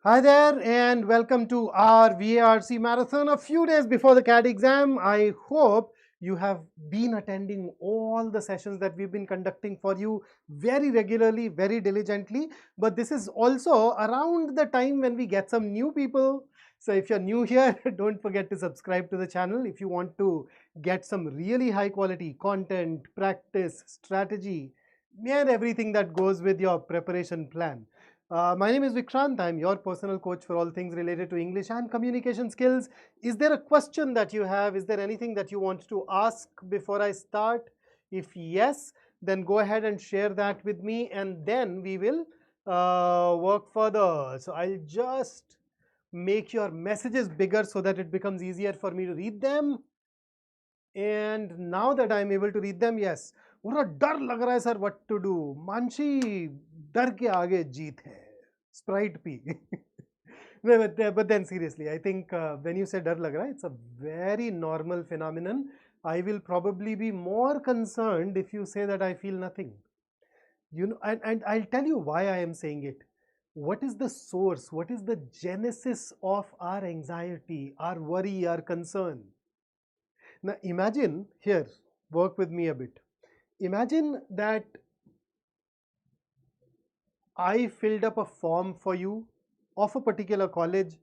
Hi there and welcome to our VARC marathon a few days before the CAT exam. I hope you have been attending all the sessions that we've been conducting for you very regularly, very diligently. But this is also around the time when we get some new people. So if you're new here, don't forget to subscribe to the channel if you want to get some really high quality content, practice, strategy, and everything that goes with your preparation plan. My name is Vikrant. I'm your personal coach for all things related to English and communication skills. Is there a question that you have? Is there anything that you want to ask before I start? If yes, then go ahead and share that with me and then we will work further. So I'll just make your messages bigger so that it becomes easier for me to read them. And now that I'm able to read them, yes, पूरा डर लग रहा है sir what to do. Mansi डर के आगे जीत है. Sprite P. No, but then seriously, I think when you say dar lag raha hai, it's a very normal phenomenon. I will probably be more concerned if you say that I feel nothing. You know, and I'll tell you why I am saying it. What is the source? What is the genesis of our anxiety, our worry, our concern? Now imagine here, work with me a bit. Imagine that I filled up a form for you of a particular college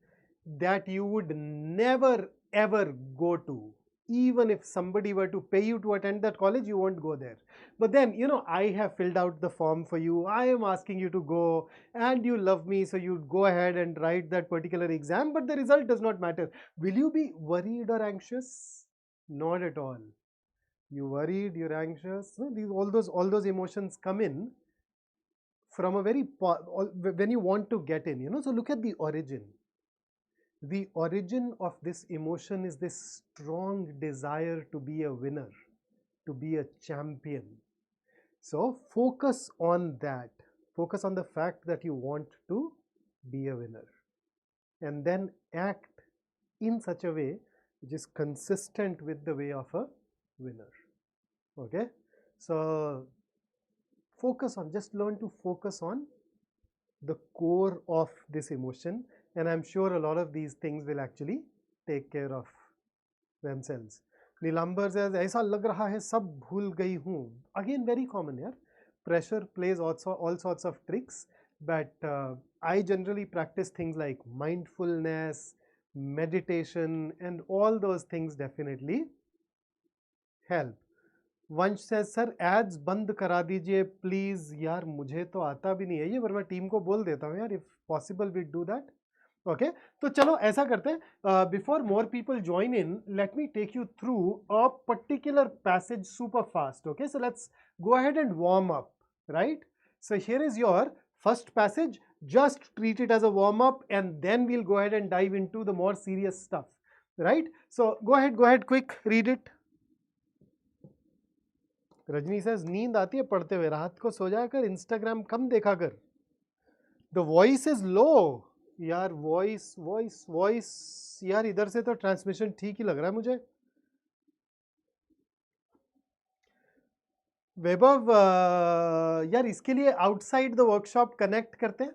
that you would never ever go to. Even if somebody were to pay you to attend that college, you won't go there. But then, I have filled out the form for you. I am asking you to go and you love me. So you go ahead and write that particular exam, but the result does not matter. Will you be worried or anxious? Not at all. You worried, you're anxious. No, all those emotions come in from a very when you want to get in, so look at the origin. The origin of this emotion is this strong desire to be a winner, to be a champion. So focus on that. Focus on the fact that you want to be a winner, and then act in such a way which is consistent with the way of a winner. Okay, so just learn to focus on the core of this emotion, and I'm sure a lot of these things will actually take care of themselves. Nilambar says ऐसा लग रहा है सब भूल गई हूँ. Again, very common here. Pressure plays also all sorts of tricks, but I generally practice things like mindfulness, meditation, and all those things definitely help. वंश से सर एड्स बंद करा दीजिए प्लीज. यार मुझे तो आता भी नहीं है ये, पर मैं टीम को बोल देता हूँ यार, if possible we do that. Okay, तो चलो ऐसा करते हैं. Before more people join in, let me take you through a particular passage super fast. Okay, so let's go ahead and warm up. Right, so here is your first passage. Just treat it as a warm up and then we'll go ahead and dive into the more serious stuff. Right, so go ahead, quick, read it. Rajni says नींद आती है पढ़ते हुए, रात को सो जाकर, Instagram कम देखा कर. The voice is low. यार वॉइस यार इधर से तो ट्रांसमिशन ठीक ही लग रहा है मुझे. वैभव यार इसके लिए आउटसाइड द वर्कशॉप कनेक्ट करते हैं,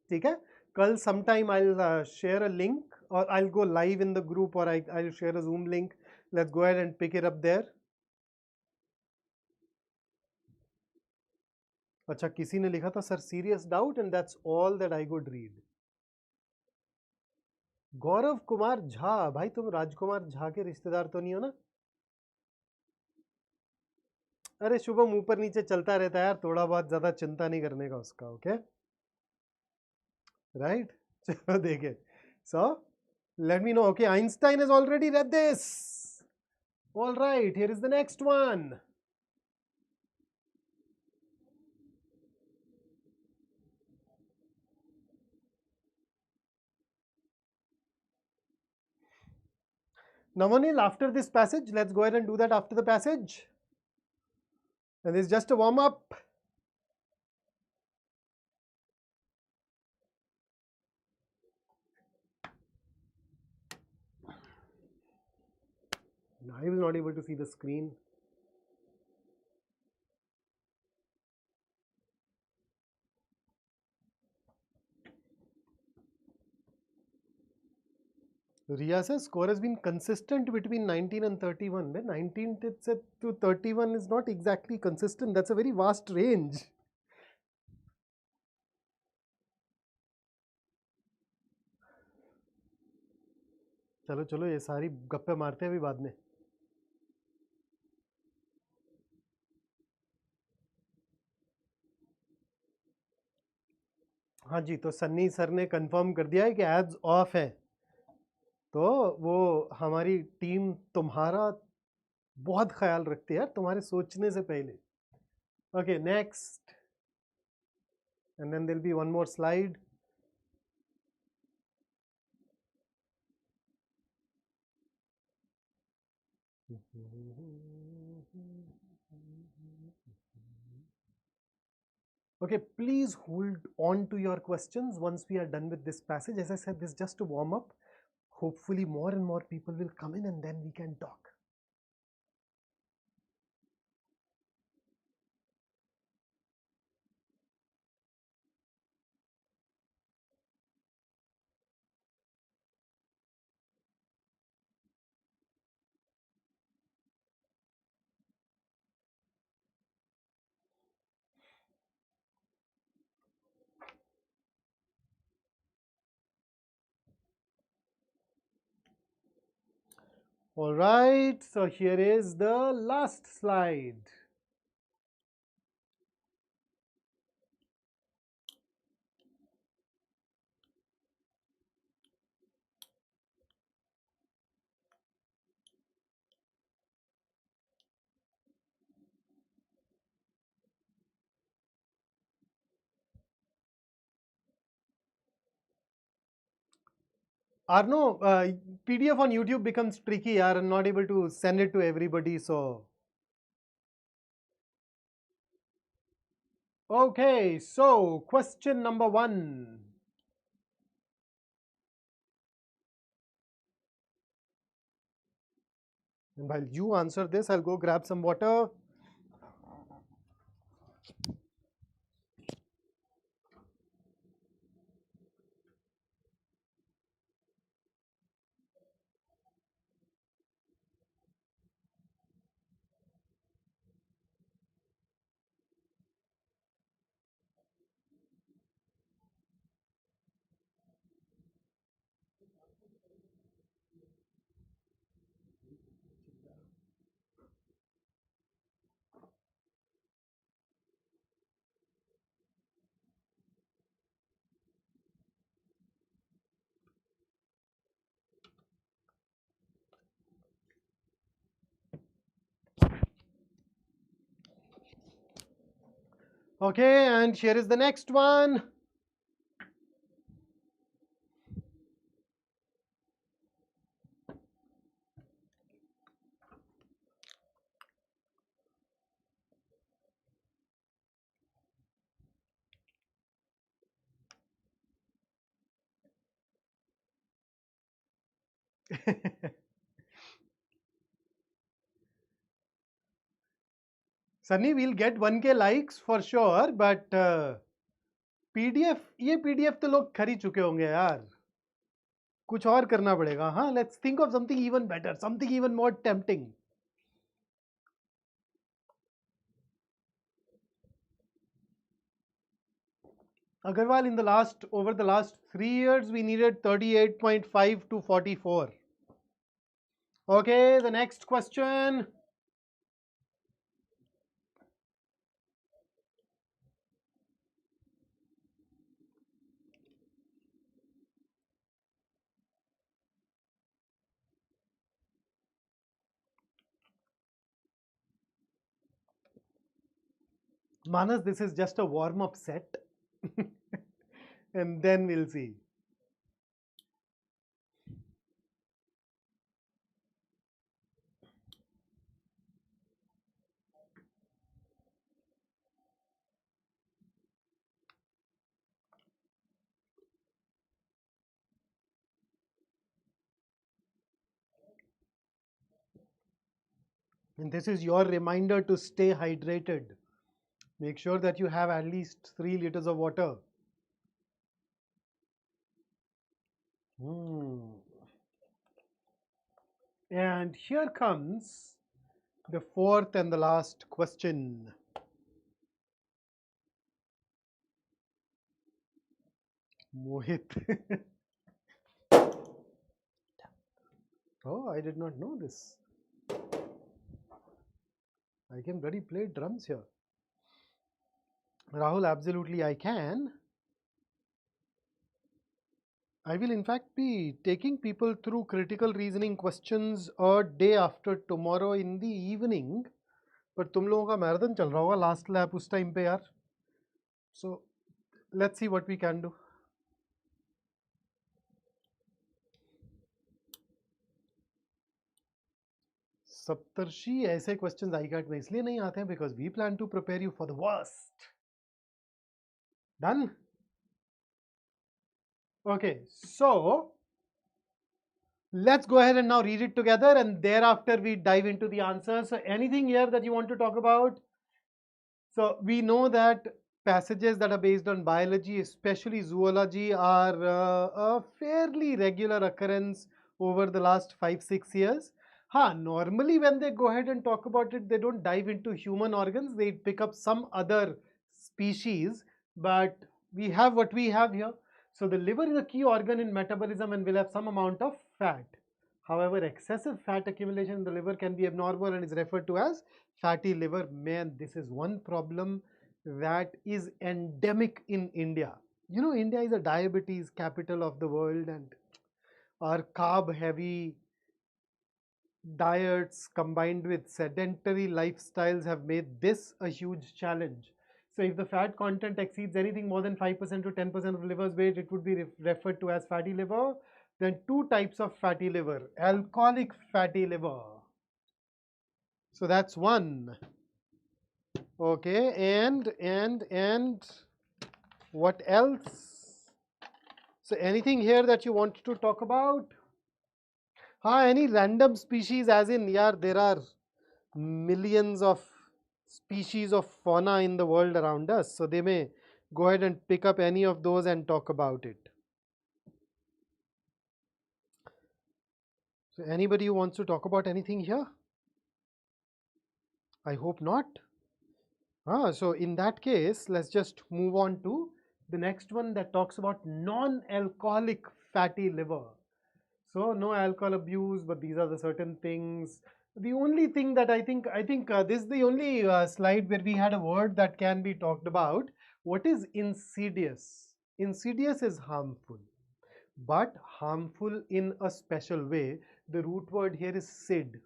ठीक है. कल sometime I will share a link और I will go live in the group और I will share a Zoom link. Let's go ahead and pick it up there. अच्छा, किसी ने लिखा था sir serious doubt and that's all that I could read. Gaurav Kumar Jha, भाई तुम राजकुमार झा के रिश्तेदार तो नहीं हो ना? अरे शुभम ऊपर नीचे चलता रहता है यार, थोड़ा बहुत ज्यादा चिंता नहीं करने का उसका. ओके, राइट, चलो देखे. So let me know. Okay, Einstein has already read this. All right, here is the next one. Navanil, after this passage, let's go ahead and do that after the passage. And this is just a warm up. I was not able to see the screen. Riya says score has been consistent between 19 and 31. Then 19 to 31 is not exactly consistent. That's a very vast range. चलो चलो ये सारी गप्पे मारते हैं अभी बाद में. हाँ जी, तो सन्नी सर ने कंफर्म कर दिया है कि एड्स ऑफ है. तो वो हमारी टीम तुम्हारा बहुत ख्याल रखती है यार, तुम्हारे सोचने से पहले. Okay next, and then there will be one more slide. Okay, please hold on to your questions once we are done with this passage. As I said, this is just to warm up. Hopefully more and more people will come in and then we can talk. All right, so here is the last slide. Arno, PDF on YouTube becomes tricky. I'm not able to send it to everybody. So, okay, so question number 1. And while you answer this, I'll go grab some water. Okay, and here is the next one. Sunny, we'll get 1K likes for sure, but PDF, ये PDF तो लोग खरीद चुके होंगे यार. कुछ और करना पड़ेगा. हाँ, let's think of something even better, something even more tempting. Agarwal, over the last 3 years, we needed 38.5 to 44. Okay, the next question. Manas, this is just a warm-up set. And then we'll see. And this is your reminder to stay hydrated. Make sure that you have at least 3 liters of water. And here comes the fourth and the last question. Mohit. Oh, I did not know this. I can bloody play drums here. Rahul, absolutely I can. I will in fact be taking people through critical reasoning questions a day after tomorrow in the evening. पर तुम लोगों का marathon चल रहा होगा last lap उस time पे यार. So let's see what we can do. सप्तर्षि ऐसे क्वेश्चंस iCat में इसलिए नहीं आते हैं because we plan to prepare you for the worst. Done? Okay, so let's go ahead and now read it together and thereafter we dive into the answers. So anything here that you want to talk about? So we know that passages that are based on biology, especially zoology, are a fairly regular occurrence over the last 5-6 years. Normally when they go ahead and talk about it, they don't dive into human organs, they pick up some other species, but we have what we have here. So the liver is a key organ in metabolism and will have some amount of fat. However, excessive fat accumulation in the liver can be abnormal and is referred to as fatty liver. Man, this is one problem that is endemic in India. You know, India is a diabetes capital of the world, and our carb heavy diets combined with sedentary lifestyles have made this a huge challenge. So if the fat content exceeds anything more than 5% to 10% of liver's weight, it would be referred to as fatty liver. Then two types of fatty liver: alcoholic fatty liver. So that's one. Okay, and what else? So anything here that you want to talk about? Any random species, as in, yeah, there are millions of species of fauna in the world around us, so they may go ahead and pick up any of those and talk about it. So anybody who wants to talk about anything here? I hope not. So in that case, let's just move on to the next one that talks about non-alcoholic fatty liver. So no alcohol abuse, but these are the certain things. The only thing that I think this is the only slide where we had a word that can be talked about. What is insidious? Insidious is harmful, but harmful in a special way. The root word here is sid,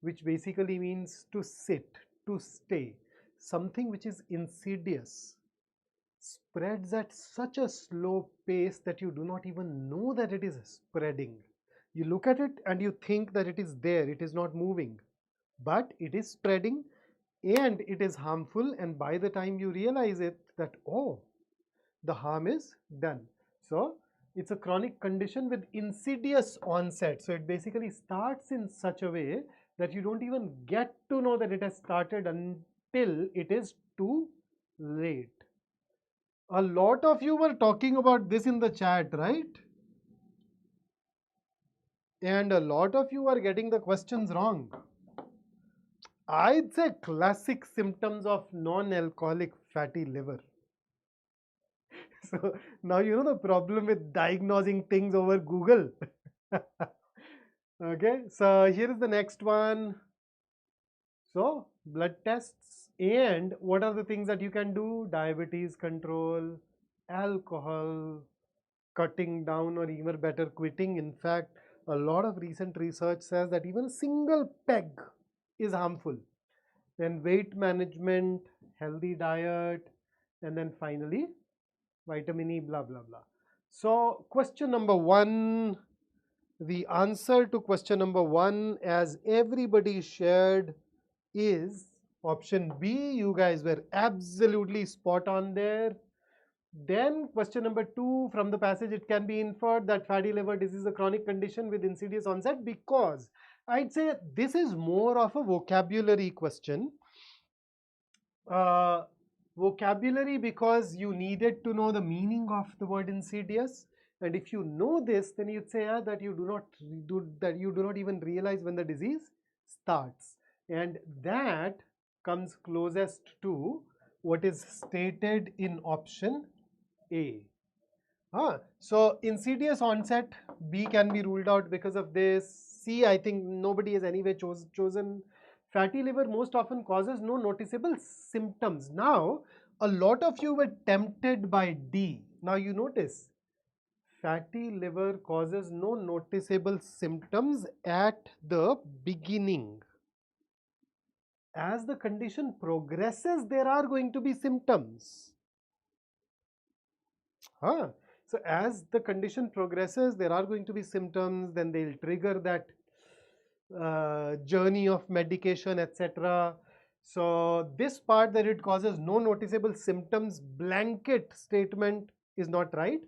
which basically means to sit, to stay. Something which is insidious spreads at such a slow pace that you do not even know that it is spreading. You look at it and you think that it is there, it is not moving, but it is spreading and it is harmful, and by the time you realize it, that, oh, the harm is done. So it's a chronic condition with insidious onset. So it basically starts in such a way that you don't even get to know that it has started until it is too late. A lot of you were talking about this in the chat, right? And a lot of you are getting the questions wrong. I'd say classic symptoms of non-alcoholic fatty liver. So now you know the problem with diagnosing things over Google. Okay, so here is the next one. So blood tests, and what are the things that you can do? Diabetes control, alcohol, cutting down, or even better, quitting. In fact, a lot of recent research says that even a single peg is harmful. Then weight management, healthy diet, and then finally vitamin E, blah blah blah. So question number one, the answer to question number one, as everybody shared, is option B. You guys were absolutely spot on there. Then question number two, from the passage it can be inferred that fatty liver disease is a chronic condition with insidious onset, because I'd say this is more of a vocabulary question. Vocabulary because you needed to know the meaning of the word insidious, And if you know this, then you'd say that you do not even realize when the disease starts. And that comes closest to what is stated in option A. So insidious onset, B can be ruled out because of this. C, I think nobody has anyway chosen. Fatty liver most often causes no noticeable symptoms. Now, a lot of you were tempted by D. Now you notice, fatty liver causes no noticeable symptoms at the beginning. As the condition progresses, there are going to be symptoms. So as the condition progresses, there are going to be symptoms, then they'll trigger that journey of medication, etc. So this part that it causes no noticeable symptoms, blanket statement is not right.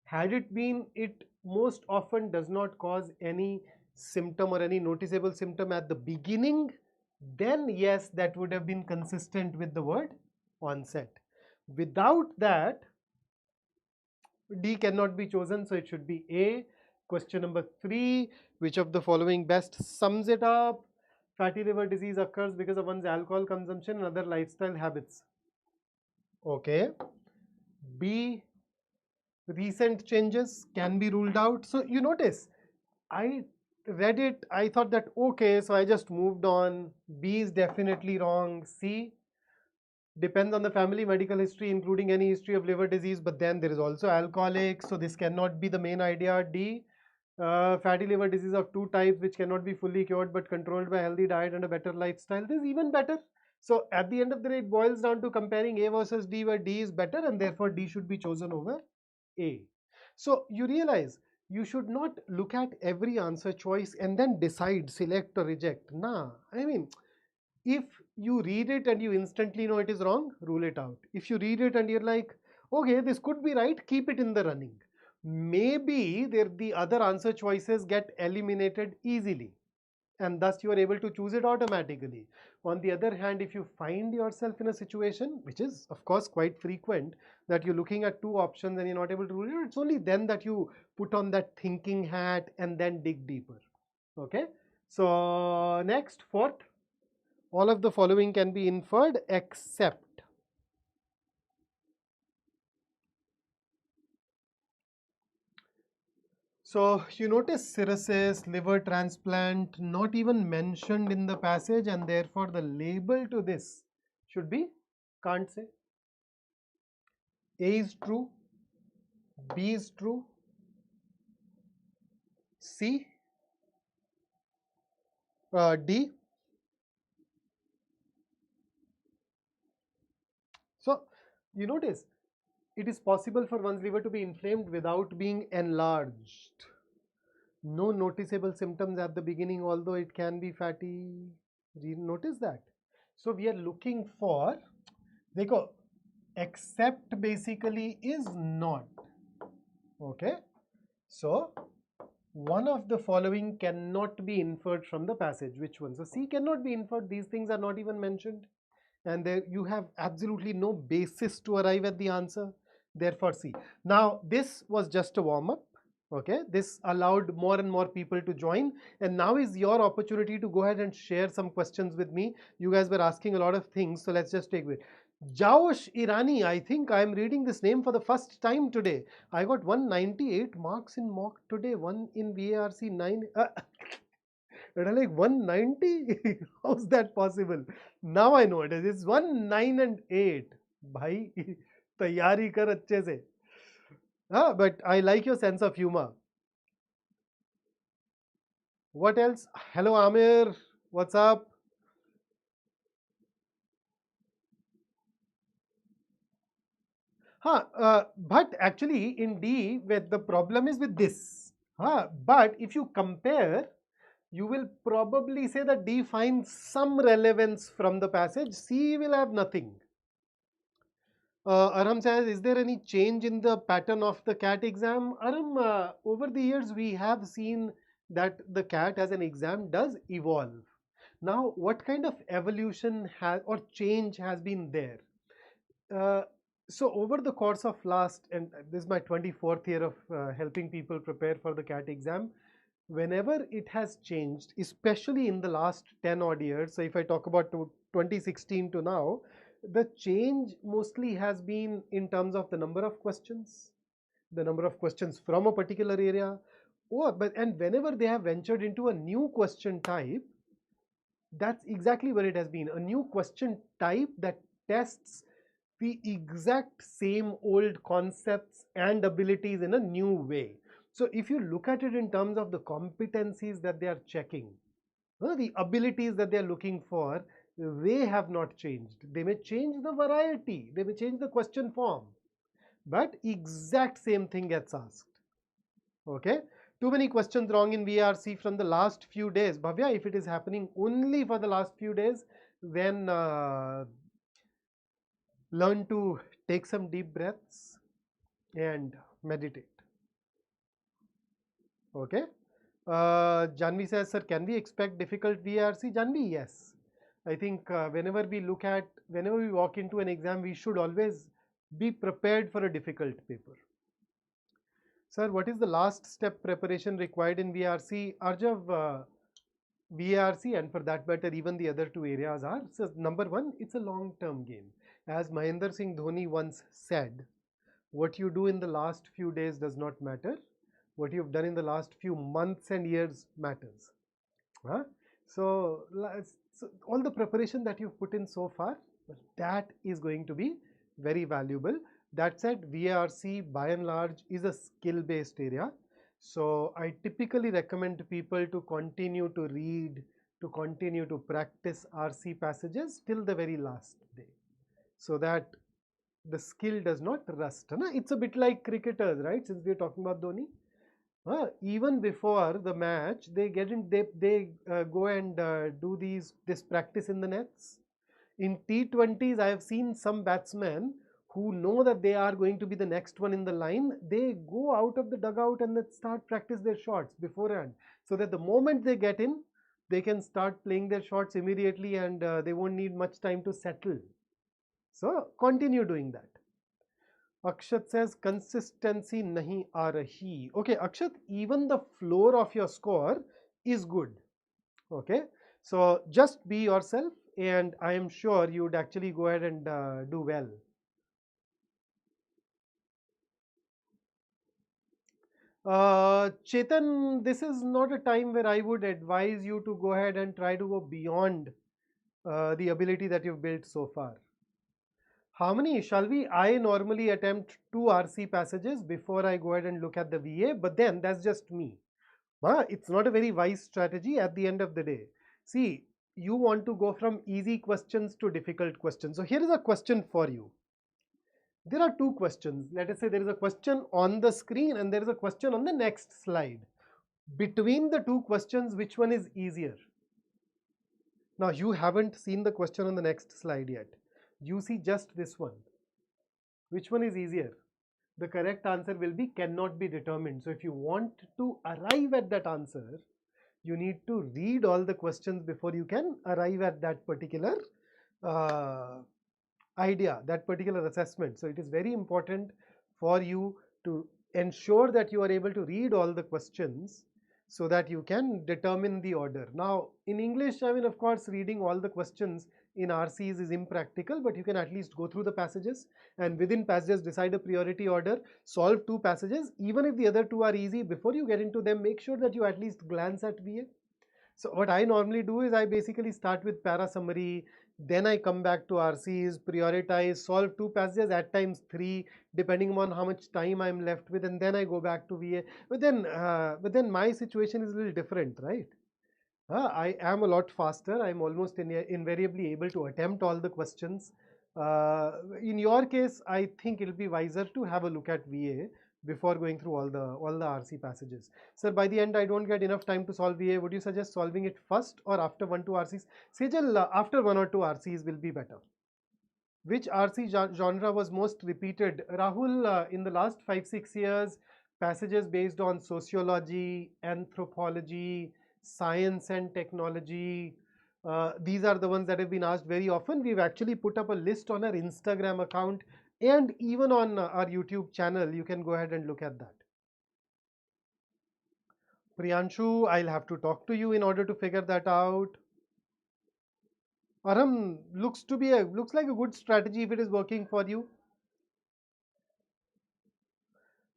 Had it been, it most often does not cause any symptom or any noticeable symptom at the beginning, then yes, that would have been consistent with the word onset. Without that, D cannot be chosen, so it should be A. Question number 3, which of the following best sums it up? Fatty liver disease occurs because of one's alcohol consumption and other lifestyle habits. Okay. B, recent changes can be ruled out. So you notice, I read it, I thought that okay, so I just moved on. B is definitely wrong. C, depends on the family medical history, including any history of liver disease, but then there is also alcoholic, so this cannot be the main idea. D, fatty liver disease of 2 types which cannot be fully cured but controlled by healthy diet and a better lifestyle. This is even better. So at the end of the day, it boils down to comparing A versus D, where D is better and therefore D should be chosen over A. So you realize you should not look at every answer choice and then decide, select or reject. Nah, I mean, if you read it and you instantly know it is wrong, rule it out. If you read it and you're like, okay, this could be right, keep it in the running. Maybe the other answer choices get eliminated easily, and thus you are able to choose it automatically. On the other hand, if you find yourself in a situation, which is of course quite frequent, that you're looking at 2 options and you're not able to rule it, it's only then that you put on that thinking hat and then dig deeper. Okay, so next, 4th, all of the following can be inferred except. So you notice cirrhosis, liver transplant, not even mentioned in the passage, and therefore the label to this should be can't say. A is true, B is true, C, D. So you notice it is possible for one's liver to be inflamed without being enlarged. No noticeable symptoms at the beginning, although it can be fatty. Notice that. So we are looking for, देखो, except basically is not. Okay. So one of the following cannot be inferred from the passage. Which one? So C cannot be inferred. These things are not even mentioned. And there you have absolutely no basis to arrive at the answer. Therefore C. Now this was just a warm-up. Okay, this allowed more and more people to join, and now is your opportunity to go ahead and share some questions with me. You guys were asking a lot of things, so let's just take it. Jaosh Irani, I think I am reading this name for the first time today. I got 198 marks in mock today, 1 in VARC 9. And I'm like, 190? How's that possible? Now I know it is. It's 1, 9 and 8. Bhai, तैयारी कर अच्छे से. But I like your sense of humor. What else? Hello Amir, what's up? But actually in D, where the problem is with this. But if you compare, you will probably say that D finds some relevance from the passage. C will have nothing. Aram says, is there any change in the pattern of the CAT exam? Aram, over the years we have seen that the CAT as an exam does evolve. Now, what kind of evolution has or change has been there? So over the course of last, and this is my 24th year of helping people prepare for the CAT exam, whenever it has changed, especially in the last 10 odd years, so if I talk about 2016 to now, the change mostly has been in terms of the number of questions, the number of questions from a particular area, and whenever they have ventured into a new question type, that's exactly where it has been, a new question type that tests the exact same old concepts and abilities in a new way. So if you look at it in terms of the competencies that they are checking, the abilities that they are looking for, they have not changed. They may change the variety, they may change the question form, but exact same thing gets asked. Okay, too many questions wrong in VRC from the last few days. Bhavya, if it is happening only for the last few days, then learn to take some deep breaths and meditate. Okay. Janvi says, sir, can we expect difficult VRC? Janvi, yes. I think whenever we walk into an exam, we should always be prepared for a difficult paper. Sir, what is the last step preparation required in VRC? Arjav, VRC and for that matter even the other two areas are, so number one, it's a long-term game. As Mahendra Singh Dhoni once said, what you do in the last few days does not matter. What you've done in the last few months and years matters. Huh? So all the preparation that you've put in so far, that is going to be very valuable. That said, VRC by and large is a skill-based area. So I typically recommend people to continue to read, to continue to practice RC passages till the very last day, so that the skill does not rust. It's a bit like cricketers, right? Since we're talking about Dhoni, even before the match, they get in. They go and do this practice in the nets. In T20s, I have seen some batsmen who know that they are going to be the next one in the line. They go out of the dugout and they start practice their shots beforehand, so that the moment they get in, they can start playing their shots immediately, and they won't need much time to settle. So continue doing that. Akshat says consistency nahi aa rahi. Okay, Akshat, even the floor of your score is good. Okay, so just be yourself, and I am sure you would actually go ahead and do well. Chetan, this is not a time where I would advise you to go ahead and try to go beyond the ability that you've built so far. How many shall we? I normally attempt 2 RC passages before I go ahead and look at the VA, but then that's just me. It's not a very wise strategy at the end of the day. See, you want to go from easy questions to difficult questions. So here is a question for you. There are two questions. Let us say there is a question on the screen and there is a question on the next slide. Between the two questions, which one is easier? Now, you haven't seen the question on the next slide yet. You see just this one. Which one is easier? The correct answer will be cannot be determined. So if you want to arrive at that answer, you need to read all the questions before you can arrive at that particular idea, that particular assessment. So it is very important for you to ensure that you are able to read all the questions so that you can determine the order. Now, in English, I mean, of course, reading all the questions in RCs is impractical, but you can at least go through the passages and within passages decide a priority order, solve 2 passages. Even if the other 2 are easy, before you get into them, make sure that you at least glance at VA. So what I normally do is I basically start with para summary, then I come back to RCs, prioritize, solve 2 passages, at times 3, depending on how much time I'm left with, and then I go back to VA. But then my situation is a little different, right? I am a lot faster. I'm almost invariably able to attempt all the questions. In your case, I think it'll be wiser to have a look at VA before going through all the RC passages. Sir, by the end, I don't get enough time to solve VA. Would you suggest solving it first or after 1 2 RCs? Sejal, after 1 or 2 RCs will be better. Which RC genre was most repeated? Rahul, in the last 5-6 years, passages based on sociology, anthropology, science and technology, these are the ones that have been asked very often. We've actually put up a list on our Instagram account. and even on our YouTube channel, you can go ahead and look at that. Priyanshu, I'll have to talk to you in order to figure that out. Aram, looks like a good strategy if it is working for you.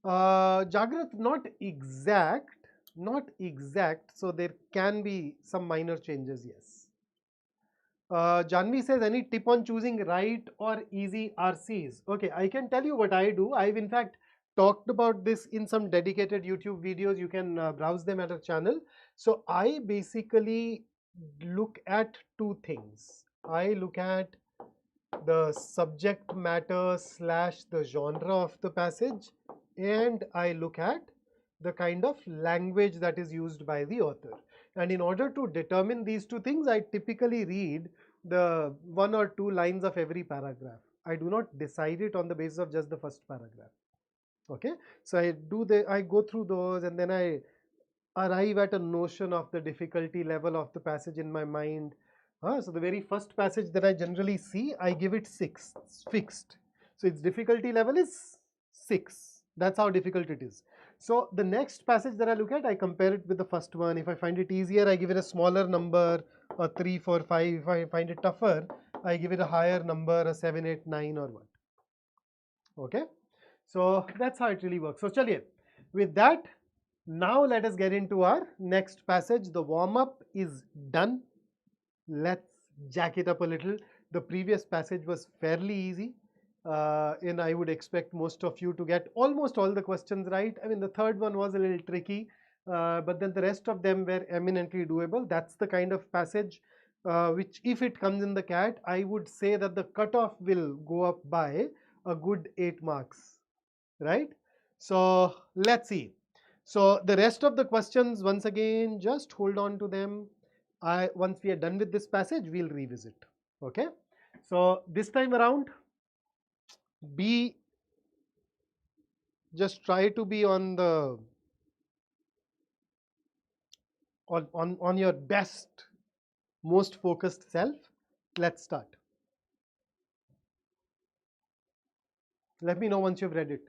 Jagrat, not exact. So there can be some minor changes, yes. Janvi says, any tip on choosing right or easy RCs? Okay, I can tell you what I do. I've in fact talked about this in some dedicated YouTube videos. You can browse them at our channel. So I basically look at two things. I look at the subject matter slash the genre of the passage, and I look at the kind of language that is used by the author. And in order to determine these two things, I typically read the one or two lines of every paragraph. I do not decide it on the basis of just the first paragraph. Okay, so I go through those, and then I arrive at a notion of the difficulty level of the passage in my mind. So the very first passage that I generally see, I give it 6, fixed. So its difficulty level is 6. That's how difficult it is. So the next passage that I look at, I compare it with the first one. If I find it easier, I give it a smaller number, a 3, 4, 5. If I find it tougher, I give it a higher number, a 7, 8, 9 or what. Okay. So that's how it really works. So chaliye, with that, now let us get into our next passage. The warm-up is done. Let's jack it up a little. The previous passage was fairly easy, and I would expect most of you to get almost all the questions right. I mean, the third one was a little tricky, but then the rest of them were eminently doable. That's the kind of passage which, if it comes in the CAT, I would say that the cutoff will go up by a good 8 marks, right? So let's see. So the rest of the questions, once again, just hold on to them. Once we are done with this passage, we'll revisit. Okay. So this time around, just try to be on the on your best, most focused self. Let's start. Let me know once you've read it.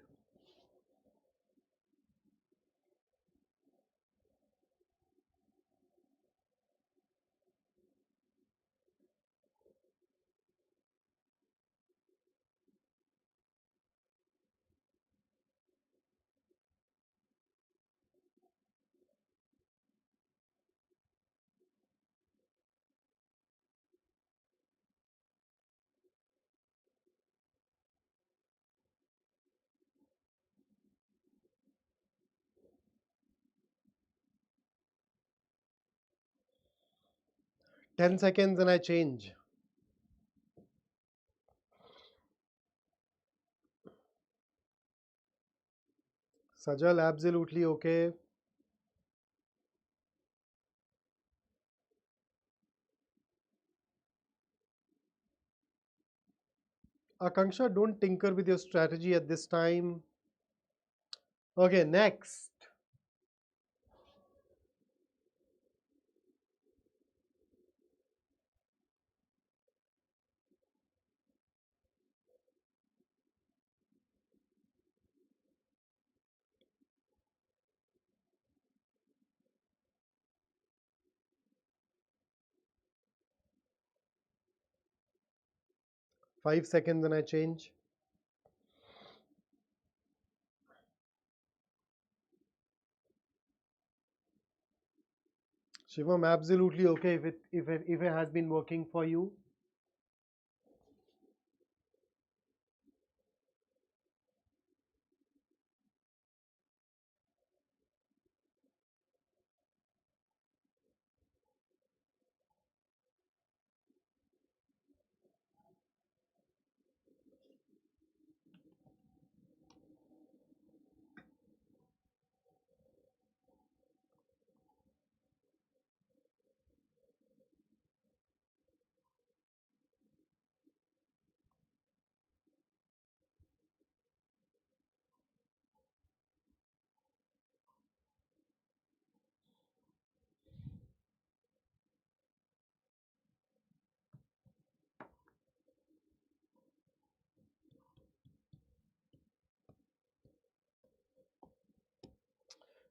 Ten seconds and I change. Sajal, absolutely okay. Akanksha, don't tinker with your strategy at this time. Okay, next. 5 seconds and I change. Shivam, absolutely okay if it has been working for you.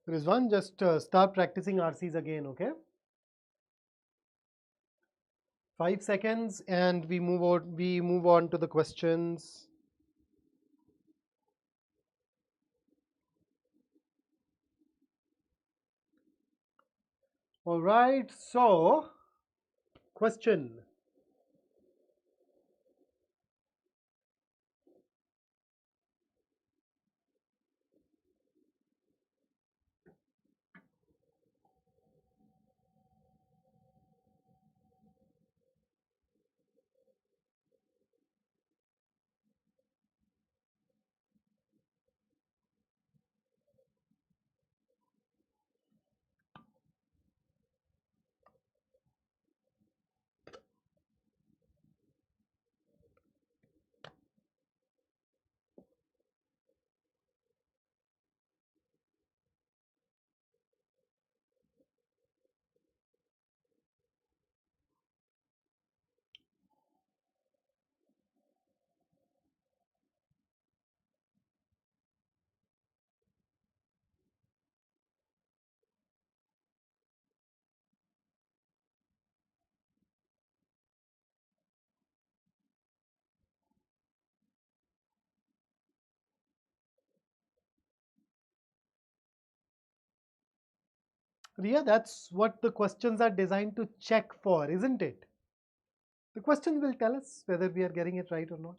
Rizwan, just start practicing RCs again, okay? 5 seconds, and we move on. We move on to the questions. All right. So, question. Riya, that's what the questions are designed to check for, isn't it? The question will tell us whether we are getting it right or not.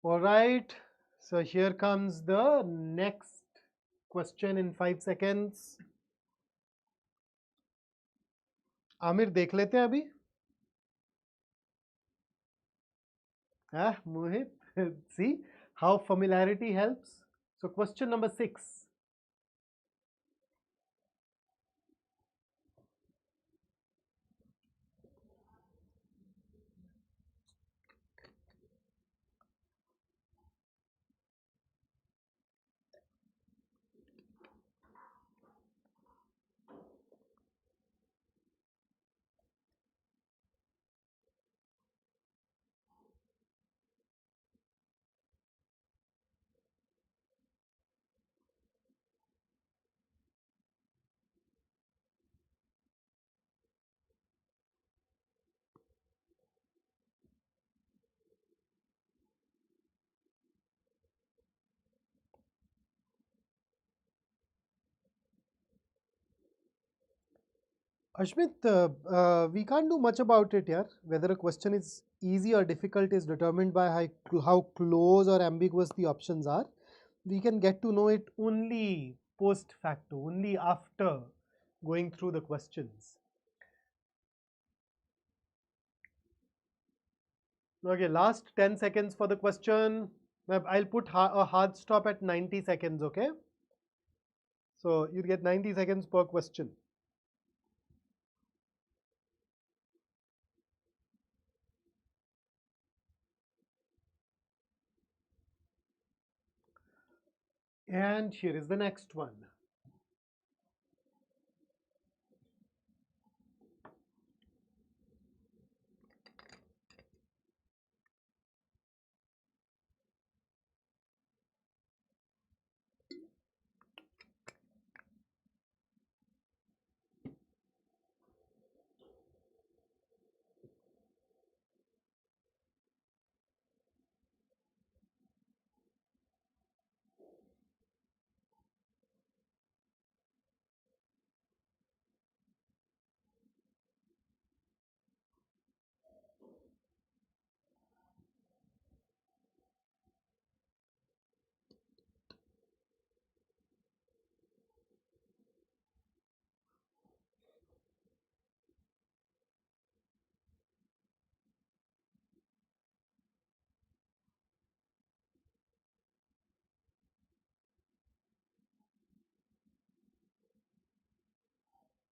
All right. So here comes the next question in 5 seconds. Aamir देख लेते हैं अभी. Mohit, see how familiarity helps. So question number 6. Ashmit, we can't do much about it here. Whether a question is easy or difficult is determined by how close or ambiguous the options are. We can get to know it only post facto, only after going through the questions. Okay, last 10 seconds for the question. I'll put a hard stop at 90 seconds, okay? So you get 90 seconds per question. And here is the next one.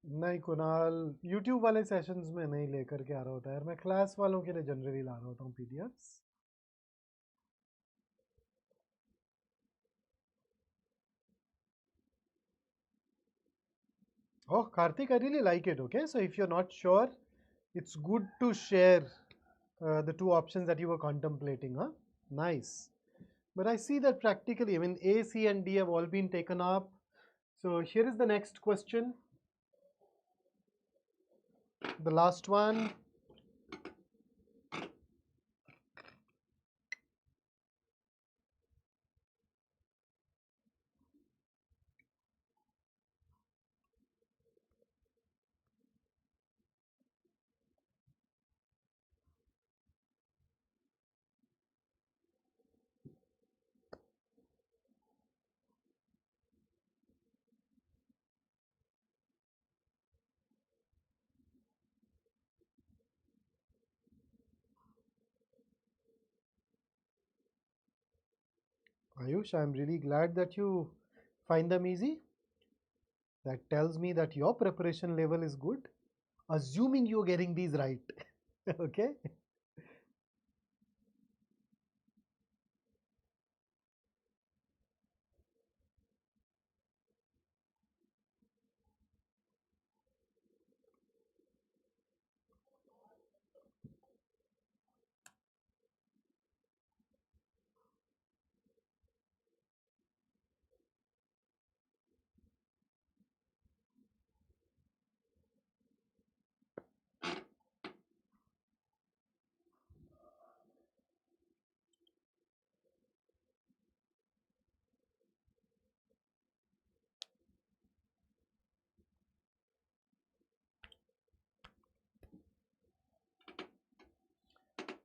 नहीं Kunal, YouTube वाले sessions में नहीं लेकर के आ रहा होता है यार, मैं क्लास वालों के लिए जनरली ला रहा होता हूँ PDFs. Oh, Karthik, I really like it, okay? So if you're not sure, it's good to share the two options that you were contemplating, huh? Nice. But I see that practically, I mean, A, C, and D have all been taken up. So here is the next question. The last one. Ayush, I'm really glad that you find them easy. That tells me that your preparation level is good, assuming you're getting these right. Okay.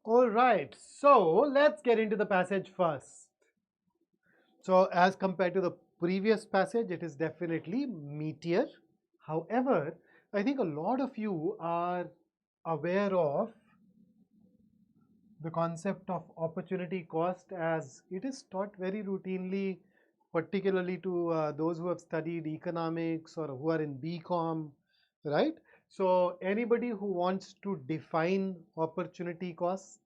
All right. So let's get into the passage first. So as compared to the previous passage, it is definitely meatier. However, I think a lot of you are aware of the concept of opportunity cost as it is taught very routinely, particularly to those who have studied economics or who are in BCom, right? So anybody who wants to define opportunity cost,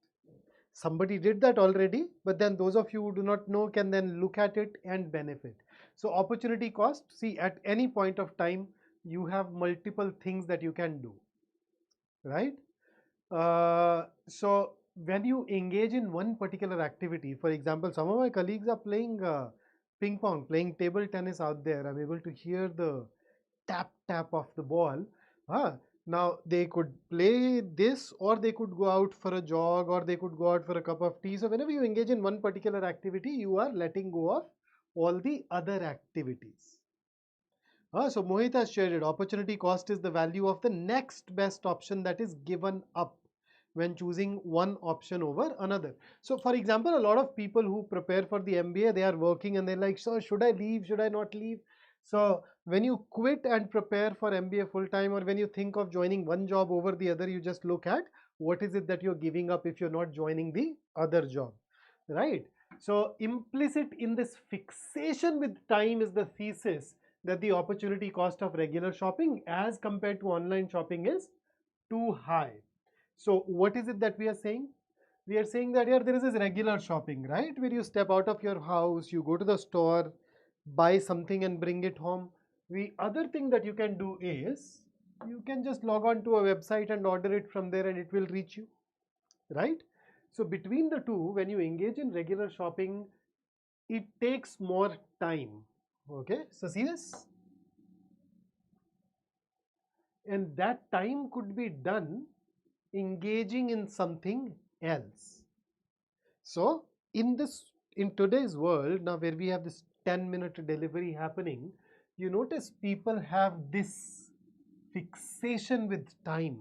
somebody did that already, but then those of you who do not know can then look at it and benefit. So opportunity cost, see, at any point of time, you have multiple things that you can do, right? So when you engage in one particular activity, for example, some of my colleagues are playing ping pong, playing table tennis out there. I'm able to hear the tap tap of the ball. Huh? Now they could play this, or they could go out for a jog, or they could go out for a cup of tea. So whenever you engage in one particular activity, you are letting go of all the other activities. So Mohit has shared it. Opportunity cost is the value of the next best option that is given up when choosing one option over another. So for example, a lot of people who prepare for the MBA, they are working and they're like, so should I leave? Should I not leave? So when you quit and prepare for MBA full time, or when you think of joining one job over the other, you just look at what is it that you're giving up if you're not joining the other job, right? So implicit in this fixation with time is the thesis that the opportunity cost of regular shopping as compared to online shopping is too high. So what is it that we are saying? We are saying that here there is this regular shopping, right? Where you step out of your house, you go to the store, buy something and bring it home. The other thing that you can do is you can just log on to a website and order it from there and it will reach you, right? So between the two, when you engage in regular shopping, it takes more time. Okay, so see this? And that time could be done engaging in something else. So in today's world now, where we have this 10-minute delivery happening, you notice people have this fixation with time.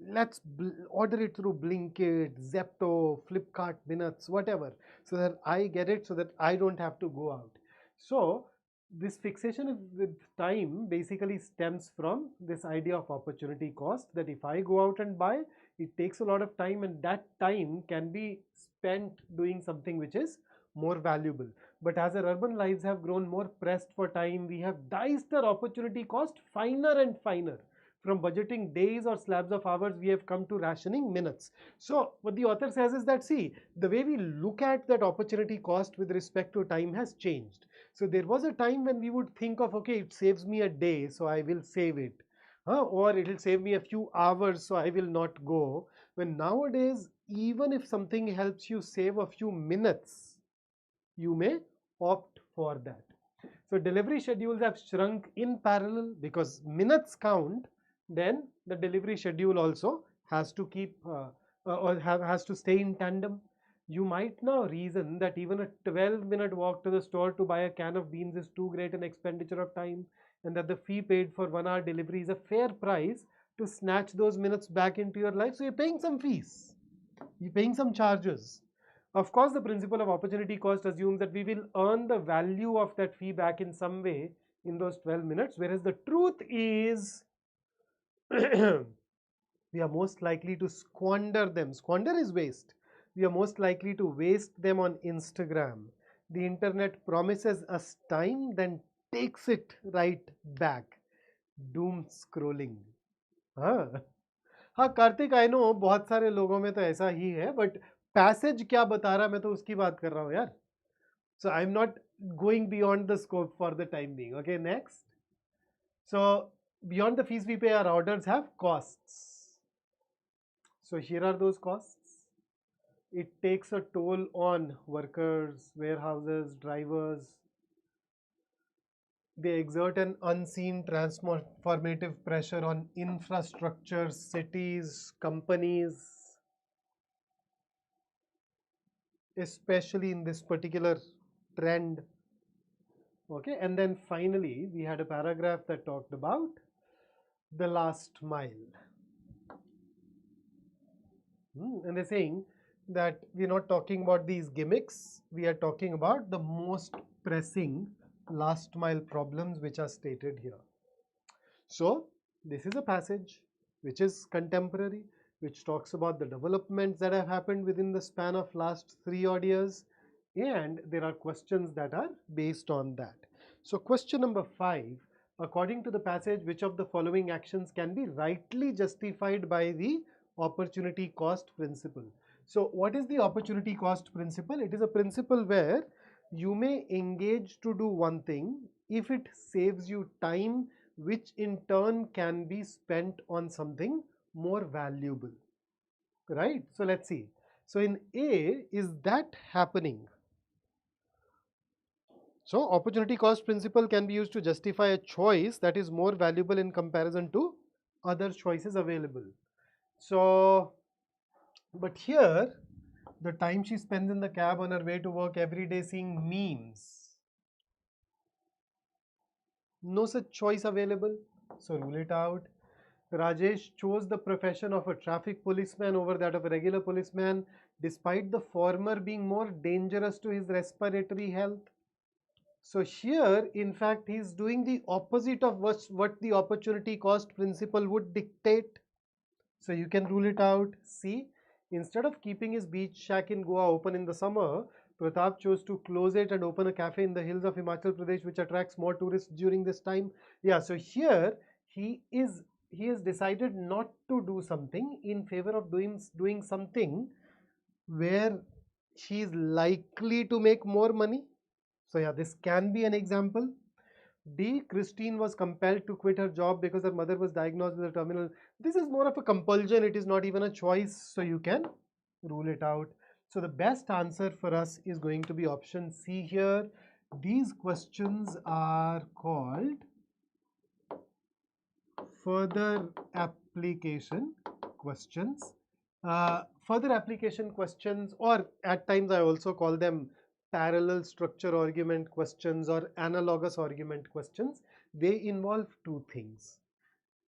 Let's order it through Blinkit, Zepto, Flipkart minutes, whatever, so that I get it, so that I don't have to go out. So this fixation with time basically stems from this idea of opportunity cost, that if I go out and buy, it takes a lot of time, and that time can be spent doing something which is more valuable. But as our urban lives have grown more pressed for time, we have diced our opportunity cost finer and finer. From budgeting days or slabs of hours, we have come to rationing minutes. So what the author says is that, see, the way we look at that opportunity cost with respect to time has changed. So there was a time when we would think of, okay, it saves me a day, so I will save it. Or it will save me a few hours, so I will not go. When nowadays even if something helps you save a few minutes, you may opt for that. So delivery schedules have shrunk in parallel because minutes count. Then the delivery schedule also has to keep has to stay in tandem. You might now reason that even a 12-minute walk to the store to buy a can of beans is too great an expenditure of time, and that the fee paid for 1 hour delivery is a fair price to snatch those minutes back into your life. So you're paying some fees, you're paying some charges. Of course, the principle of opportunity cost assumes that we will earn the value of that fee back in some way in those 12 minutes, whereas the truth is we are most likely to squander them. Squander is waste. We are most likely to waste them on Instagram. The internet promises us time, then takes it right back. Doom scrolling. हाँ हाँ Kartik, I know बहुत सारे लोगों में तो ऐसा ही है, but passage क्या बता रहा, मैं तो उसकी बात कर रहा हूँ यार. So I'm not going beyond the scope for the time being. Okay, next. So beyond the fees we pay, our orders have costs. So here are those costs. It takes a toll on workers, warehouses, drivers. They exert an unseen transformative pressure on infrastructure, cities, companies, especially in this particular trend. Okay, and then finally we had a paragraph that talked about the last mile. And they're saying that we're not talking about these gimmicks, we are talking about the most pressing last mile problems which are stated here. So this is a passage which is contemporary, which talks about the developments that have happened within the span of last 3 odd years, and there are questions that are based on that. So question number 5, according to the passage, which of the following actions can be rightly justified by the opportunity cost principle? So what is the opportunity cost principle? It is a principle where you may engage to do one thing if it saves you time, which in turn can be spent on something more valuable, right? So let's see. So in A, is that happening? So opportunity cost principle can be used to justify a choice that is more valuable in comparison to other choices available. So, but here, the time she spends in the cab on her way to work every day seeing memes, no such choice available, so rule it out. Rajesh chose the profession of a traffic policeman over that of a regular policeman, despite the former being more dangerous to his respiratory health. So here, in fact, he is doing the opposite of what the opportunity cost principle would dictate. So you can rule it out. See, instead of keeping his beach shack in Goa open in the summer, Pratap chose to close it and open a cafe in the hills of Himachal Pradesh, which attracts more tourists during this time. Yeah, so here he has decided not to do something in favor of doing something where she is likely to make more money. So yeah, this can be an example. D, Christine was compelled to quit her job because her mother was diagnosed with a terminal. This is more of a compulsion, it is not even a choice, so you can rule it out. So the best answer for us is going to be option C here. These questions are called further application questions. Further application questions, or at times I also call them parallel structure argument questions or analogous argument questions. They involve two things.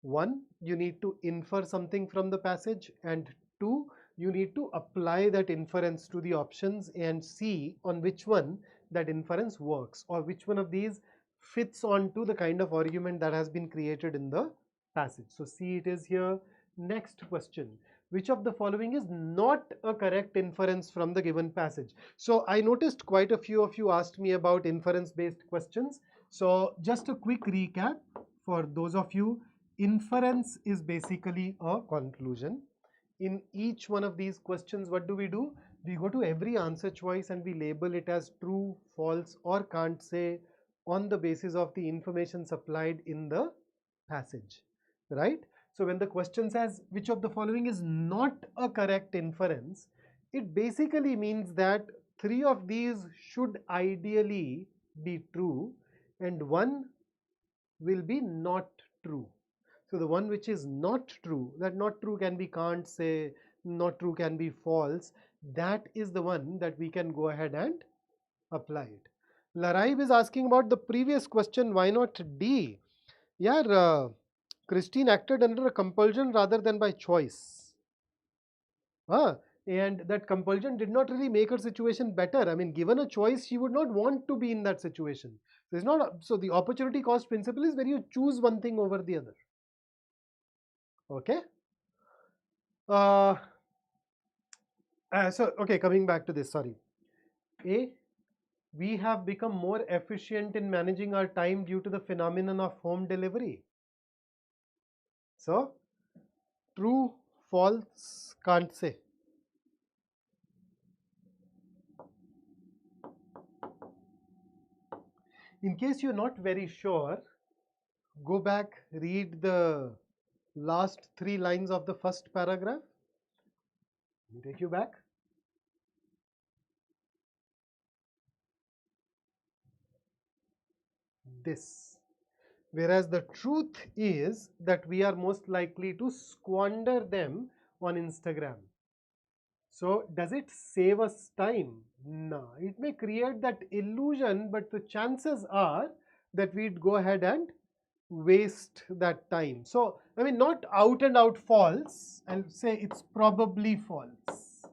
One, you need to infer something from the passage, and two, you need to apply that inference to the options and see on which one that inference works, or which one of these fits onto the kind of argument that has been created in the passage. So C it is here. Next question. Which of the following is not a correct inference from the given passage? So I noticed quite a few of you asked me about inference based questions. So just a quick recap for those of you. Inference is basically a conclusion. In each one of these questions, what do? We go to every answer choice and we label it as true, false, or can't say on the basis of the information supplied in the passage, right? So when the question says which of the following is not a correct inference, it basically means that three of these should ideally be true and one will be not true. So the one which is not true, that not true can be can't say, not true can be false, that is the one that we can go ahead and apply it. Laraib is asking about the previous question, why not D? Yeah, Christine acted under a compulsion rather than by choice. And that compulsion did not really make her situation better. I mean, given a choice, she would not want to be in that situation. So it's not. So the opportunity cost principle is where you choose one thing over the other. Okay. Okay, coming back to this. Sorry. A. We have become more efficient in managing our time due to the phenomenon of home delivery. So, true, false, can't say. In case you're not very sure, go back, read the last 3 lines of the first paragraph. Let me take you back. This. Whereas the truth is that we are most likely to squander them on Instagram. So does it save us time? No, it may create that illusion, but the chances are that we'd go ahead and waste that time. So, I mean, not out and out false, I'll say it's probably false.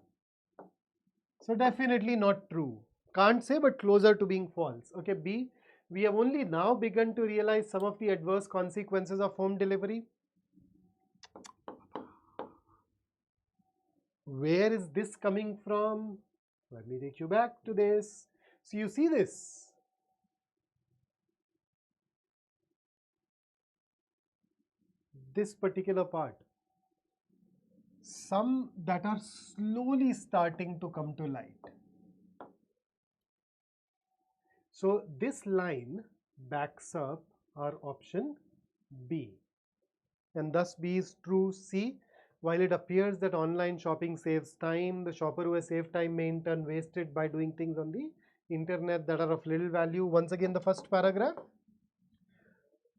So definitely not true. Can't say, but closer to being false. Okay, B, we have only now begun to realize some of the adverse consequences of home delivery. Where is this coming from? Let me take you back to this. So you see this. This particular part. Some that are slowly starting to come to light. So this line backs up our option B. And thus B is true. C, while it appears that online shopping saves time, the shopper who has saved time may in turn waste it by doing things on the internet that are of little value. Once again, the first paragraph.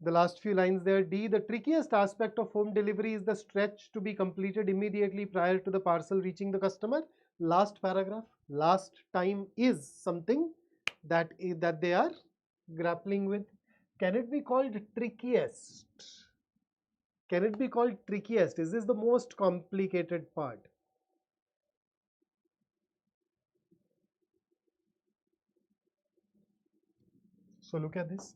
The last few lines there. D, the trickiest aspect of home delivery is the stretch to be completed immediately prior to the parcel reaching the customer. Last paragraph. Last time is something that they are grappling with. Can it be called trickiest? Can it be called trickiest? Is this the most complicated part? So look at this.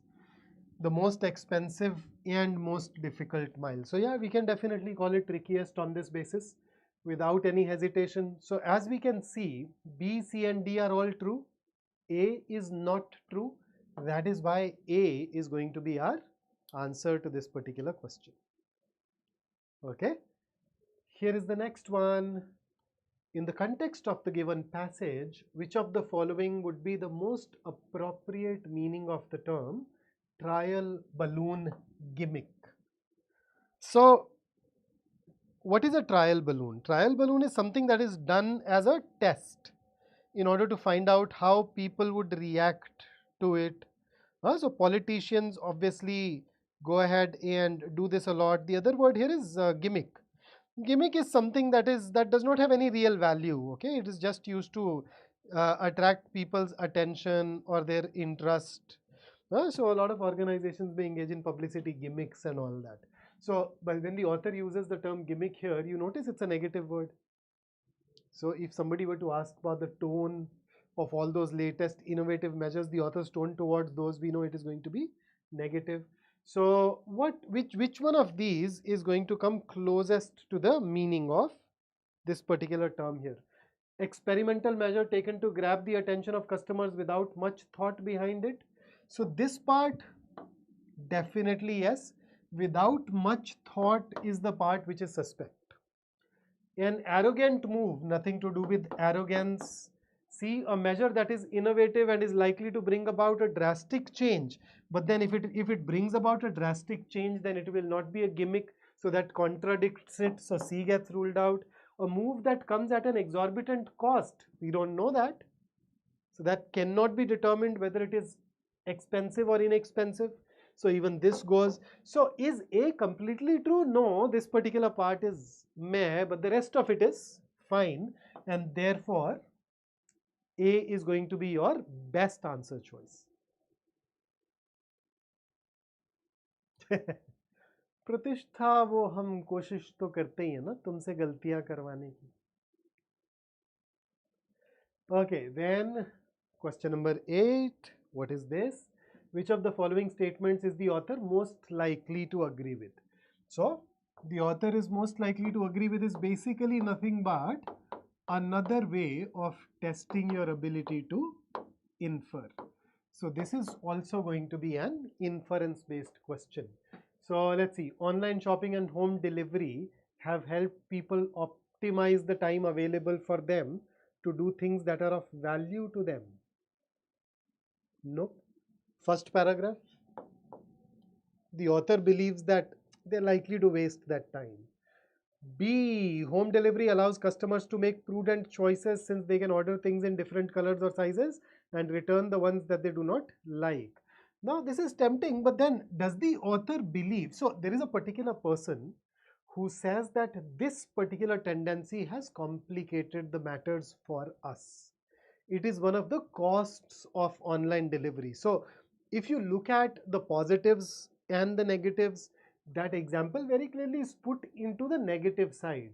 The most expensive and most difficult mile. So yeah, we can definitely call it trickiest on this basis without any hesitation. So as we can see, B, C and D are all true. A is not true. That is why A is going to be our answer to this particular question. Okay. Here is the next one. In the context of the given passage, which of the following would be the most appropriate meaning of the term trial balloon gimmick? So, what is a trial balloon? Trial balloon is something that is done as a test in order to find out how people would react to it. So, politicians obviously go ahead and do this a lot. The other word here is gimmick. Gimmick is something that does not have any real value. Okay, it is just used to attract people's attention or their interest. So a lot of organizations may engage in publicity gimmicks and all that. So, but when the author uses the term gimmick here, you notice it's a negative word. So if somebody were to ask about the tone of all those latest innovative measures, the author's tone towards those, we know it is going to be negative. So which one of these is going to come closest to the meaning of this particular term here? Experimental measure taken to grab the attention of customers without much thought behind it. So this part, definitely yes. Without much thought is the part which is suspect. An arrogant move, nothing to do with arrogance. See, a measure that is innovative and is likely to bring about a drastic change. But then if it brings about a drastic change, then it will not be a gimmick. so that contradicts it, so C gets ruled out. A move that comes at an exorbitant cost, we don't know that, so that cannot be determined whether it is expensive or inexpensive, so even this goes. So is A completely true? No, this particular part is meh, but the rest of it is fine, and therefore A is going to be your best answer choice. प्रतिष्ठा वो हम कोशिश तो करते ही है ना तुमसे गलतियां करवाने की. Okay, then question number 8. What is this? Which of the following statements is the author most likely to agree with? So, the author is most likely to agree with is basically nothing but another way of testing your ability to infer. So, this is also going to be an inference based question. So, let's see. Online shopping and home delivery have helped people optimize the time available for them to do things that are of value to them. No. First paragraph, the author believes that they're likely to waste that time. B, home delivery allows customers to make prudent choices since they can order things in different colors or sizes and return the ones that they do not like. Now, this is tempting, but then does the author believe? So, there is a particular person who says that this particular tendency has complicated the matters for us. It is one of the costs of online delivery. So, if you look at the positives and the negatives, that example very clearly is put into the negative side.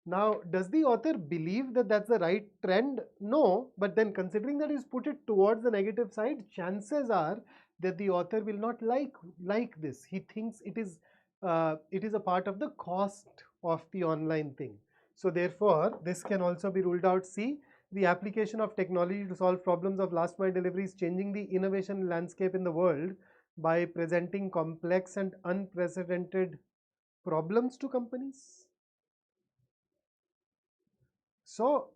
Now, does the author believe that that's the right trend? No, but then considering that he's put it towards the negative side, chances are that the author will not like this. He thinks it is a part of the cost of the online thing. So therefore, this can also be ruled out. C, the application of technology to solve problems of last mile delivery is changing the innovation landscape in the world by presenting complex and unprecedented problems to companies. So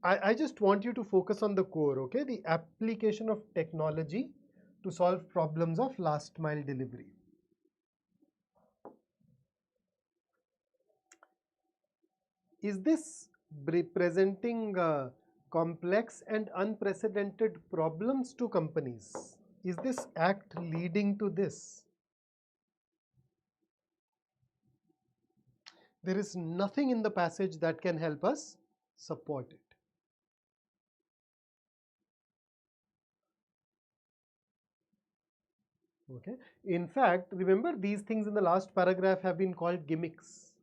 I just want you to focus on the core, okay? The application of technology to solve problems of last mile delivery. Is this presenting complex and unprecedented problems to companies? Is this act leading to this? There is nothing in the passage that can help us support it. Okay. In fact, remember these things in the last paragraph have been called gimmicks.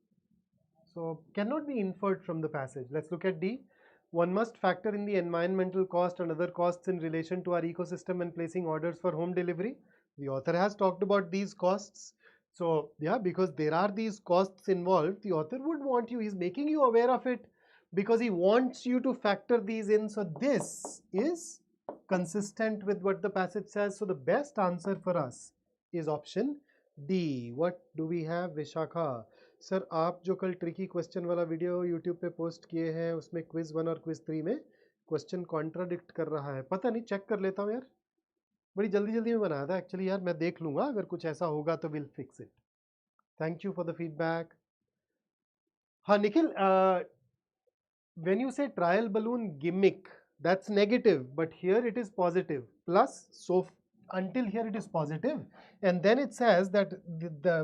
So cannot be inferred from the passage. Let's look at D. One must factor in the environmental cost and other costs in relation to our ecosystem when placing orders for home delivery. The author has talked about these costs. So yeah, because there are these costs involved, the author would want you, he's making you aware of it because he wants you to factor these in. So this is consistent with what the passage says. So the best answer for us is option D. What do we have, Vishakha? Sir आप जो कल tricky question वाला video YouTube पे post किए हैं उसमें quiz 1 और quiz 3 में क्वेश्चन कॉन्ट्राडिक्ट कर रहा है. पता नहीं, चेक कर लेता हूँ यार. बड़ी जल्दी जल्दी में बनाया था एक्चुअली यार. मैं देख लूँगा, अगर कुछ ऐसा होगा तो will fix it. Thank you for the feedback. हाँ Nikhil, when you say trial balloon gimmick, that's negative, but here it is positive. Plus, so until here it is positive, and then it says that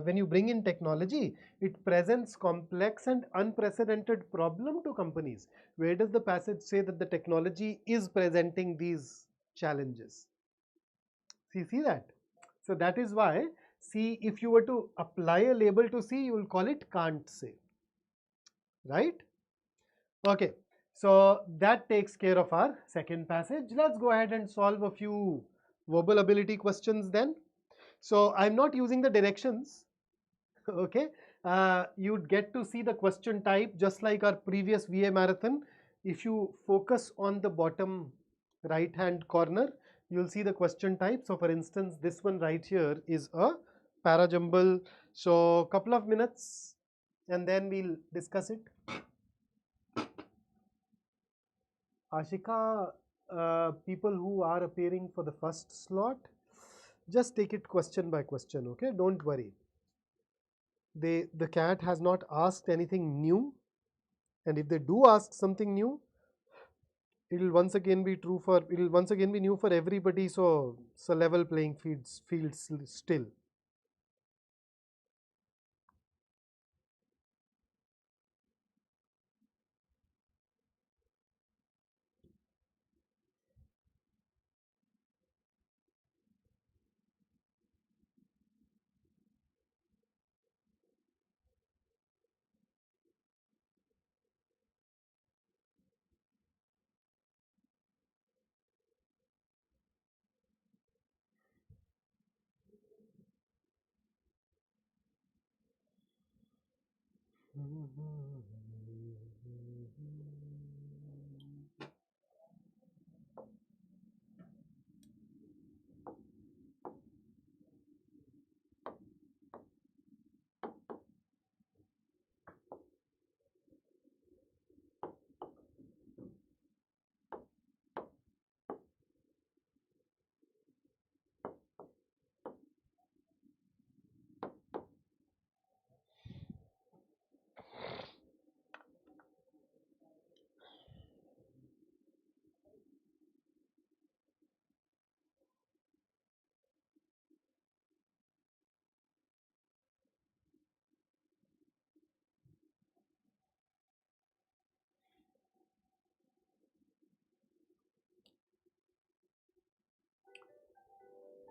when you bring in technology, it presents complex and unprecedented problem to companies. Where does the passage say that the technology is presenting these challenges? See that? So that is why, see, if you were to apply a label to C, you will call it can't say, right? Okay. So that takes care of our second passage. Let's go ahead and solve a few verbal ability questions then. So I'm not using the directions, okay. You'd get to see the question type just like our previous VA marathon. If you focus on the bottom right hand corner, you'll see the question type. So for instance, this one right here is a parajumble. So couple of minutes and then we'll discuss it. Ashika, people who are appearing for the first slot, just take it question by question, okay? Don't worry. the CAT has not asked anything new, and if they do ask something new, it'll once again be new for everybody. So it's a level playing field still.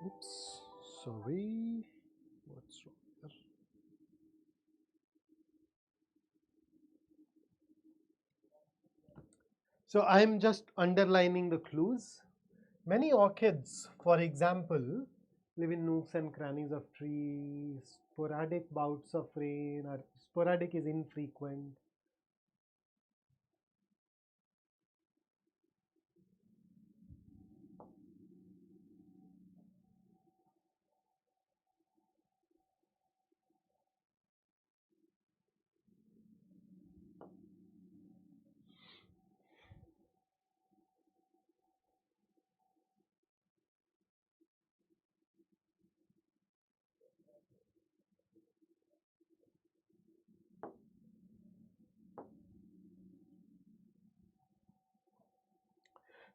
Oops, sorry. What's wrong here? So I'm just underlining the clues. Many orchids, for example, live in nooks and crannies of trees. Sporadic bouts of rain, or sporadic is infrequent.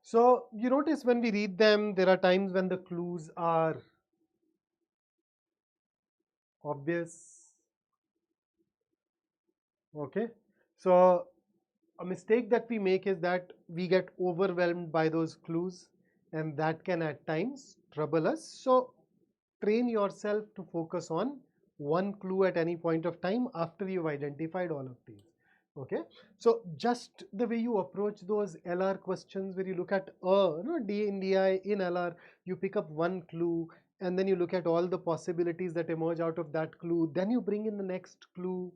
So you notice when we read them, there are times when the clues are obvious. Okay. So a mistake that we make is that we get overwhelmed by those clues, and that can at times trouble us. So train yourself to focus on one clue at any point of time after you've identified all of these. Okay, so just the way you approach those LR questions, where you look at D in DI in LR, you pick up one clue and then you look at all the possibilities that emerge out of that clue, then you bring in the next clue,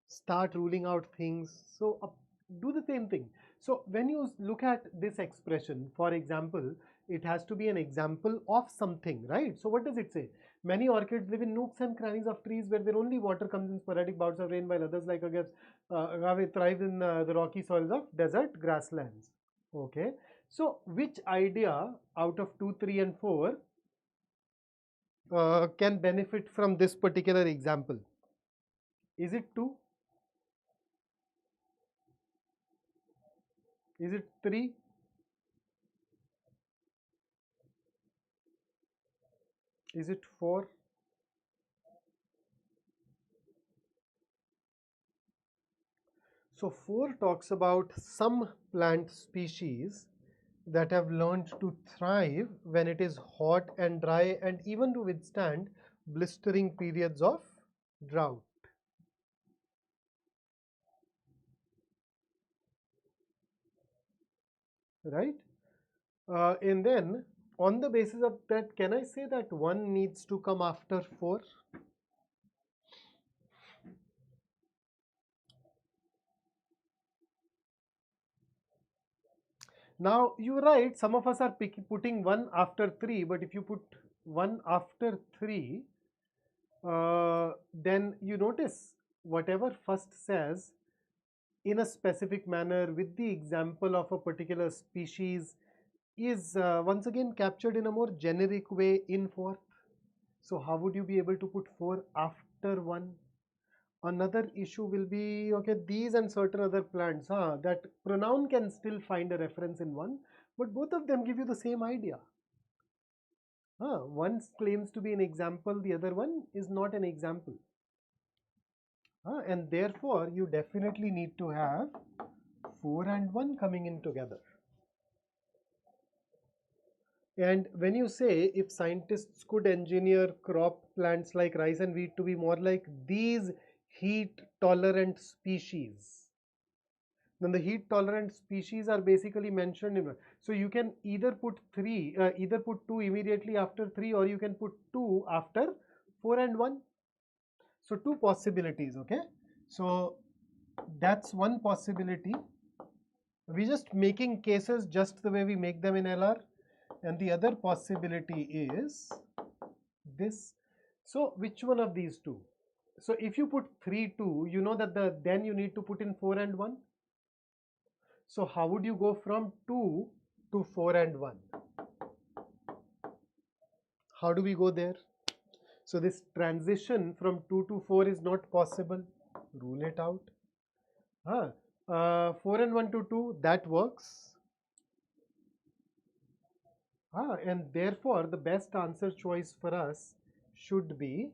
start ruling out things. So do the same thing. So when you look at this expression, for example, it has to be an example of something, right? So what does it say? Many orchids live in nooks and crannies of trees where their only water comes in sporadic bouts of rain, while others like agave thrive in the rocky soils of desert grasslands. Okay, so which idea out of 2, 3 and 4 can benefit from this particular example? Is it 2? Is it 3? Is it 4? So 4 talks about some plant species that have learned to thrive when it is hot and dry, and even to withstand blistering periods of drought, right? And then on the basis of that, can I say that 1 needs to come after 4? Now you're right, some of us are putting 1 after 3, but if you put 1 after 3, then you notice whatever first says in a specific manner with the example of a particular species is once again captured in a more generic way in fourth. So how would you be able to put 4 after 1? Another issue will be, okay, these and certain other plants, that pronoun can still find a reference in one, but both of them give you the same idea. One claims to be an example, the other one is not an example. And therefore, you definitely need to have 4 and 1 coming in together. And when you say if scientists could engineer crop plants like rice and wheat to be more like these heat tolerant species, then the heat tolerant species are basically mentioned in one. So you can either put either put 2 immediately after 3, or you can put 2 after 4 and 1. So 2 possibilities, okay? So that's one possibility. We're just making cases just the way we make them in LR. And the other possibility is this. So which one of these two? So if you put 3, 2, you know that then you need to put in 4 and 1. So how would you go from 2 to 4 and 1? How do we go there? So this transition from 2 to 4 is not possible. Rule it out. 4 and 1 to 2, that works. And therefore the best answer choice for us should be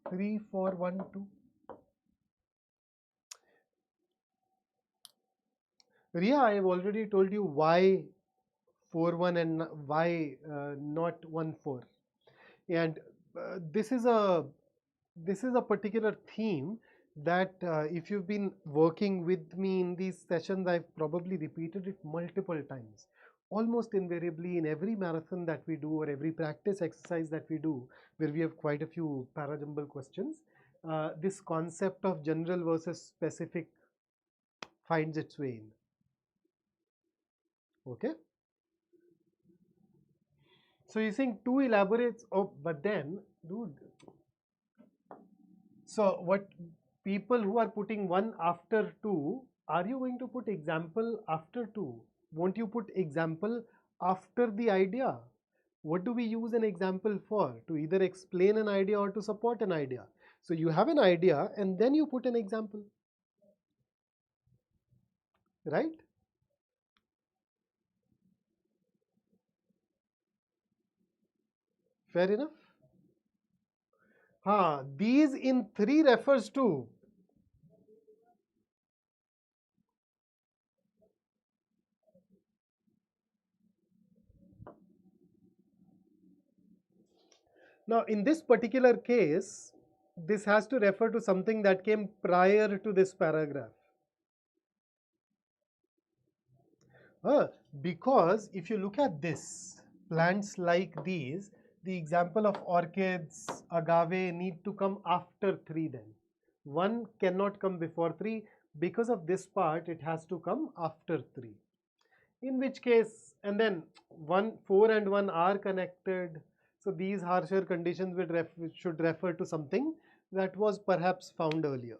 3, 4, 1, 2. Riya, I have already told you why 4, 1 and why not 1, 4. And this is a particular theme that if you've been working with me in these sessions, I've probably repeated it multiple times. Almost invariably in every marathon that we do or every practice exercise that we do, where we have quite a few parajumble questions, this concept of general versus specific finds its way in. Okay. So you're saying 2 elaborates, oh, but then, dude. So what people who are putting 1 after 2, are you going to put example after 2? Won't you put example after the idea? What do we use an example for? To either explain an idea or to support an idea. So you have an idea and then you put an example, right? Fair enough. These in 3 refers to. Now in this particular case, this has to refer to something that came prior to this paragraph. Because if you look at this, plants like these, the example of orchids, agave need to come after 3 then. 1 cannot come before 3. Because of this part, it has to come after 3. In which case, and then 4 and 1 are connected. So these harsher conditions should refer to something that was perhaps found earlier.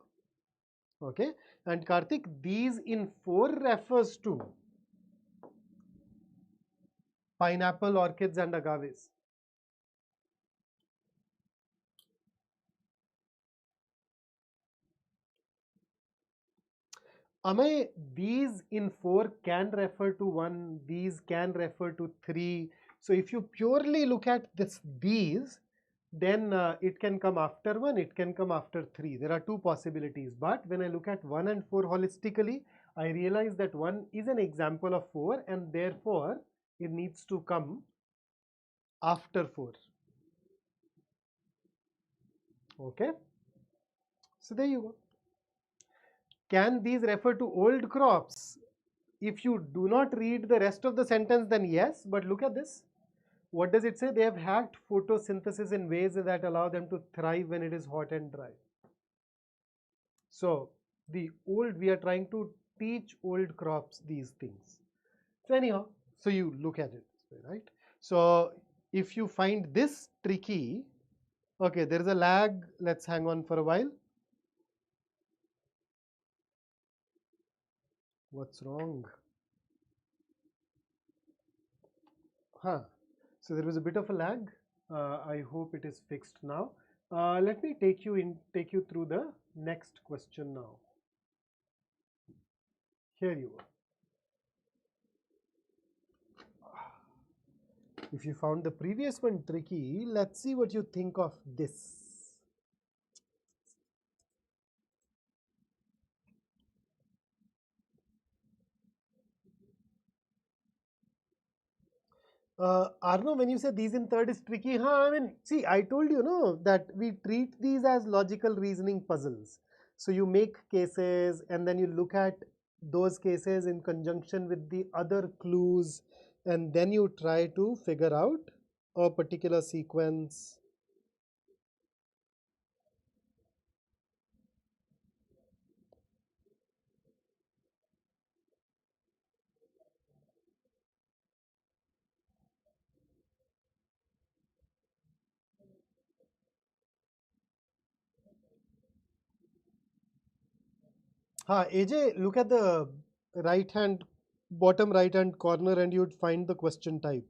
Okay. And Karthik, these in 4 refers to pineapple, orchids and agaves. Amay, these in 4 can refer to 1, these can refer to 3. So if you purely look at these, then it can come after 1, it can come after 3. There are 2 possibilities. But when I look at 1 and 4 holistically, I realize that 1 is an example of 4 and therefore it needs to come after 4. Okay. So there you go. Can these refer to old crops? If you do not read the rest of the sentence, then yes, but look at this. What does it say? They have hacked photosynthesis in ways that allow them to thrive when it is hot and dry. So we are trying to teach old crops these things. So anyhow, so you look at it, right? So if you find this tricky, okay, there is a lag. Let's hang on for a while. What's wrong? So there was a bit of a lag. I hope it is fixed now. Let me take you through the next question now. Here you are. If you found the previous one tricky, let's see what you think of this. Arno, when you say these in third is tricky, huh? I mean, see, I told you, no, that we treat these as logical reasoning puzzles. So you make cases and then you look at those cases in conjunction with the other clues, and then you try to figure out a particular sequence. AJ, look at the right hand, bottom right hand corner, and you'd find the question type.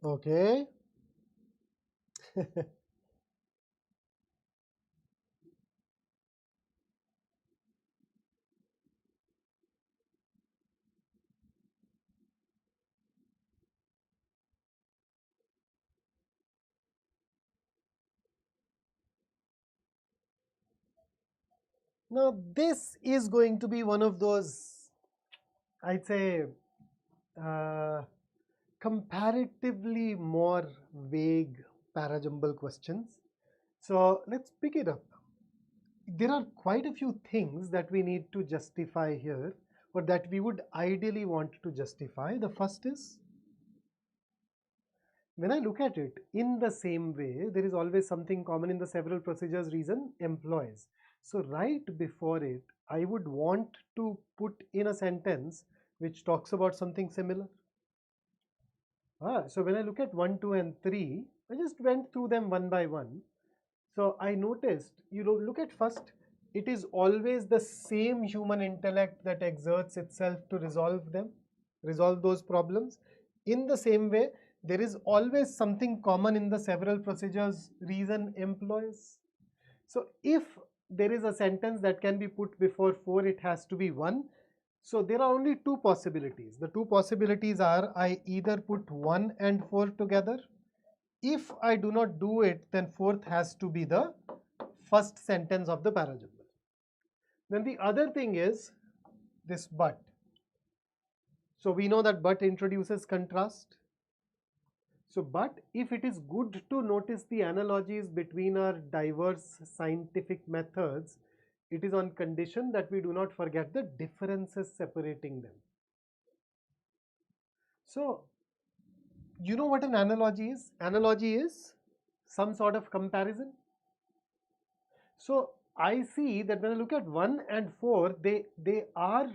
Okay. Now, this is going to be one of those, I'd say, uh, comparatively more vague parajumble questions. So let's pick it up. There are quite a few things that we need to justify here, or that we would ideally want to justify. The first is, when I look at it in the same way, there is always something common in the several procedures reason employs. So right before it, I would want to put in a sentence which talks about something similar. So when I look at 1, 2, and 3, I just went through them one by one. So I noticed, you know, look at first, it is always the same human intellect that exerts itself to resolve those problems. In the same way, there is always something common in the several procedures reason employs. So if there is a sentence that can be put before 4, it has to be 1. So there are only two possibilities. The two possibilities are, I either put 1 and 4 together. If I do not do it, then fourth has to be the first sentence of the parajumble. Then the other thing is this but. So we know that but introduces contrast. So, but if it is good to notice the analogies between our diverse scientific methods, it is on condition that we do not forget the differences separating them. So, you know what an analogy is? Analogy is some sort of comparison. So I see that when I look at 1 and 4, they are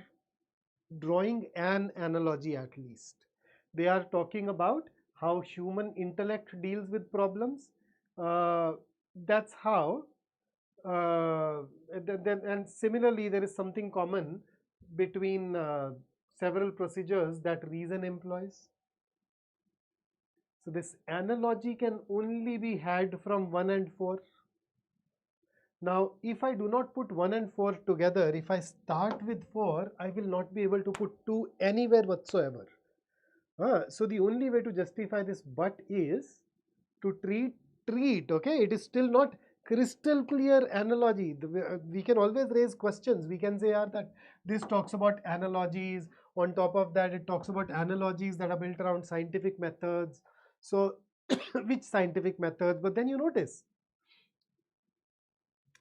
drawing an analogy at least. They are talking about how human intellect deals with problems. Uh, that's how, and similarly, there is something common between several procedures that reason employs. So this analogy can only be had from 1 and 4. Now, if I do not put 1 and 4 together, if I start with 4, I will not be able to put 2 anywhere whatsoever. So the only way to justify this but is to treat, okay? It is still not crystal clear analogy. We can always raise questions. We can say that this talks about analogies. On top of that, it talks about analogies that are built around scientific methods. So which scientific methods? But then you notice,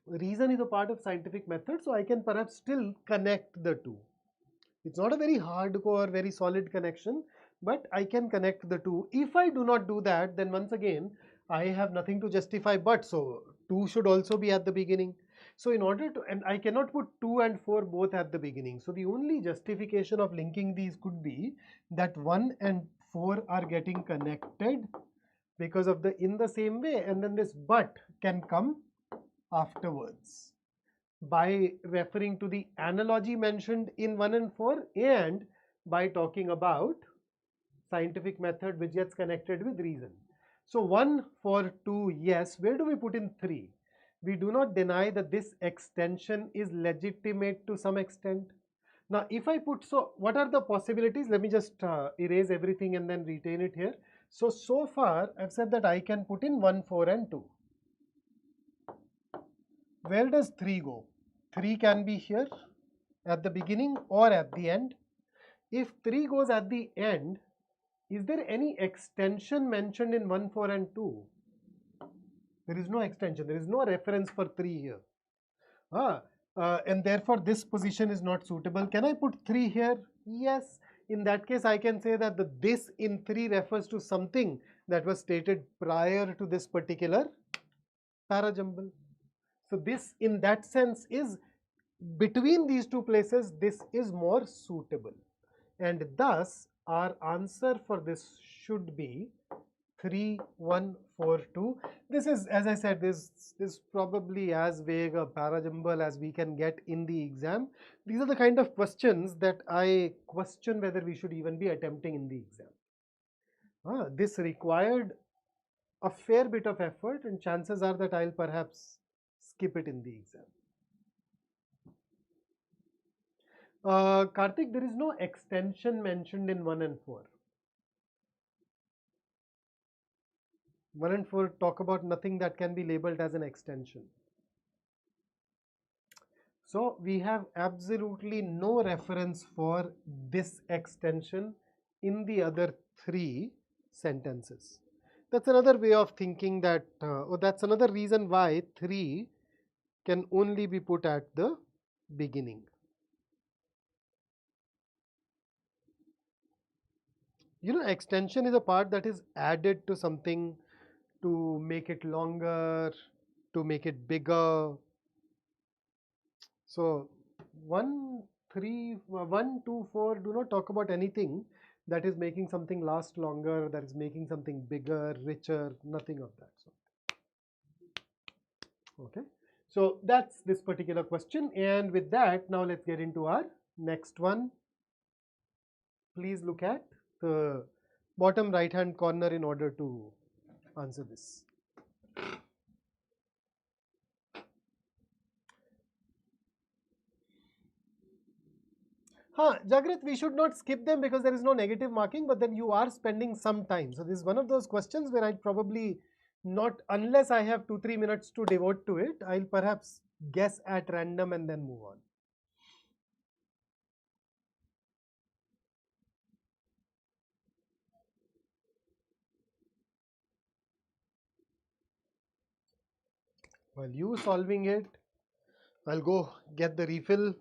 reason is a part of scientific method, so I can perhaps still connect the two. It's not a very hardcore, very solid connection, but I can connect the two. If I do not do that, then once again, I have nothing to justify but. So 2 should also be at the beginning. So in order to, and I cannot put 2 and 4 both at the beginning. So the only justification of linking these could be that 1 and 4 are getting connected because of the in the same way, and then this but can come afterwards by referring to the analogy mentioned in 1 and 4 and by talking about scientific method which gets connected with reason. So 1 for 2, yes. Where do we put in 3? We do not deny that this extension is legitimate to some extent. Now if I put, so what are the possibilities? Let me just erase everything and then retain it here. So far I've said that I can put in 1, 4 and 2. Where does 3 go? 3 can be here at the beginning or at the end. If 3 goes at the end, is there any extension mentioned in 1, 4 and 2? There is no extension. There is no reference for 3 here. And therefore this position is not suitable. Can I put 3 here? Yes. In that case, I can say that the this in 3 refers to something that was stated prior to this particular parajumble. So this in that sense is between these two places, this is more suitable, and thus our answer for this should be 3, 1, 4, 2. This is, as I said, this is probably as vague a parajumble as we can get in the exam. These are the kind of questions that I question whether we should even be attempting in the exam. This required a fair bit of effort, and chances are that I'll perhaps skip it in the exam. Karthik, there is no extension mentioned in 1 and 4. 1 and 4 talk about nothing that can be labeled as an extension. So we have absolutely no reference for this extension in the other 3 sentences. That's another way of thinking that, that's another reason why 3 can only be put at the beginning. You know, extension is a part that is added to something to make it longer, to make it bigger. So 1, 3, 1, 2, 4 do not talk about anything that is making something last longer, that is making something bigger, richer, nothing of that sort. Okay, so that's this particular question, and with that, now let's get into our next one. Please look at the bottom right hand corner in order to answer this. Jagrat, we should not skip them because there is no negative marking, but then you are spending some time. So this is one of those questions where I'd probably not, unless I have 2-3 minutes to devote to it, I'll perhaps guess at random and then move on. While you solving it, I'll go get the refill.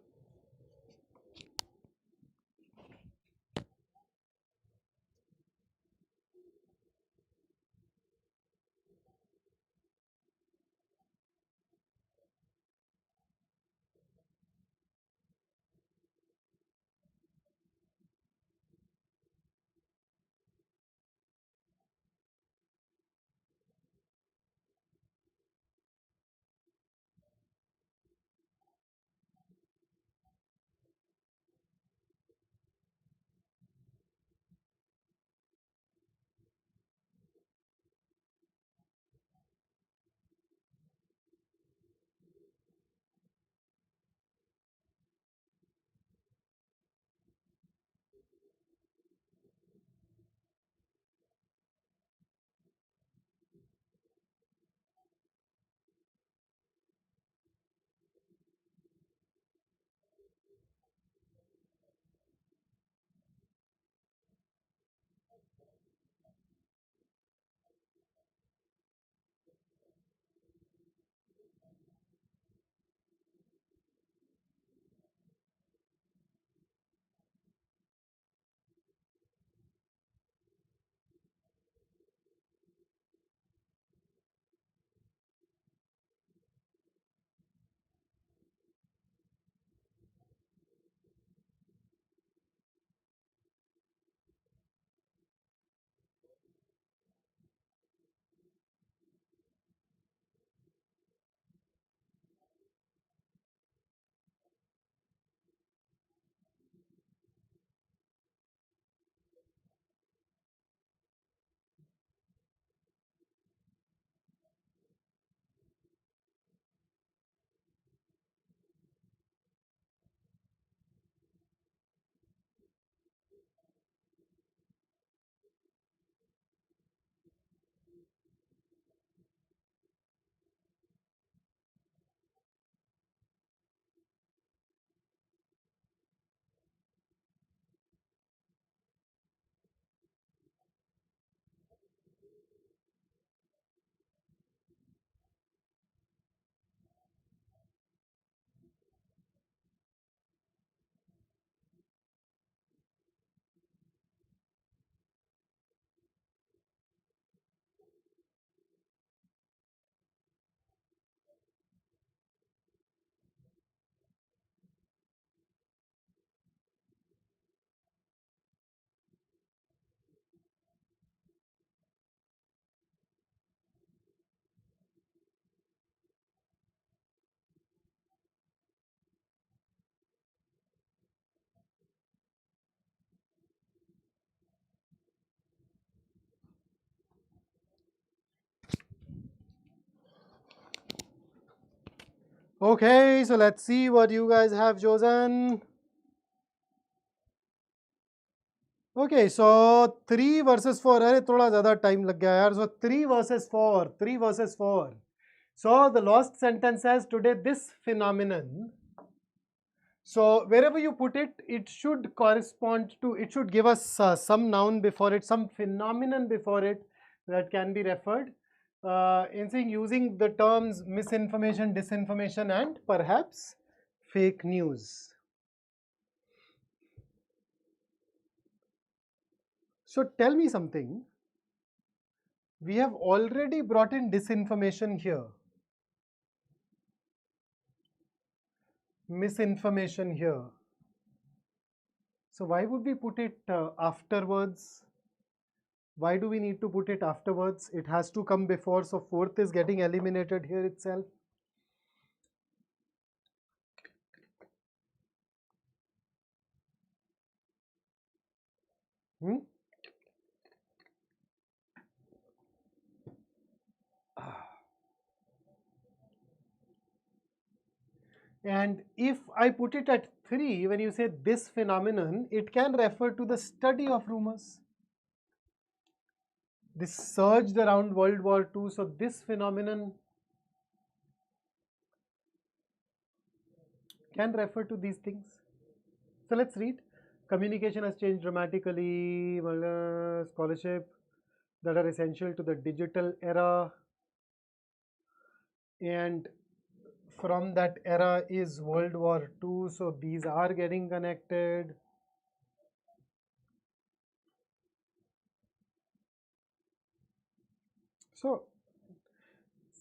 Okay, so let's see what you guys have chosen. Okay, so 3 versus 4. अरे थोड़ा ज़्यादा time लग गया यार. So 3 versus 4. 3 versus 4. So the last sentence says, today this phenomenon. So wherever you put it, it should correspond to, it should give us some noun before it, some phenomenon before it that can be referred. In saying using the terms misinformation, disinformation, and perhaps fake news. So tell me something. We have already brought in disinformation here, misinformation here. So why would we put it afterwards? Why do we need to put it afterwards? It has to come before, so fourth is getting eliminated here itself. And if I put it at 3, when you say this phenomenon, it can refer to the study of rumors. This surged around World War II, so this phenomenon can refer to these things. So let's read. Communication has changed dramatically, scholarship that are essential to the digital era, and from that era is World War II, so these are getting connected. So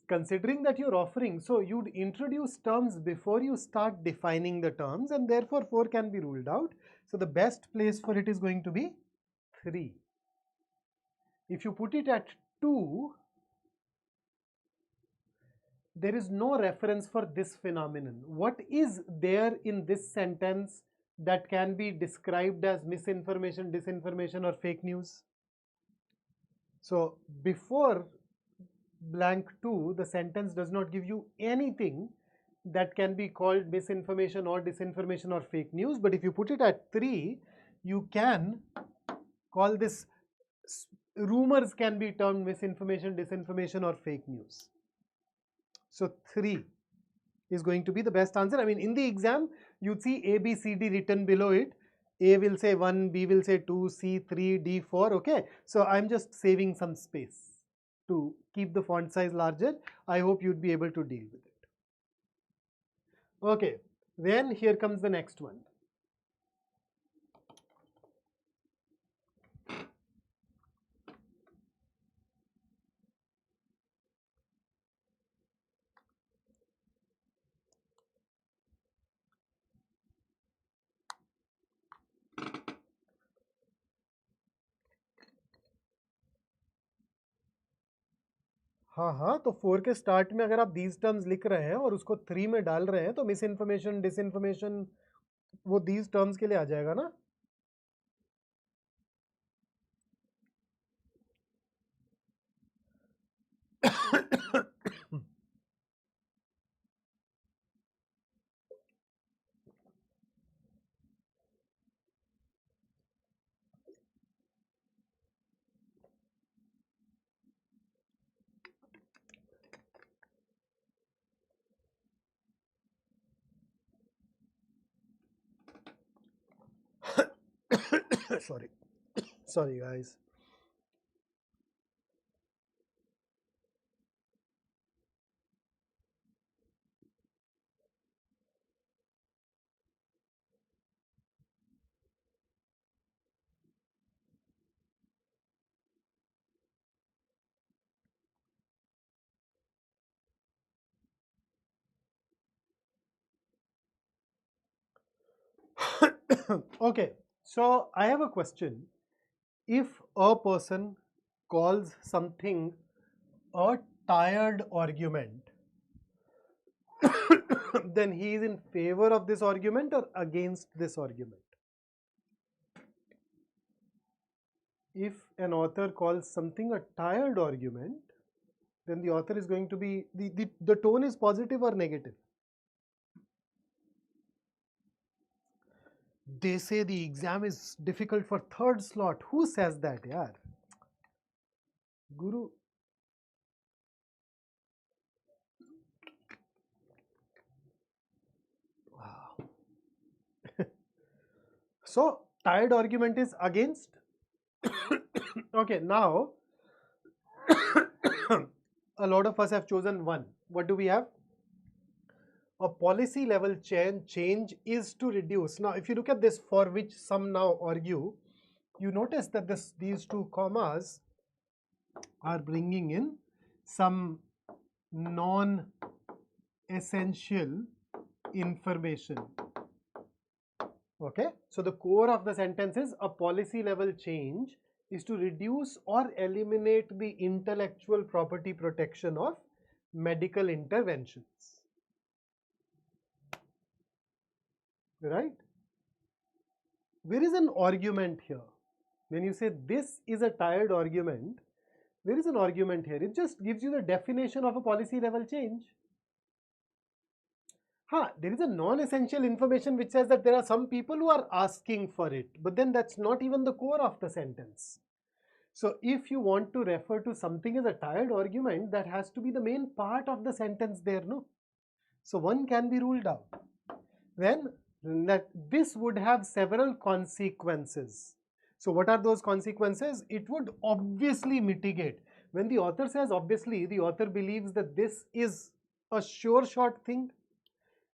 considering that you're offering, so you'd introduce terms before you start defining the terms, and therefore 4 can be ruled out. So the best place for it is going to be 3. If you put it at 2, there is no reference for this phenomenon. What is there in this sentence that can be described as misinformation, disinformation, or fake news? So before blank 2, the sentence does not give you anything that can be called misinformation or disinformation or fake news. But if you put it at 3, you can call this, rumors can be termed misinformation, disinformation, or fake news. So 3 is going to be the best answer. I mean, in the exam, you'd see A, B, C, D written below it. A will say 1, B will say 2, C 3, D 4. Okay, so I'm just saving some space to keep the font size larger. I hope you'd be able to deal with it. Okay, then here comes the next one. हाँ, तो 4 के start में अगर आप these terms लिख रहे हैं और उसको 3 में डाल रहे हैं तो misinformation, disinformation वो these terms के लिए आ जाएगा ना. Sorry guys. Okay, so I have a question. If a person calls something a tired argument, then he is in favor of this argument or against this argument? If an author calls something a tired argument, then the author is going to be, the tone is positive or negative? They say the exam is difficult for third slot. Who says that, yaar? Guru. Wow. So, tired argument is against. Okay, now a lot of us have chosen one. What do we have? A policy level change is to reduce. Now, if you look at this, for which some now argue, you notice that these two commas are bringing in some non-essential information. Okay, so the core of the sentence is a policy level change is to reduce or eliminate the intellectual property protection of medical interventions. Right? There is an argument here. When you say this is a tired argument, there is an argument here. It just gives you the definition of a policy level change. There is a non-essential information which says that there are some people who are asking for it, but then that's not even the core of the sentence. So if you want to refer to something as a tired argument, that has to be the main part of the sentence there, no? So one can be ruled out. Then that this would have several consequences. So what are those consequences? It would obviously mitigate. When the author says obviously, the author believes that this is a sure shot thing.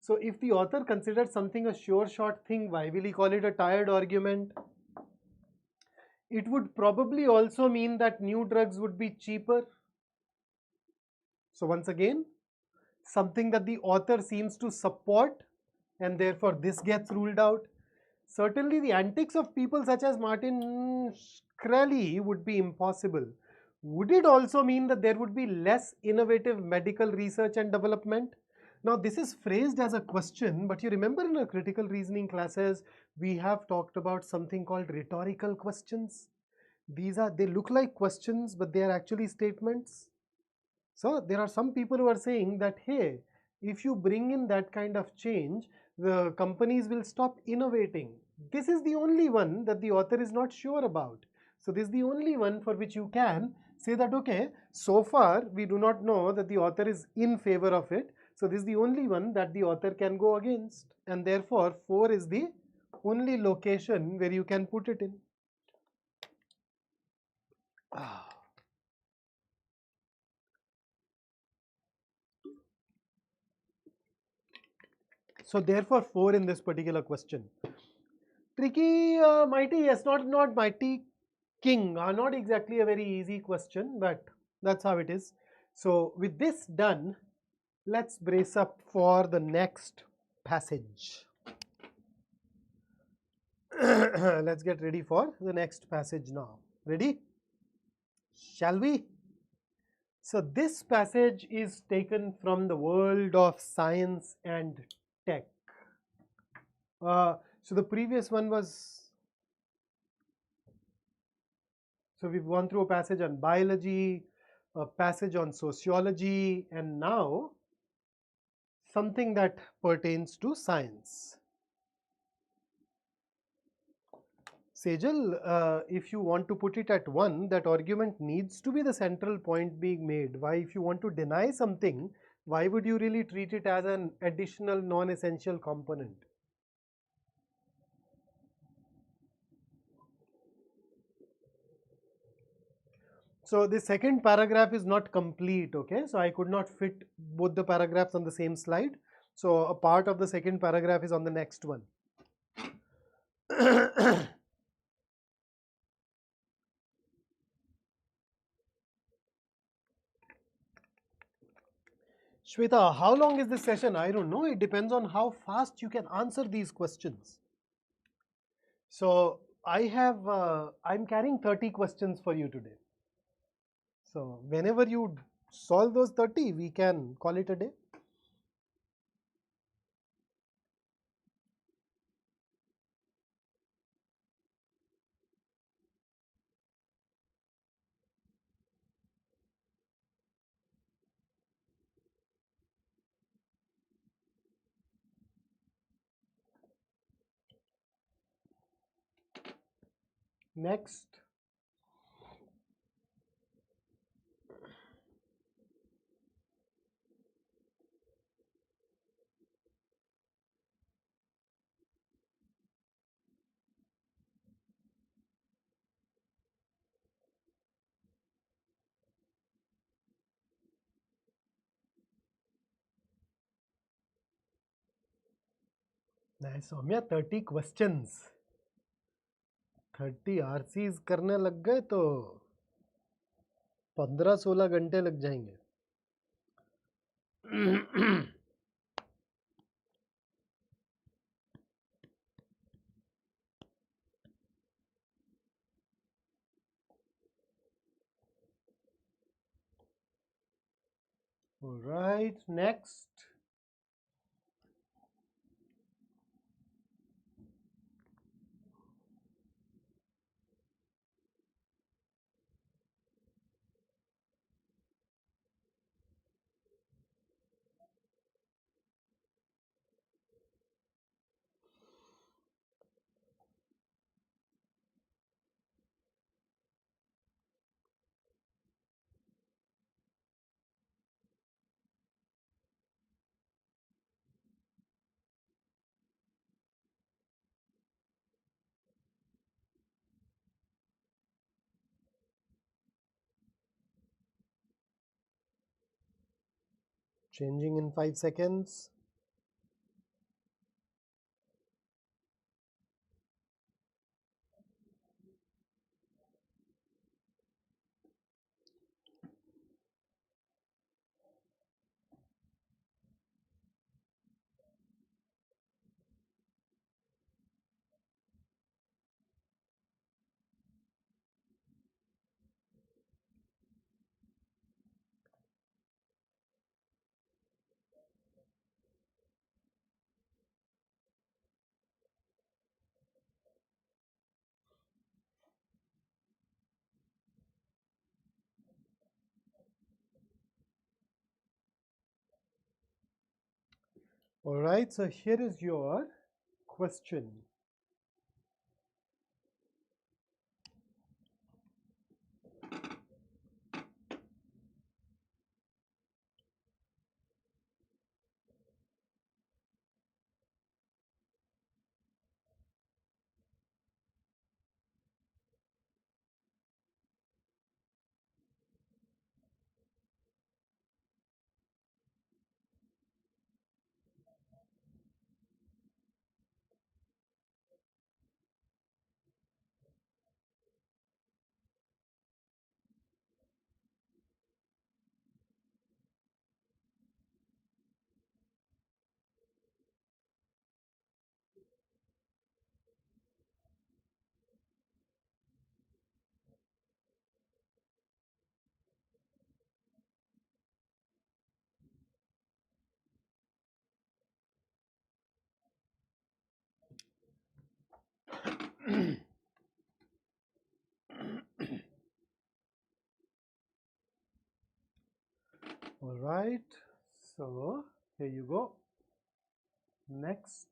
So if the author considers something a sure shot thing, why will he call it a tired argument? It would probably also mean that new drugs would be cheaper. So once again, something that the author seems to support, and therefore this gets ruled out. Certainly the antics of people such as Martin Shkreli would be impossible. Would it also mean that there would be less innovative medical research and development? Now this is phrased as a question, but you remember in our critical reasoning classes, we have talked about something called rhetorical questions. They look like questions, but they are actually statements. So there are some people who are saying that, hey, if you bring in that kind of change, the companies will stop innovating. This is the only one that the author is not sure about. So this is the only one for which you can say that, okay, so far we do not know that the author is in favor of it. So this is the only one that the author can go against, and therefore 4 is the only location where you can put it in. So therefore 4 in this particular question. Tricky, mighty, yes, not mighty king, not exactly a very easy question, but that's how it is. So with this done, let's brace up for the next passage. Let's get ready for the next passage now. Ready? Shall we? So this passage is taken from the world of science and tech. So the previous one was, so we've gone through a passage on biology, a passage on sociology, and now something that pertains to science. Sejal, if you want to put it at 1, that argument needs to be the central point being made. Why, if you want to deny something, why would you really treat it as an additional non-essential component? So the second paragraph is not complete, okay? So I could not fit both the paragraphs on the same slide. So a part of the second paragraph is on the next one. Shweta, how long is this session? I don't know. It depends on how fast you can answer these questions. So I'm carrying 30 questions for you today. So whenever you solve those 30, we can call it a day. Next. Nice, Soumya. 30 questions. 30 RCs करने लग गए तो 15-16 घंटे लग जाएंगे. All right, next. Changing in 5 seconds. All right, so here is your question. All right, so here you go. Next.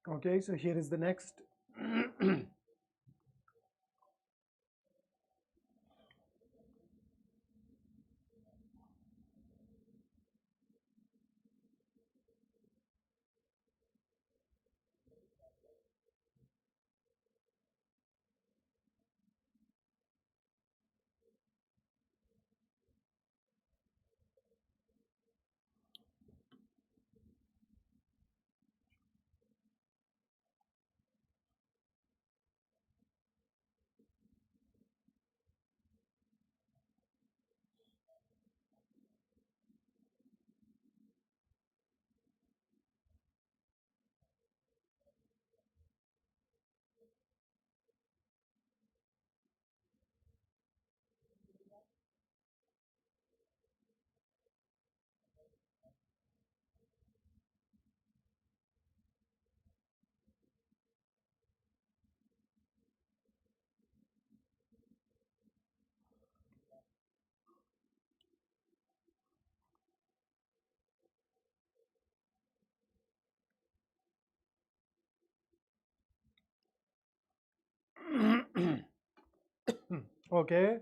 Okay, so here is the next. Okay,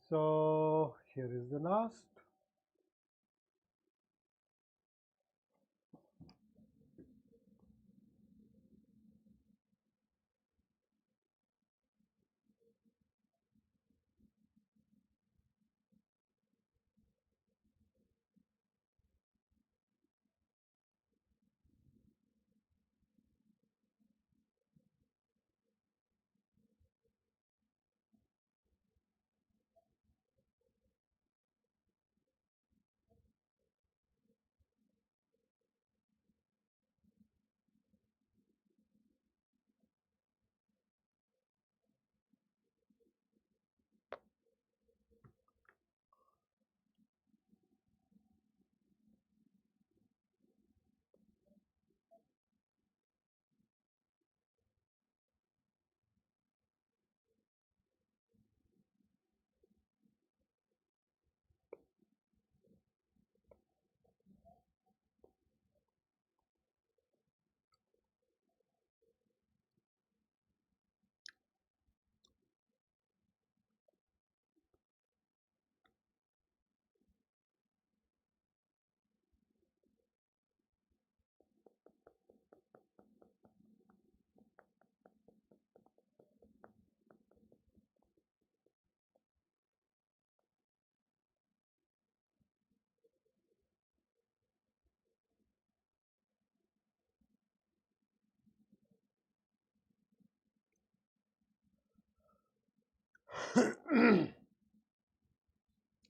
so here is the last.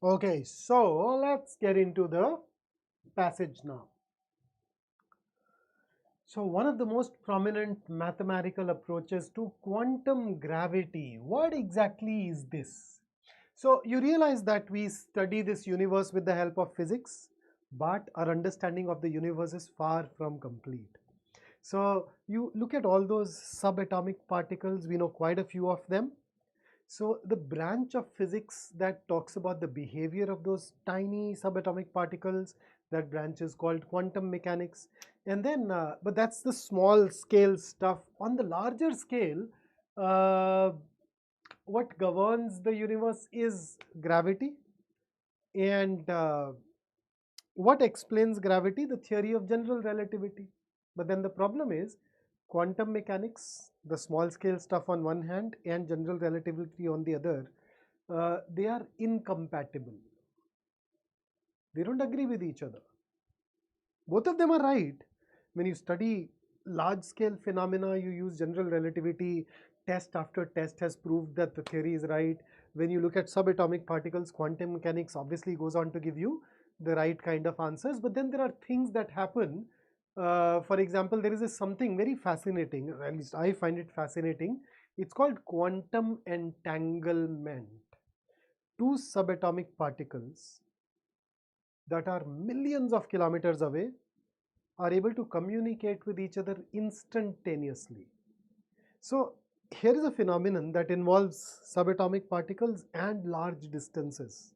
Okay, so let's get into the passage now. So one of the most prominent mathematical approaches to quantum gravity, what exactly is this? So you realize that we study this universe with the help of physics, but our understanding of the universe is far from complete. So you look at all those subatomic particles, we know quite a few of them. So the branch of physics that talks about the behavior of those tiny subatomic particles, that branch is called quantum mechanics. And then, but that's the small scale stuff. On the larger scale, uh, what governs the universe is gravity. And what explains gravity? The theory of general relativity. But then the problem is quantum mechanics, the small scale stuff on one hand and general relativity on the other, they are incompatible. They don't agree with each other. Both of them are right. When you study large scale phenomena, you use general relativity. Test after test has proved that the theory is right. When you look at subatomic particles, quantum mechanics obviously goes on to give you the right kind of answers. But then there are things that happen. For example, there is something very fascinating, at least I find it fascinating. It's called quantum entanglement. Two subatomic particles that are millions of kilometers away are able to communicate with each other instantaneously. So here is a phenomenon that involves subatomic particles and large distances,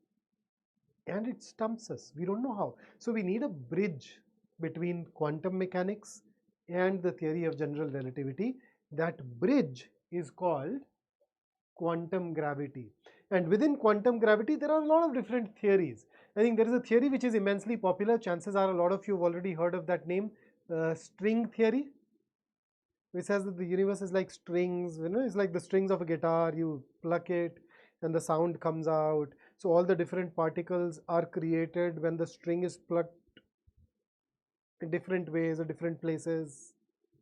and it stumps us. We don't know how. So we need a bridge between quantum mechanics and the theory of general relativity. That bridge is called quantum gravity. And within quantum gravity, there are a lot of different theories. I think there is a theory which is immensely popular. Chances are a lot of you have already heard of that name, string theory, which says that the universe is like strings. It's like the strings of a guitar. You pluck it and the sound comes out. So all the different particles are created when the string is plucked in different ways or different places,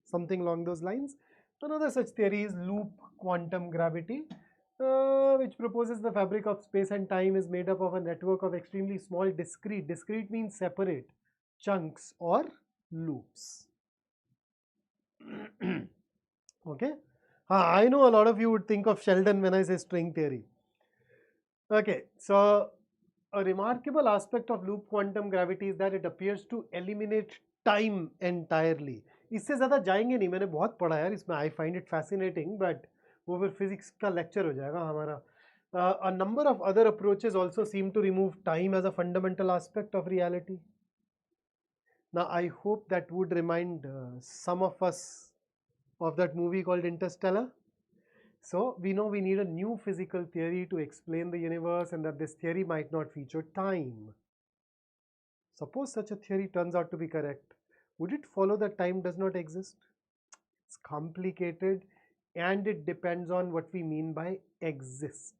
something along those lines. Another such theory is loop quantum gravity, which proposes the fabric of space and time is made up of a network of extremely small discrete means separate, chunks or loops. Okay. I know a lot of you would think of Sheldon when I say string theory. Okay, so a remarkable aspect of loop quantum gravity is that it appears to eliminate time entirely. इससे ज़्यादा जाएंगे नहीं, मैंने बहुत पढ़ा यार इसमें. I find it fascinating, but वो फिर physics का lecture हो जाएगा हमारा. A number of other approaches also seem to remove time as a fundamental aspect of reality. Now I hope that would remind some of us of that movie called Interstellar. So we know we need a new physical theory to explain the universe, and that this theory might not feature time. Suppose such a theory turns out to be correct. Would it follow that time does not exist? It's complicated and it depends on what we mean by exist.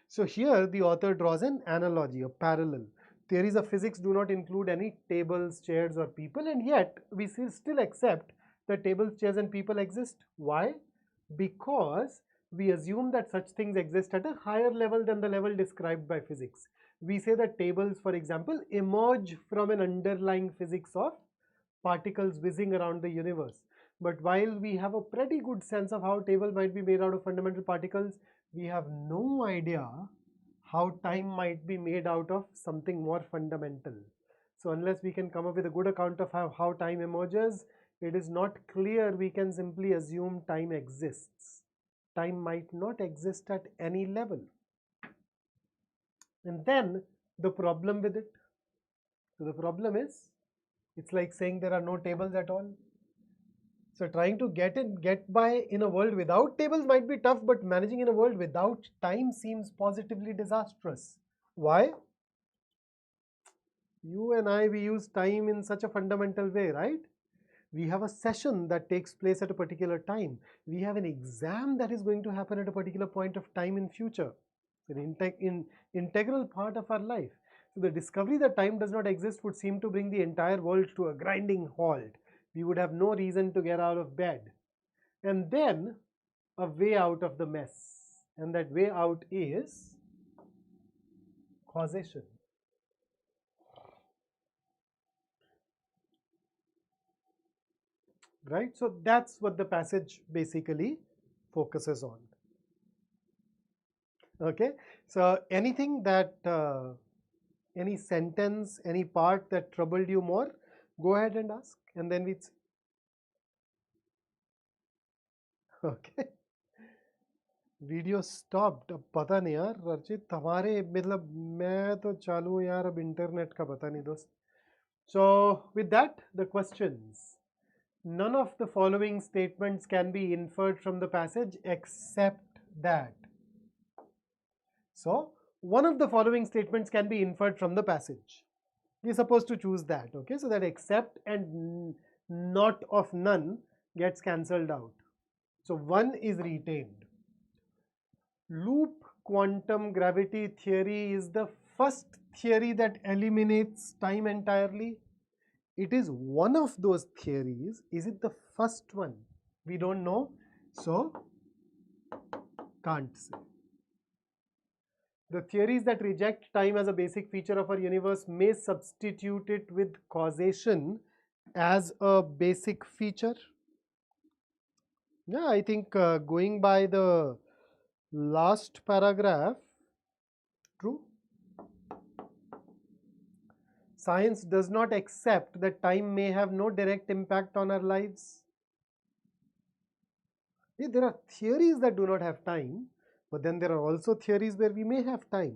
So here the author draws an analogy, a parallel. Theories of physics do not include any tables, chairs or people, and yet we still accept that tables, chairs and people exist. Why? Because we assume that such things exist at a higher level than the level described by physics. We say that tables, for example, emerge from an underlying physics of particles whizzing around the universe. But while we have a pretty good sense of how table might be made out of fundamental particles, we have no idea how time might be made out of something more fundamental. So unless we can come up with a good account of how time emerges, it is not clear we can simply assume time exists. Time might not exist at any level. And then the problem with it. So the problem is, it's like saying there are no tables at all. So trying to get by in a world without tables might be tough, but managing in a world without time seems positively disastrous. Why? You and I, we use time in such a fundamental way, right? We have a session that takes place at a particular time. We have an exam that is going to happen at a particular point of time in future. It's an integral part of our life. So the discovery that time does not exist would seem to bring the entire world to a grinding halt. We would have no reason to get out of bed. And then a way out of the mess. And that way out is causation. Right? So that's what the passage basically focuses on. Okay, so anything that, any sentence, any part that troubled you more, go ahead and ask, and then we see. Okay, video stopped. अब पता नहीं यार रचित, हमारे मतलब मैं तो चालू हूँ यार, अब इंटरनेट का पता नहीं दोस्त. So with that, the questions. None of the following statements can be inferred from the passage except that. So one of the following statements can be inferred from the passage. We're supposed to choose that. Okay, so that except and not of none gets cancelled out. So one is retained. Loop quantum gravity theory is the first theory that eliminates time entirely. It is one of those theories. Is it the first one? We don't know, so can't say. The theories that reject time as a basic feature of our universe may substitute it with causation as a basic feature. Yeah, I think going by the last paragraph, true. Science does not accept that time may have no direct impact on our lives. Yeah, there are theories that do not have time, but then there are also theories where we may have time.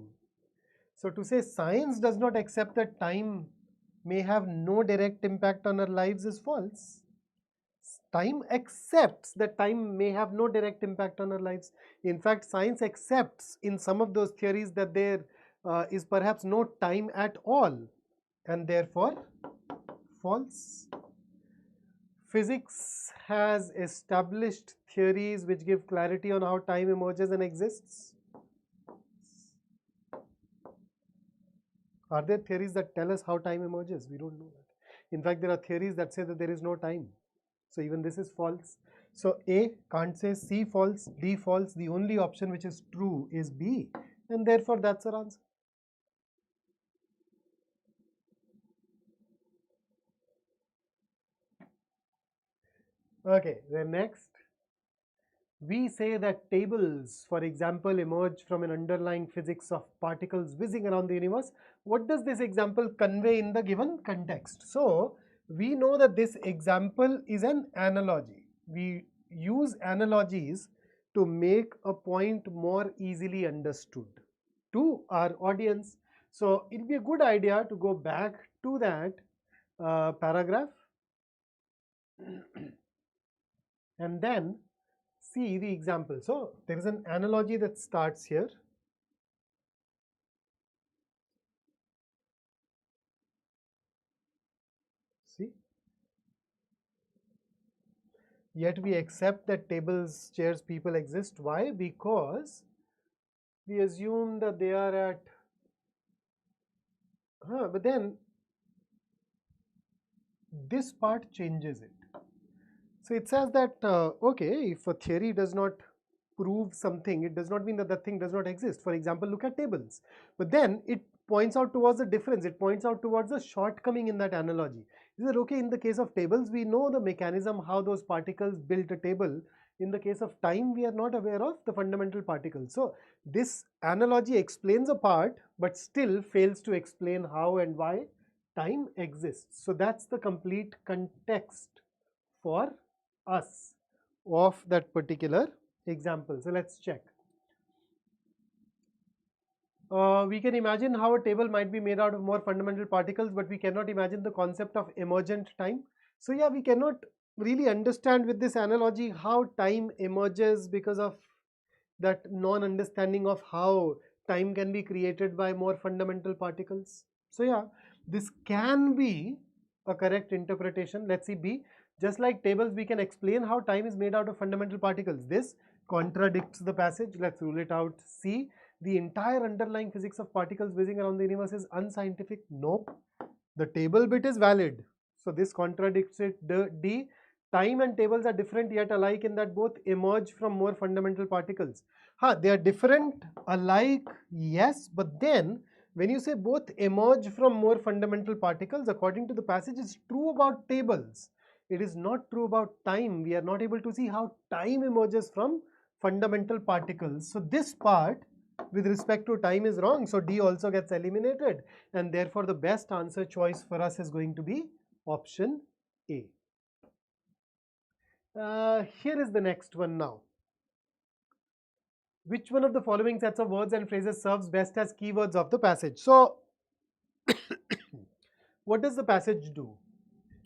So to say science does not accept that time may have no direct impact on our lives is false. Time accepts that time may have no direct impact on our lives. In fact, science accepts in some of those theories that there is perhaps no time at all, and therefore false. Physics has established theories which give clarity on how time emerges and exists. Are there theories that tell us how time emerges? We don't know that. In fact, there are theories that say that there is no time. So even this is false. So A can't say, C false, D false. The only option which is true is B, and therefore that's our answer. Okay, then next, we say that tables, for example, emerge from an underlying physics of particles whizzing around the universe. What does this example convey in the given context? So we know that this example is an analogy. We use analogies to make a point more easily understood to our audience. So it will be a good idea to go back to that paragraph and then see the example. So there is an analogy that starts here. See, yet we accept that tables, chairs, people exist. Why? Because we assume that they are at but then this part changes it. So it says that okay, if a theory does not prove something, it does not mean that that thing does not exist. For example, look at tables. But then it points out towards the difference. It points out towards the shortcoming in that analogy. Is it okay? In the case of tables, we know the mechanism, how those particles built a table. In the case of time, we are not aware of the fundamental particles. So this analogy explains a part, but still fails to explain how and why time exists. So that's the complete context for us of that particular example. So let's check. We can imagine how a table might be made out of more fundamental particles, but we cannot imagine the concept of emergent time. So yeah, we cannot really understand with this analogy how time emerges because of that non-understanding of how time can be created by more fundamental particles. So yeah, this can be a correct interpretation. Let's see B. Just like tables, we can explain how time is made out of fundamental particles. This contradicts the passage. Let's rule it out. C. The entire underlying physics of particles whizzing around the universe is unscientific. Nope. The table bit is valid. So this contradicts it. D. Time and tables are different yet alike in that both emerge from more fundamental particles. They are different, alike, yes, but then when you say both emerge from more fundamental particles, according to the passage, it's true about tables. It is not true about time. We are not able to see how time emerges from fundamental particles. So this part with respect to time is wrong. So D also gets eliminated, and therefore the best answer choice for us is going to be option A. Here is the next one now. Which one of the following sets of words and phrases serves best as keywords of the passage? So what does the passage do?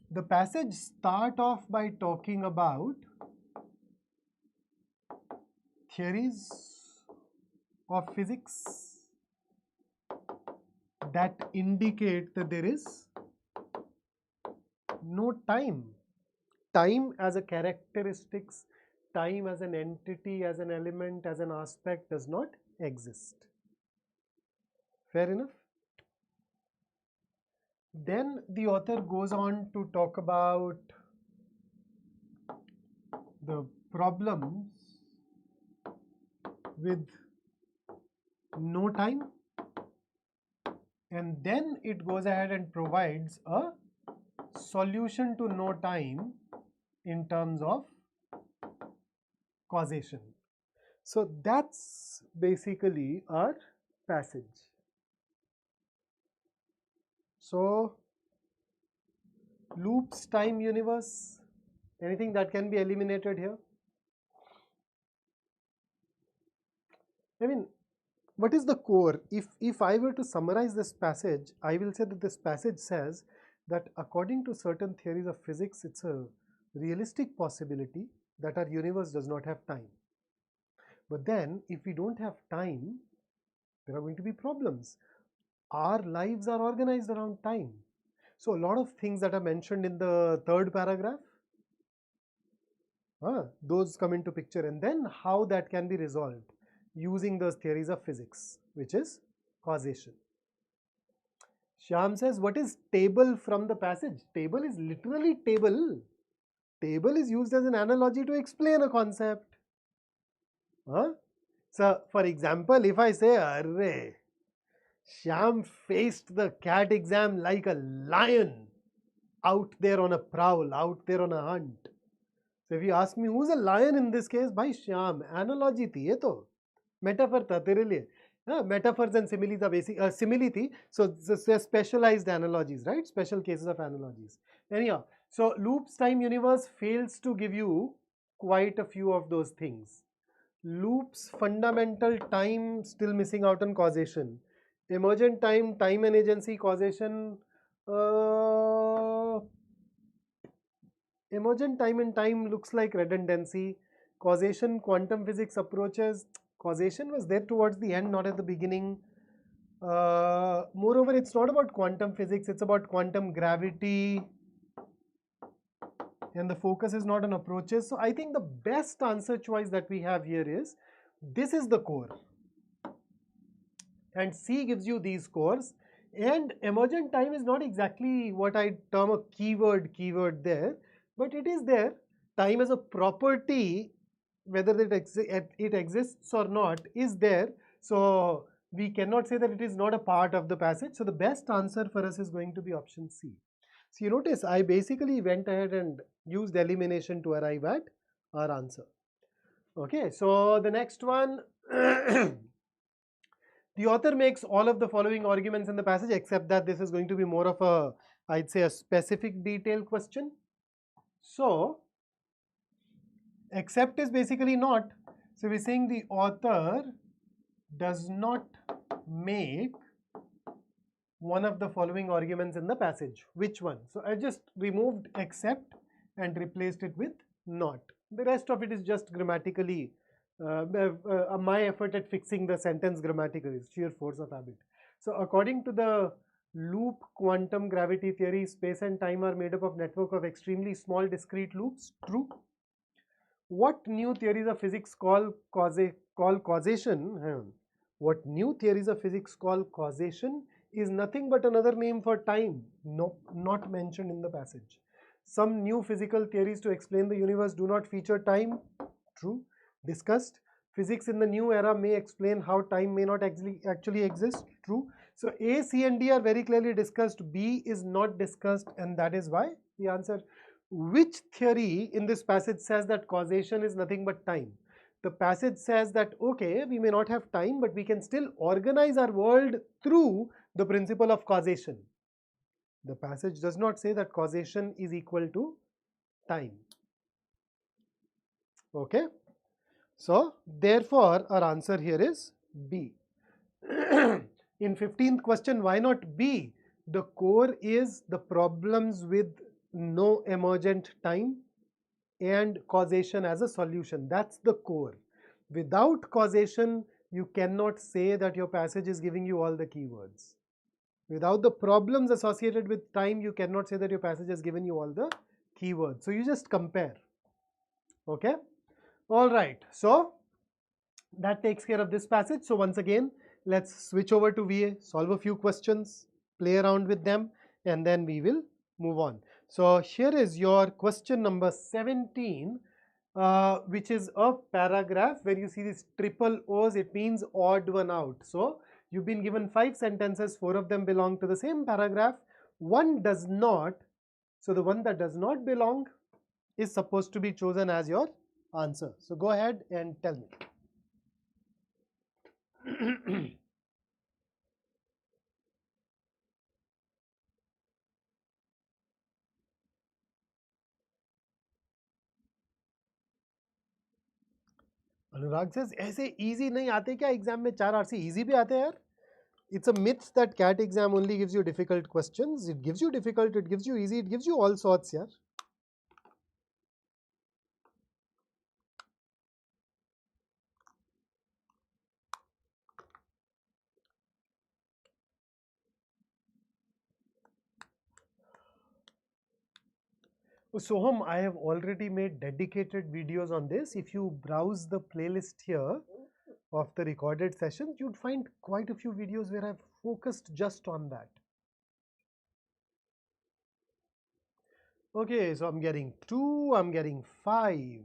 The passage starts off by talking about theories of physics that indicate that there is no time. Time as a characteristics, time as an entity, as an element, as an aspect does not exist. Fair enough? Then the author goes on to talk about the problems with no time, and then it goes ahead and provides a solution to no time in terms of causation. So that's basically our passage. So loops, time, universe, anything that can be eliminated here? I mean, what is the core? If I were to summarize this passage, I will say that this passage says that according to certain theories of physics, it's a realistic possibility that our universe does not have time. But then, if we don't have time, there are going to be problems. Our lives are organized around time. So, a lot of things that are mentioned in the third paragraph, those come into picture, and then how that can be resolved using those theories of physics, which is causation. Shyam says, what is table from the passage? Table is literally table. Table is used as an analogy to explain a concept. So, for example, if I say, Arre, Shyam faced the CAT exam like a lion out there on a prowl, out there on a hunt. So, if you ask me who's a lion in this case, bhai Shyam, analogy thi ye to. Metaphor tha tere liye. Metaphors and similes are basic, simile thi. So, specialized analogies, right? Special cases of analogies. Anyhow, so Loop's time universe fails to give you quite a few of those things. Loop's fundamental time still missing out on causation. Emergent time, time and agency, causation. Emergent time and time looks like redundancy. Causation, quantum physics approaches. Causation was there towards the end, not at the beginning. Moreover, it's not about quantum physics, it's about quantum gravity. And the focus is not on approaches. So I think the best answer choice that we have here is, this is the core. And C gives you these cores. And emergent time is not exactly what I term a keyword there, but it is there. Time as a property, whether it exists or not, is there. So we cannot say that it is not a part of the passage. So the best answer for us is going to be option C. So you notice I basically went ahead and used elimination to arrive at our answer. Okay, so the next one, the author makes all of the following arguments in the passage, except that this is going to be more of a, I'd say, a specific detail question. So, except is basically not. So we're saying the author does not make one of the following arguments in the passage. Which one? So I just removed except and replaced it with not. The rest of it is just grammatically my effort at fixing the sentence grammatically, sheer force of habit. So according to the loop quantum gravity theory, space and time are made up of network of extremely small discrete loops. True. What new theories of physics call causation? What new theories of physics call causation is nothing but another name for time. No, not mentioned in the passage. Some new physical theories to explain the universe do not feature time. True. Discussed. Physics in the new era may explain how time may not actually exist. True. So A, C and D are very clearly discussed. B is not discussed, and that is why the answer. Which theory in this passage says that causation is nothing but time? The passage says that, okay, we may not have time, but we can still organize our world through the principle of causation. The passage does not say that causation is equal to time. Okay. So, therefore, our answer here is B. In 15th question, why not B? The core is the problems with no emergent time and causation as a solution. That's the core. Without causation, you cannot say that your passage is giving you all the keywords. Without the problems associated with time, you cannot say that your passage has given you all the keywords. So you just compare. Okay. All right. So that takes care of this passage. So once again, let's switch over to VA, solve a few questions, play around with them, and then we will move on. So here is your question number 17, which is a paragraph where you see these triple O's. It means odd one out. So you've been given 5 sentences, 4 of them belong to the same paragraph, one does not. So the one that does not belong is supposed to be chosen as your answer. So go ahead and tell me. Anurag says, ऐसे easy नहीं आते क्या exam में 4 RC easy भी आते हैं यार. It's a myth that CAT exam only gives you difficult questions. It gives you difficult, it gives you easy, it gives you all sorts, yeah. Soham, I have already made dedicated videos on this. If you browse the playlist here of the recorded sessions, you'd find quite a few videos where I've focused just on that. Okay, so I'm getting 2, I'm getting 5.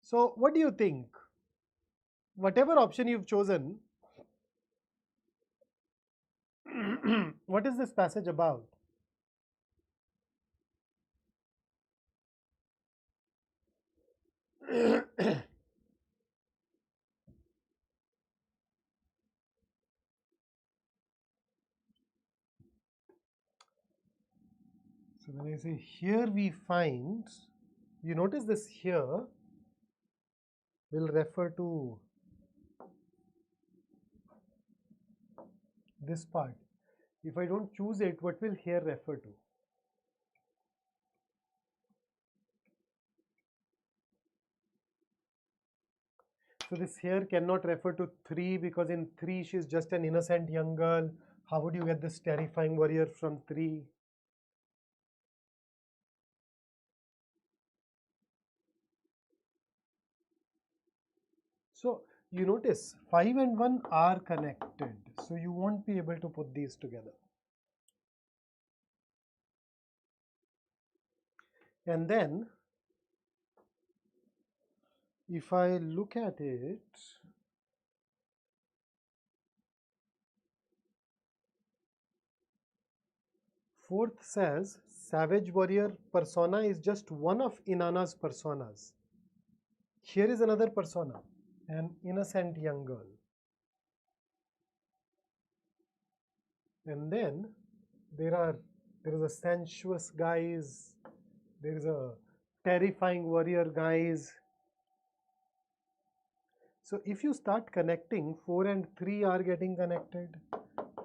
So what do you think? Whatever option you've chosen, what is this passage about? So when I say here we find, you notice this here will refer to this part. If I don't choose it, what will here refer to? So this here cannot refer to 3 because in 3 she is just an innocent young girl. How would you get this terrifying warrior from 3? So you notice 5 and 1 are connected. So you won't be able to put these together. And then if I look at it, fourth says savage warrior persona is just one of Inanna's personas. Here is another persona, an innocent young girl. And then there is a sensuous guise, there is a terrifying warrior guise. So if you start connecting, 4 and 3 are getting connected,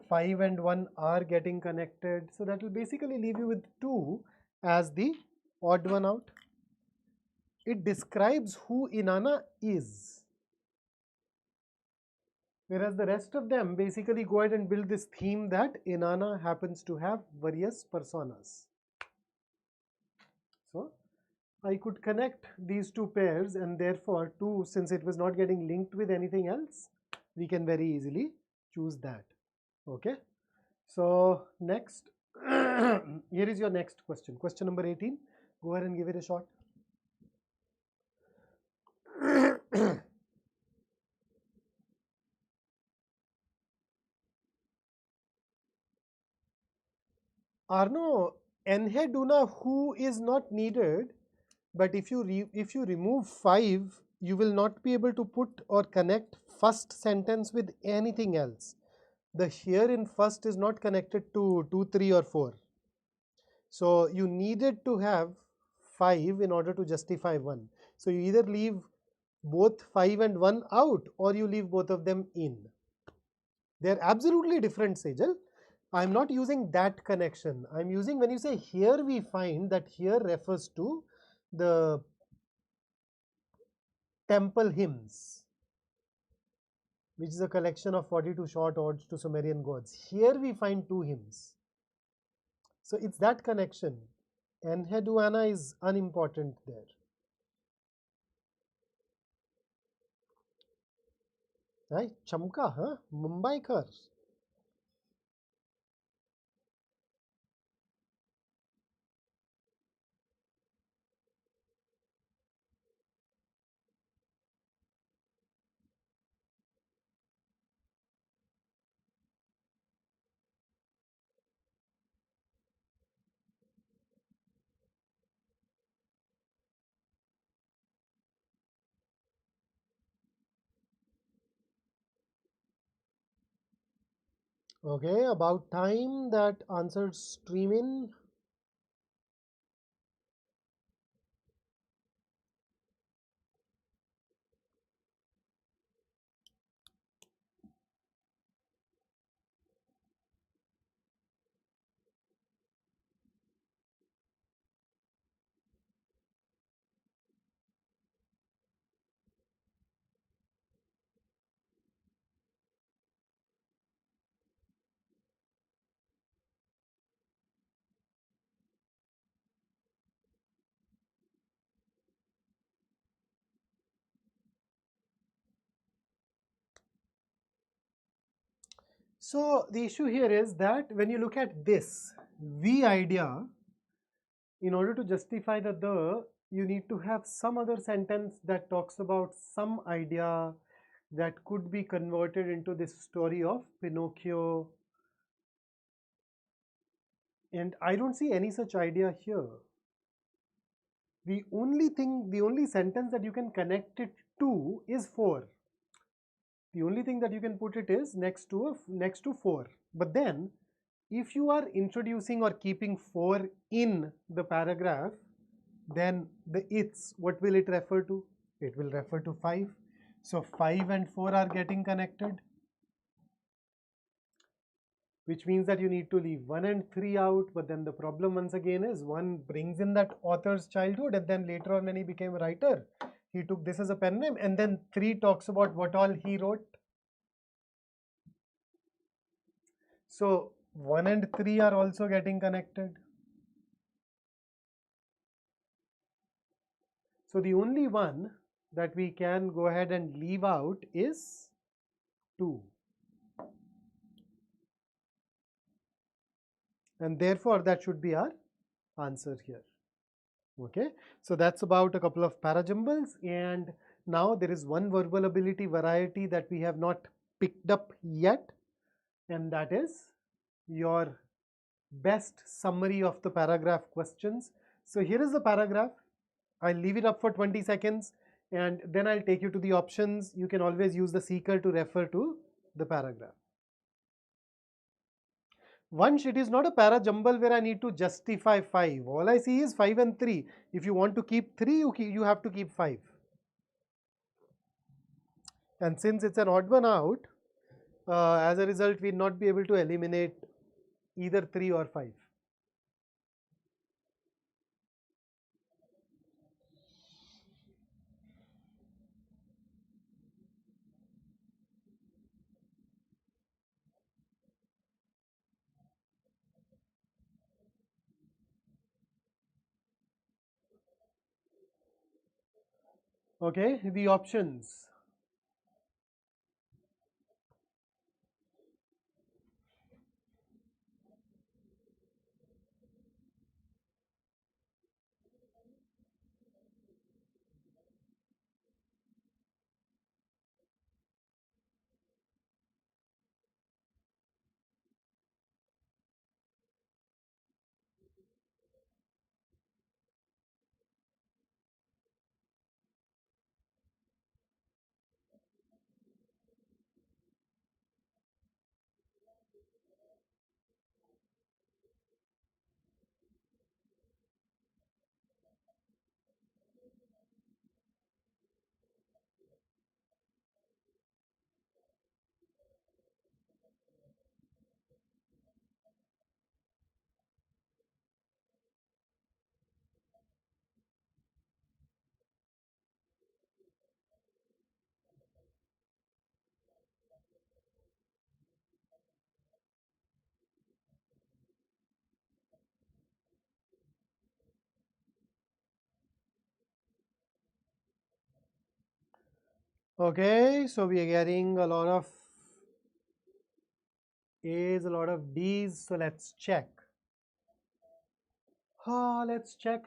5 and 1 are getting connected. So that will basically leave you with 2 as the odd one out. It describes who Inanna is. Whereas the rest of them basically go ahead and build this theme that Inanna happens to have various personas. So I could connect these two pairs, and therefore 2, since it was not getting linked with anything else, we can very easily choose that. Okay. So next, here is your next question. Question number 18. Go ahead and give it a shot. Arno, enheduna who is not needed, but if you remove 5, you will not be able to put or connect first sentence with anything else. The here in first is not connected to 2, 3 or 4. So you needed to have 5 in order to justify 1. So you either leave both 5 and 1 out, or you leave both of them in. They are absolutely different, Sejal. I am not using that connection. I am using, when you say here we find, that here refers to the temple hymns, which is a collection of 42 short odes to Sumerian gods. Here we find 2 hymns. So it's that connection. Enheduanna is unimportant there. Right? Chamka, huh? Mumbaikar. Okay, about time that answers stream in. So the issue here is that when you look at this V idea, in order to justify you need to have some other sentence that talks about some idea that could be converted into this story of Pinocchio, and I don't see any such idea here. The only sentence that you can connect it to is 4. The only thing that you can put it is next to 4. But then if you are introducing or keeping 4 in the paragraph, then what will it refer to? It will refer to 5. So 5 and 4 are getting connected, which means that you need to leave 1 and 3 out. But then the problem once again is 1 brings in that author's childhood, and then later on when he became a writer, he took this as a pen name, and then 3 talks about what all he wrote. So 1 and 3 are also getting connected. So the only one that we can go ahead and leave out is 2. And therefore that should be our answer here. Okay, so that's about a couple of parajumbles, and now there is one verbal ability variety that we have not picked up yet, and that is your best summary of the paragraph questions. So here is the paragraph. I'll leave it up for 20 seconds and then I'll take you to the options. You can always use the seeker to refer to the paragraph. Once it is not a para jumble where I need to justify 5. All I see is 5 and 3. If you want to keep 3, you have to keep 5. And since it's an odd one out, as a result, we'll not be able to eliminate either 3 or 5. Okay, the options. Okay, so we are getting a lot of A's, a lot of D's. So let's check.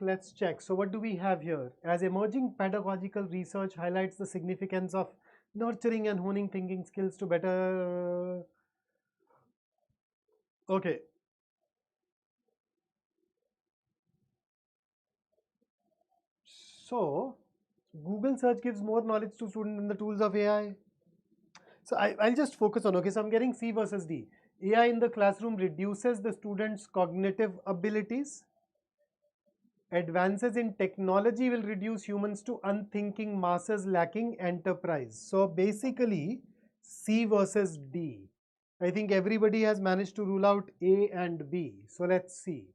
Let's check. So what do we have here? As emerging pedagogical research highlights the significance of nurturing and honing thinking skills to better. Okay. So Google search gives more knowledge to students than the tools of AI. So I'll just focus on, okay, so I'm getting C versus D. AI in the classroom reduces the students' cognitive abilities. Advances in technology will reduce humans to unthinking masses lacking enterprise. So basically, C versus D. I think everybody has managed to rule out A and B. So let's see.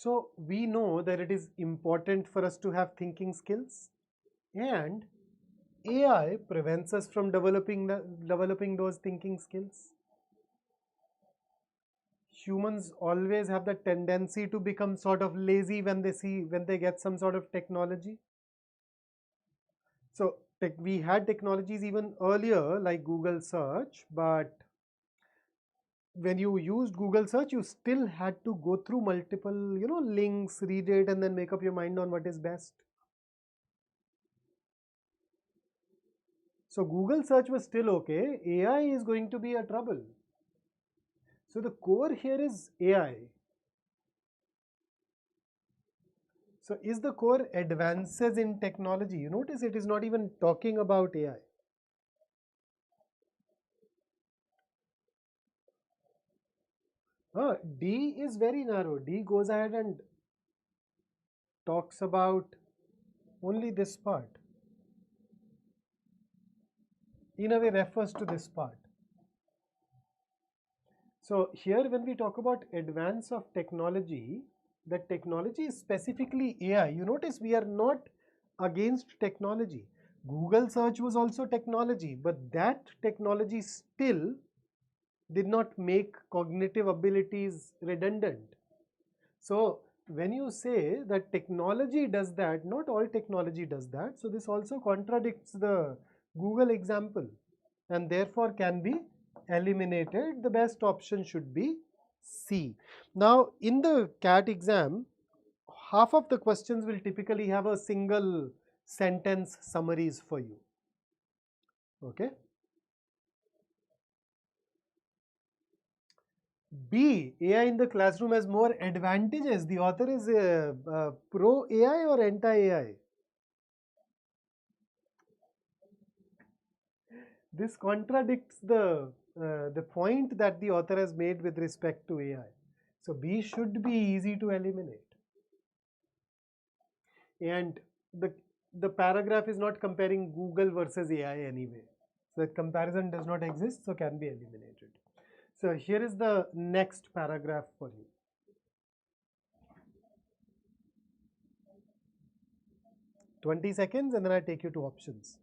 So we know that it is important for us to have thinking skills, and AI prevents us from developing those thinking skills. Humans always have the tendency to become sort of lazy when they get some sort of technology. So we had technologies even earlier like Google search, but when you used Google search, you still had to go through multiple, links, read it, and then make up your mind on what is best. So Google search was still okay. AI is going to be a trouble. So the core here is AI. So is the core advances in technology? You notice it is not even talking about AI. D is very narrow. D goes ahead and talks about only this part. In a way refers to this part. So here when we talk about advance of technology, the technology is specifically AI. You notice we are not against technology. Google search was also technology, but that technology still did not make cognitive abilities redundant. So when you say that technology does that, not all technology does that. So this also contradicts the Google example and therefore can be eliminated. The best option should be C. Now in the CAT exam, half of the questions will typically have a single sentence summaries for you. Okay. B, AI in the classroom has more advantages. The author is pro AI or anti AI? This contradicts the point that the author has made with respect to AI. So B should be easy to eliminate. And the paragraph is not comparing Google versus AI anyway. So that comparison does not exist, so can be eliminated. So here is the next paragraph for you. 20 seconds and then I take you to options.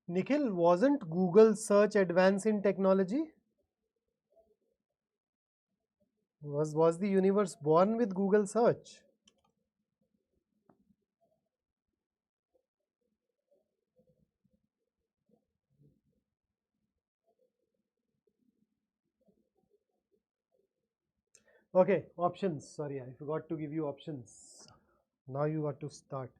Nikhil, wasn't Google search advance in technology? Was the universe born with Google search? Okay, options. Sorry, I forgot to give you options. Now you got to start.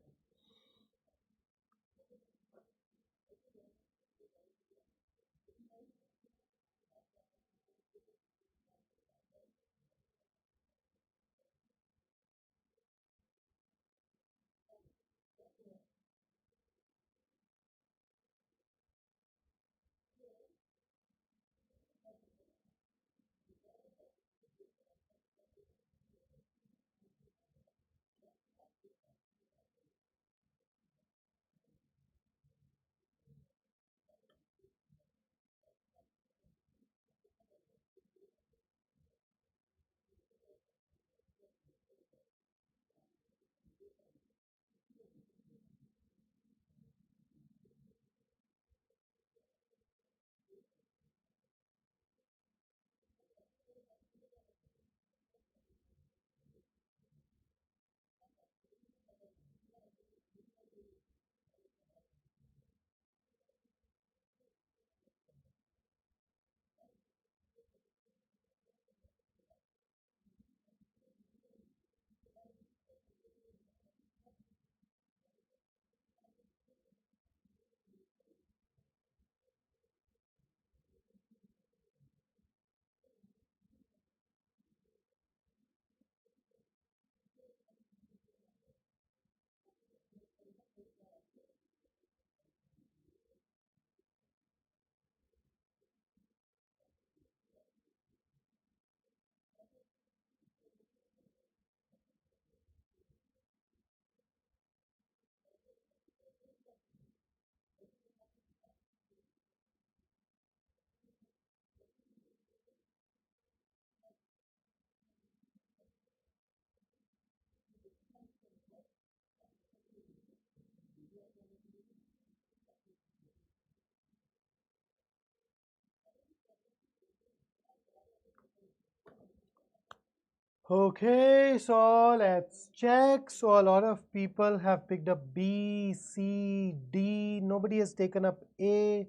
Okay, so let's check. So a lot of people have picked up B, C, D. Nobody has taken up A.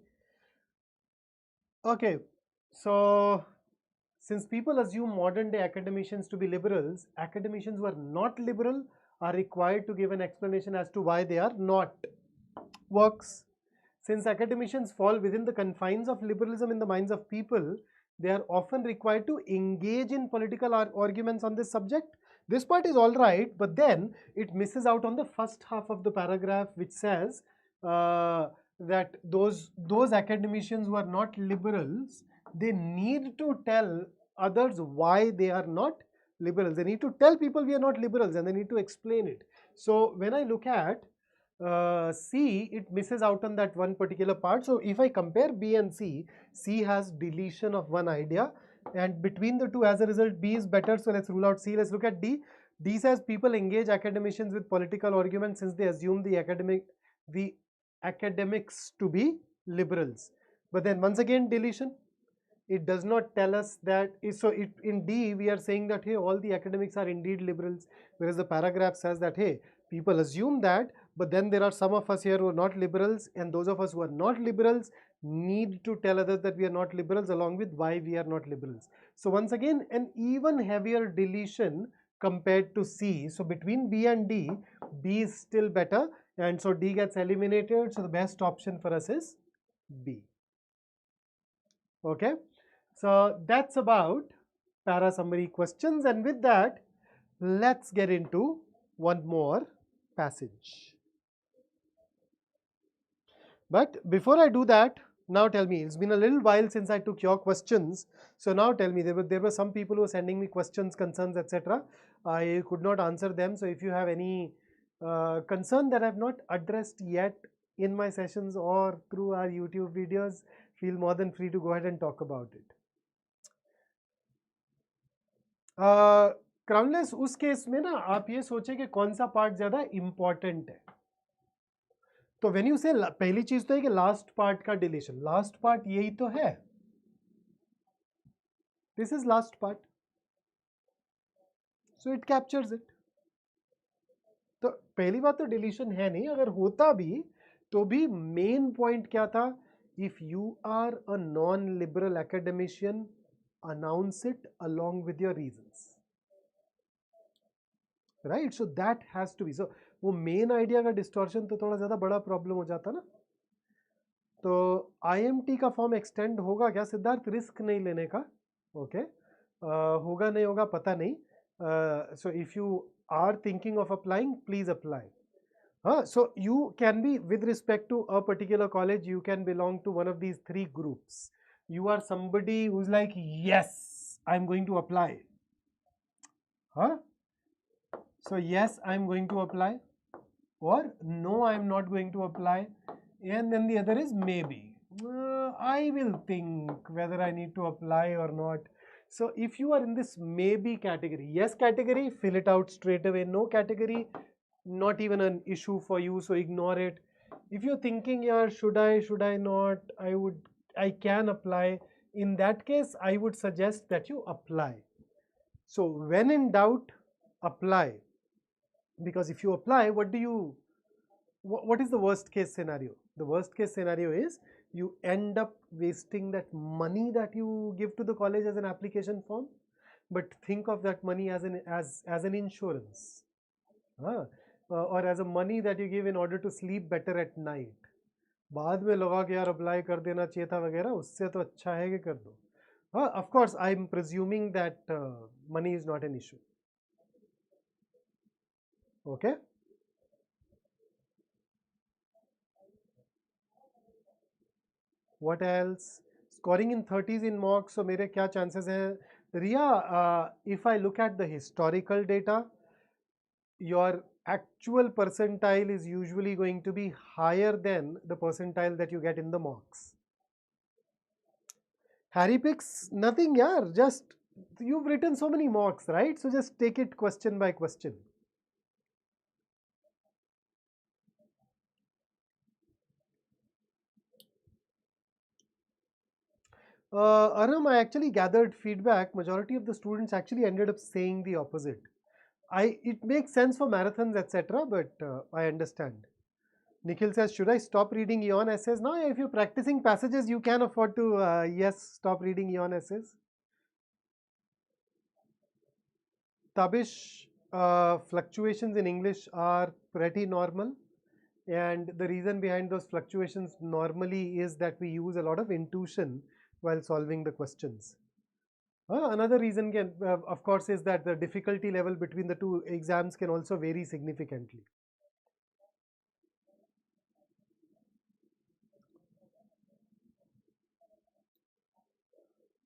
Okay, so since people assume modern day academicians to be liberals, academicians who are not liberal are required to give an explanation as to why they are not. Works. Since academicians fall within the confines of liberalism in the minds of people, they are often required to engage in political arguments on this subject. This part is all right, but then it misses out on the first half of the paragraph, which says that those academicians who are not liberals, they need to tell others why they are not liberals. They need to tell people we are not liberals, and they need to explain it. So when I look at C, it misses out on that one particular part. So if I compare B and C, C has deletion of one idea, and between the two, as a result, B is better. So let's rule out C. Let's look at D. D says people engage academicians with political arguments since they assume the academics to be liberals. But then once again, deletion. It does not tell us that. So in D, we are saying that, hey, all the academics are indeed liberals, whereas the paragraph says that, hey, people assume that, but then there are some of us here who are not liberals, and those of us who are not liberals need to tell others that we are not liberals along with why we are not liberals. So once again, an even heavier deletion compared to C. So between B and D, B is still better, and so D gets eliminated. So the best option for us is B. Okay, so that's about para summary questions, and with that, let's get into one more passage. But before I do that, now tell me, it's been a little while since I took your questions. So now tell me, there were some people who were sending me questions, concerns, etc. I could not answer them. So if you have any concern that I have not addressed yet in my sessions or through our YouTube videos, feel more than free to go ahead and talk about it. क्राउनलेस उस case में ना आप ये सोचे कि कौन सा part ज्यादा इंपॉर्टेंट है. तो व्हेन यू से पहली चीज तो है कि लास्ट पार्ट का डिलीशन, लास्ट पार्ट यही तो है, this is last part, so it captures it. तो पहली बात तो डिलीशन है नहीं, अगर होता भी तो भी मेन पॉइंट क्या था, if you are a non liberal academician announce it along with your reasons, right. So that has to be. So वो मेन आइडिया का डिस्टॉर्शन तो थोड़ा ज्यादा बड़ा प्रॉब्लम हो जाता ना. तो IMT का फॉर्म एक्सटेंड होगा क्या सिद्धार्थ, रिस्क नहीं लेने का. ओके, होगा नहीं होगा पता नहीं. So if you are thinking of applying, please apply. So you can be, with respect to a particular college, you can belong to one of these three groups. You are somebody who's like, yes, I'm going to apply. So yes, I'm going to apply, or no, I'm not going to apply. And then the other is maybe. I will think whether I need to apply or not. So if you are in this maybe category, yes category, fill it out straight away. No category, not even an issue for you, so ignore it. If you're thinking, yeah, should I not, I can apply, in that case I would suggest that you apply. So when in doubt, apply. Because if you apply, what is the worst case scenario? The worst case scenario is you end up wasting that money that you give to the college as an application form. But think of that money as an insurance, or as a money that you give in order to sleep better at night. बाद में लगा कि यार apply कर देना चाहिए था वगैरह, उससे तो अच्छा है कि कर दो. Of course, I'm presuming that money is not an issue. Okay. What else? Scoring in 30s in mocks. So मेरे क्या chances हैं? Riya, if I look at the historical data, your actual percentile is usually going to be higher than the percentile that you get in the mocks. Harry picks nothing, yaar. Just you've written so many mocks, right? So just take it question by question. Aram, I actually gathered feedback. Majority of the students actually ended up saying the opposite. It makes sense for marathons, etc., but I understand. Nikhil says, should I stop reading Eon essays? No, if you're practicing passages, you can afford to, yes, stop reading Eon essays. Tabish, fluctuations in English are pretty normal. And the reason behind those fluctuations normally is that we use a lot of intuition while solving the questions. Another reason can, of course, is that the difficulty level between the two exams can also vary significantly.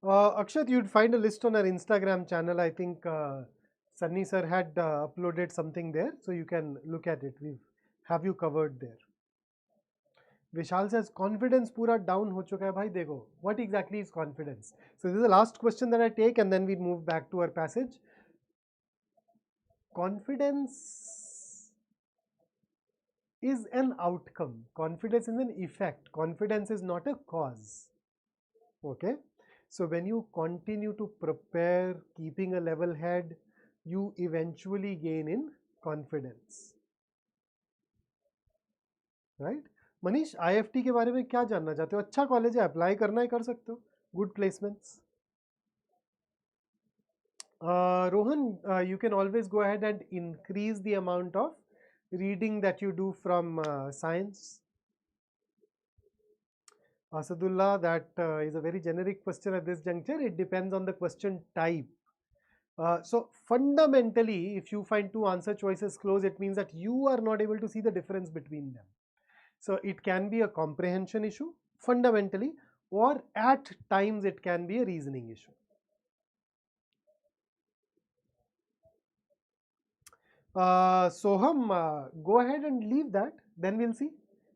Akshat, you'd find a list on our Instagram channel. I think Sunny sir had uploaded something there, so you can look at it. We have you covered there. Vishal says confidence पूरा down हो चुका है भाई देखो. What exactly is confidence? So this is the last question that I take, and then we move back to our passage. Confidence is an outcome. Confidence is an effect. Confidence is not a cause. Okay. So when you continue to prepare, keeping a level head, you eventually gain in confidence. Right? Manish IFT के बारे में क्या जानना चाहते हो? अच्छा college है, apply करना है कर सकते हो. Good placements. Rohan, you can always go ahead and increase the amount of reading that you do from science. Asadullah, that is a very generic question at this juncture. It depends on the question type. So fundamentally, if you find two answer choices close, it means that you are not able to see the difference between them. So it can be a comprehension issue fundamentally, or at times it can be a reasoning issue. Soham, go ahead and leave that, then we'll see.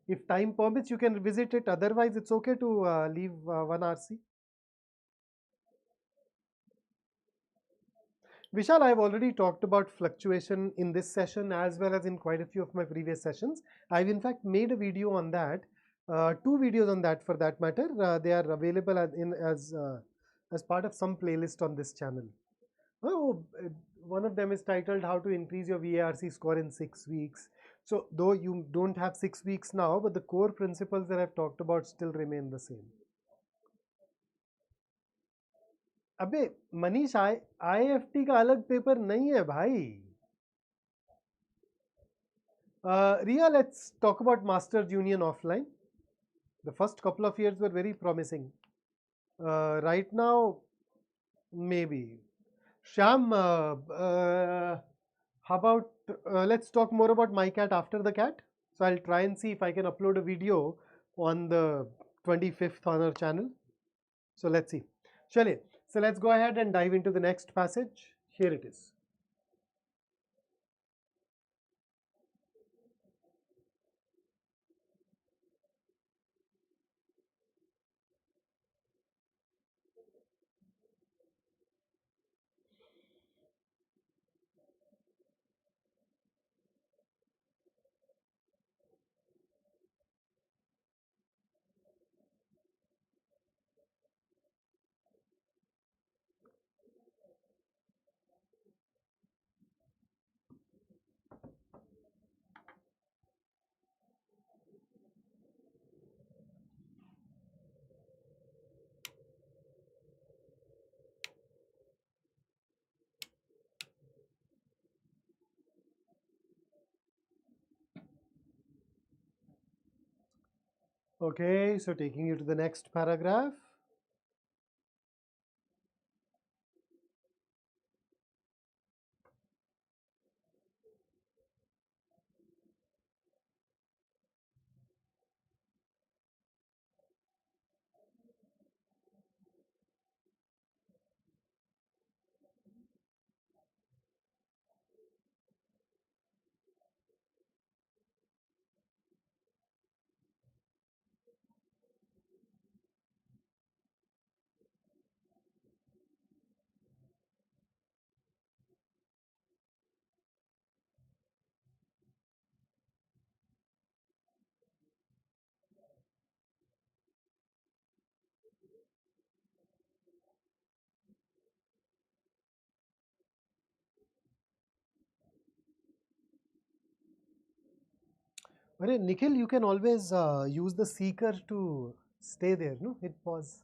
If time permits, you can revisit it. Otherwise, it's okay to leave one RC. Vishal, I've already talked about fluctuation in this session as well as in quite a few of my previous sessions. I've in fact made a video on that, two videos on that for that matter. They are available as part of some playlist on this channel. Oh, one of them is titled How to Increase Your VARC Score in 6 Weeks. So though you don't have 6 weeks now, but the core principles that I've talked about still remain the same. अबे Manish IFT का अलग paper नहीं है भाई. Ria, let's talk about Masters Union offline. The first couple of years were very promising. Right now, maybe. Sham, how about let's talk more about my cat after the cat. So I'll try and see if I can upload a video on the 25th on our channel. So let's see. Chale. So let's go ahead and dive into the next passage. Here it is. Okay, so taking you to the next paragraph. Well, Nikhil, you can always use the seeker to stay there, no? Hit pause.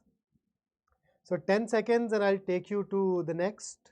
So 10 seconds and I'll take you to the next.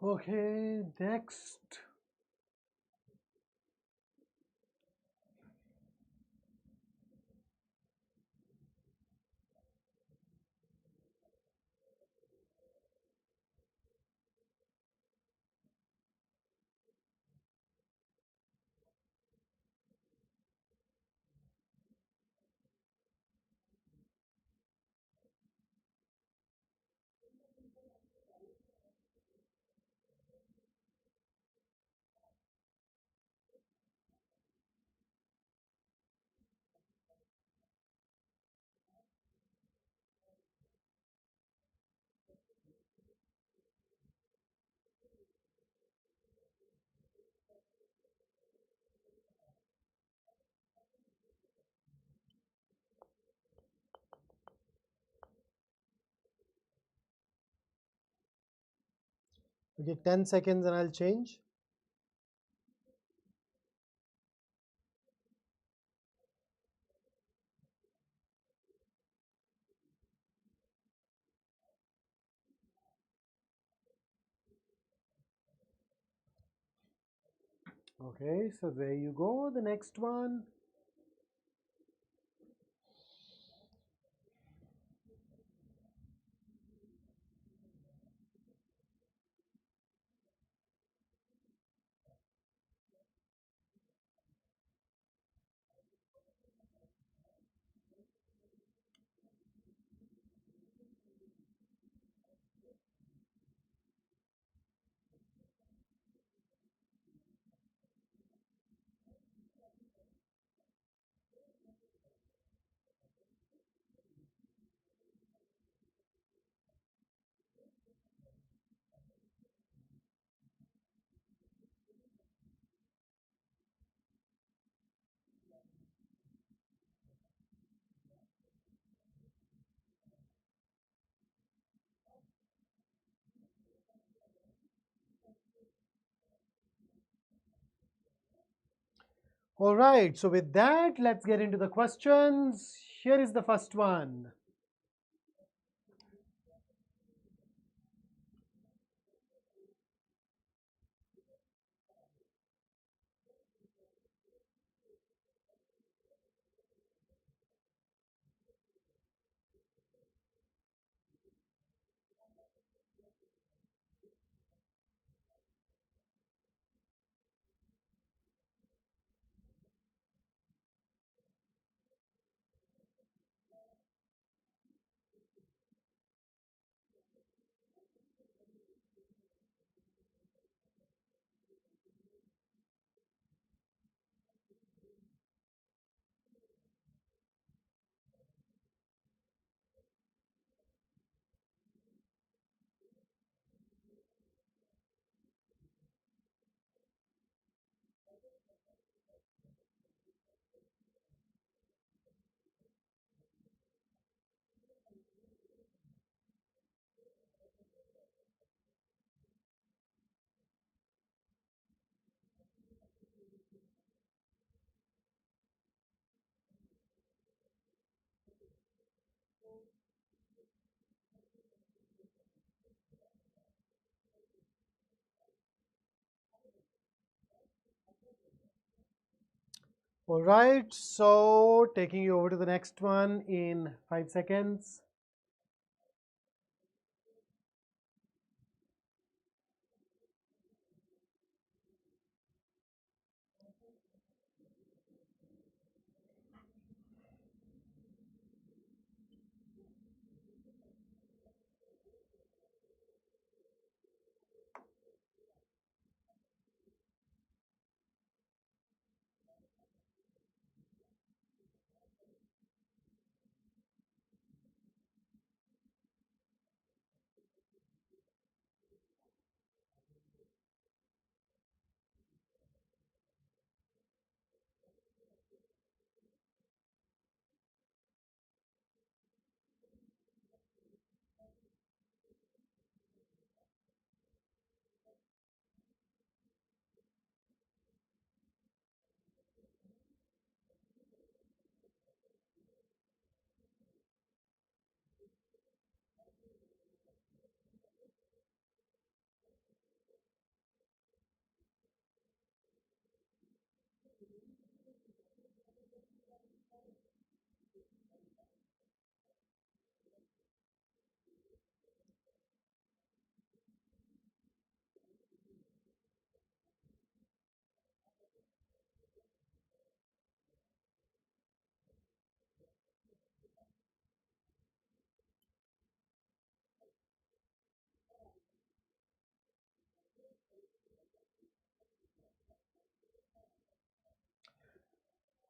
Okay, next. Okay, 10 seconds and I'll change. Okay, so there you go. The next one. All right, so with that, let's get into the questions. Here is the first one. All right, so taking you over to the next one in 5 seconds.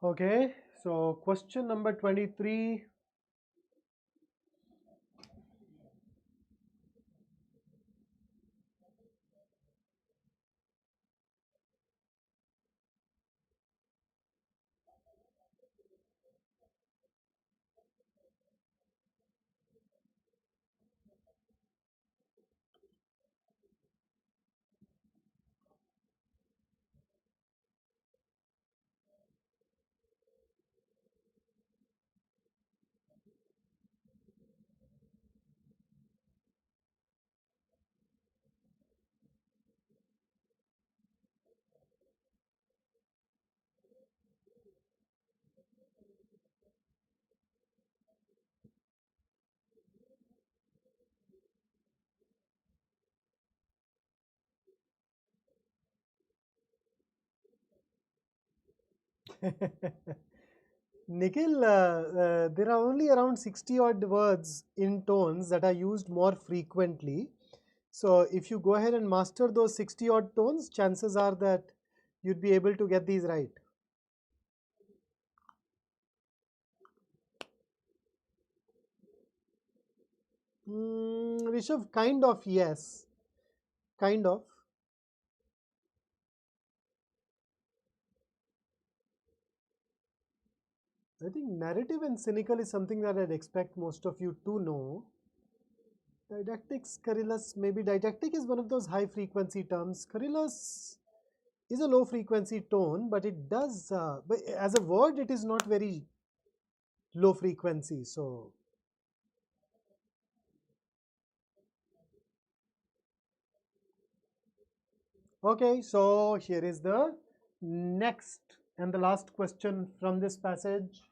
Okay, so question number 23. Nikhil, there are only around 60 odd words in tones that are used more frequently. So if you go ahead and master those 60 odd tones, chances are that you'd be able to get these right. Rishabh, kind of, yes. Kind of. I think narrative and cynical is something that I'd expect most of you to know. Didactics, scurrilous, maybe didactic is one of those high frequency terms. Scurrilous is a low frequency tone, but it does, but as a word, it is not very low frequency. So, okay, so here is the next and the last question from this passage.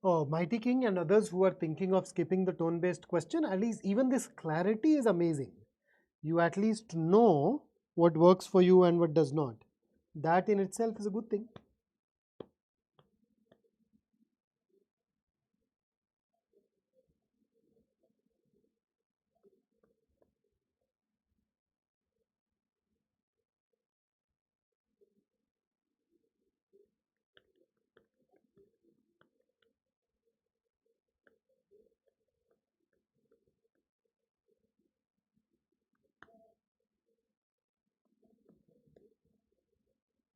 Oh, Mighty King and others who are thinking of skipping the tone based question, at least even this clarity is amazing. You at least know what works for you and what does not. That in itself is a good thing.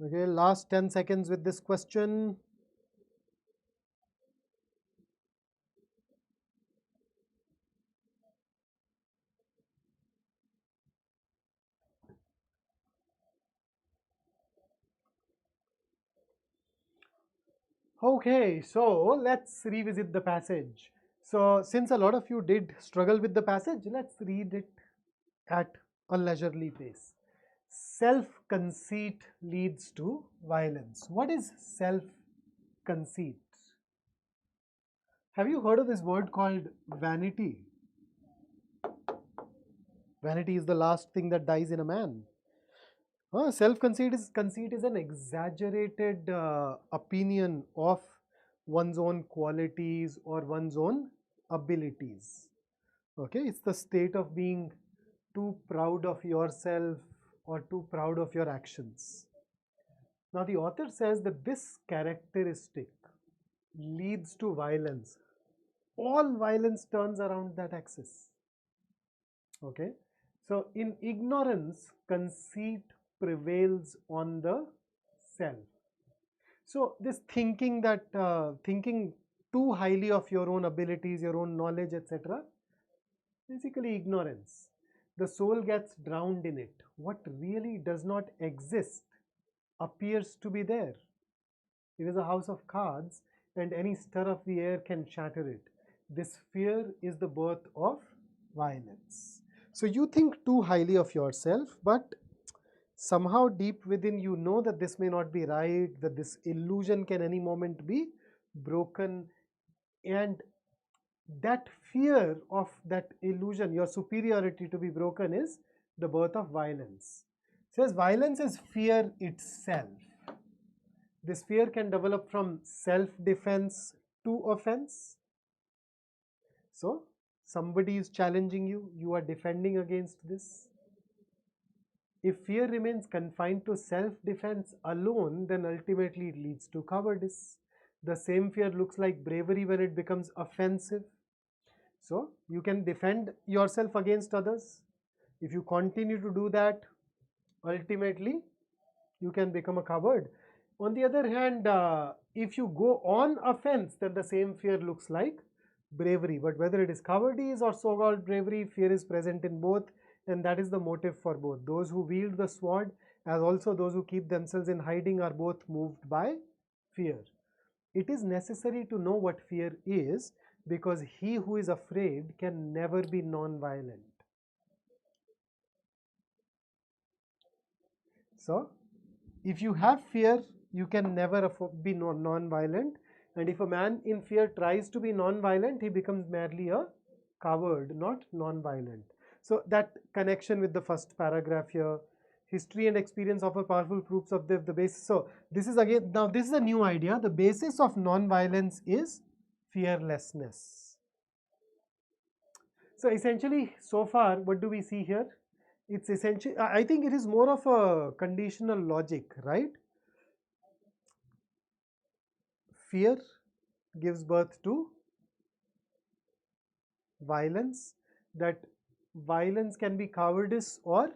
Okay, last 10 seconds with this question. Okay, so let's revisit the passage. So since a lot of you did struggle with the passage, let's read it at a leisurely pace. Self-conceit leads to violence. What is self-conceit? Have you heard of this word called vanity? Vanity is the last thing that dies in a man. Self-conceit is an exaggerated opinion of one's own qualities or one's own abilities. Okay, it's the state of being too proud of yourself or too proud of your actions. Now, the author says that this characteristic leads to violence. All violence turns around that axis. Okay, so in ignorance, conceit prevails on the self. So this thinking too highly of your own abilities, your own knowledge, etc., basically ignorance. The soul gets drowned in it. What really does not exist appears to be there. It is a house of cards, and any stir of the air can shatter it. This fear is the birth of violence. So you think too highly of yourself, but somehow deep within you know that this may not be right, that this illusion can any moment be broken, and that fear of that illusion, your superiority to be broken, is the birth of violence. It says violence is fear itself. This fear can develop from self-defense to offense. So somebody is challenging you, you are defending against this. If fear remains confined to self-defense alone, then ultimately it leads to cowardice. The same fear looks like bravery when it becomes offensive. So you can defend yourself against others. If you continue to do that, ultimately you can become a coward. On the other hand, if you go on offense, then the same fear looks like bravery. But whether it is cowardice or so-called bravery, fear is present in both, and that is the motive for both. Those who wield the sword, as also those who keep themselves in hiding, are both moved by fear. It is necessary to know what fear is, because he who is afraid can never be non-violent. So if you have fear, you can never be non-violent, and if a man in fear tries to be non-violent, he becomes merely a coward, not non-violent. So that connection with the first paragraph here, history and experience offer powerful proofs of the basis. So this is again, now this is a new idea. The basis of non-violence is fearlessness. So essentially, so far, what do we see here? It's essentially, I think it is more of a conditional logic, right? Fear gives birth to violence. That violence can be cowardice or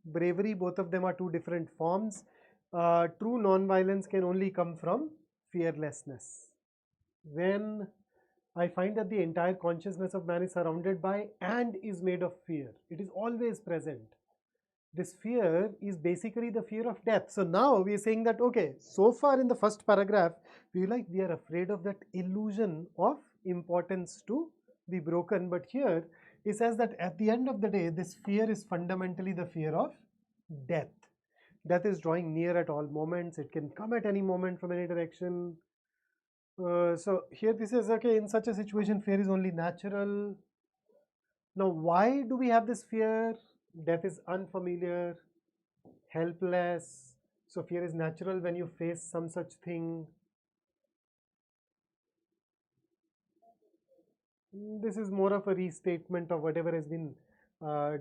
bravery. Both of them are two different forms. True non-violence can only come from fearlessness. When I find that the entire consciousness of man is surrounded by and is made of fear, it is always present. This fear is basically the fear of death. So now we are saying that, okay, so far in the first paragraph, we are afraid of that illusion of importance to be broken. But here it says that at the end of the day, this fear is fundamentally the fear of death. Death is drawing near at all moments. It can come at any moment from any direction. So here this is, okay, in such a situation, fear is only natural. Now, why do we have this fear? Death is unfamiliar, helpless. So fear is natural when you face some such thing. This is more of a restatement of whatever has been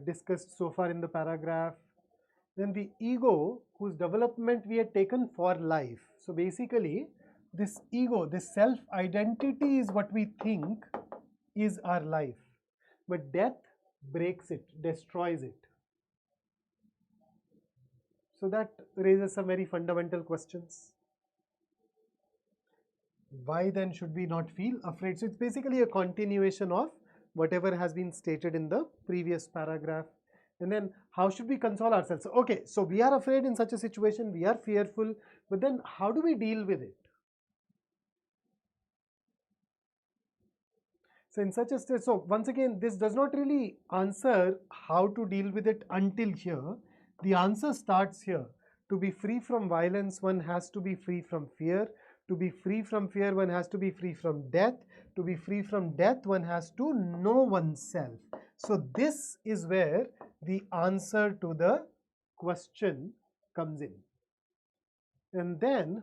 discussed so far in the paragraph. Then the ego, whose development we had taken for life. So basically, this ego, this self-identity is what we think is our life. But death breaks it, destroys it. So that raises some very fundamental questions. Why then should we not feel afraid? So it's basically a continuation of whatever has been stated in the previous paragraph. And then how should we console ourselves? Okay, so we are afraid in such a situation, we are fearful, but then how do we deal with it? So in such a state, so once again, this does not really answer how to deal with it until here. The answer starts here. To be free from violence, one has to be free from fear. To be free from fear, one has to be free from death. To be free from death, one has to know oneself. So this is where the answer to the question comes in. And then,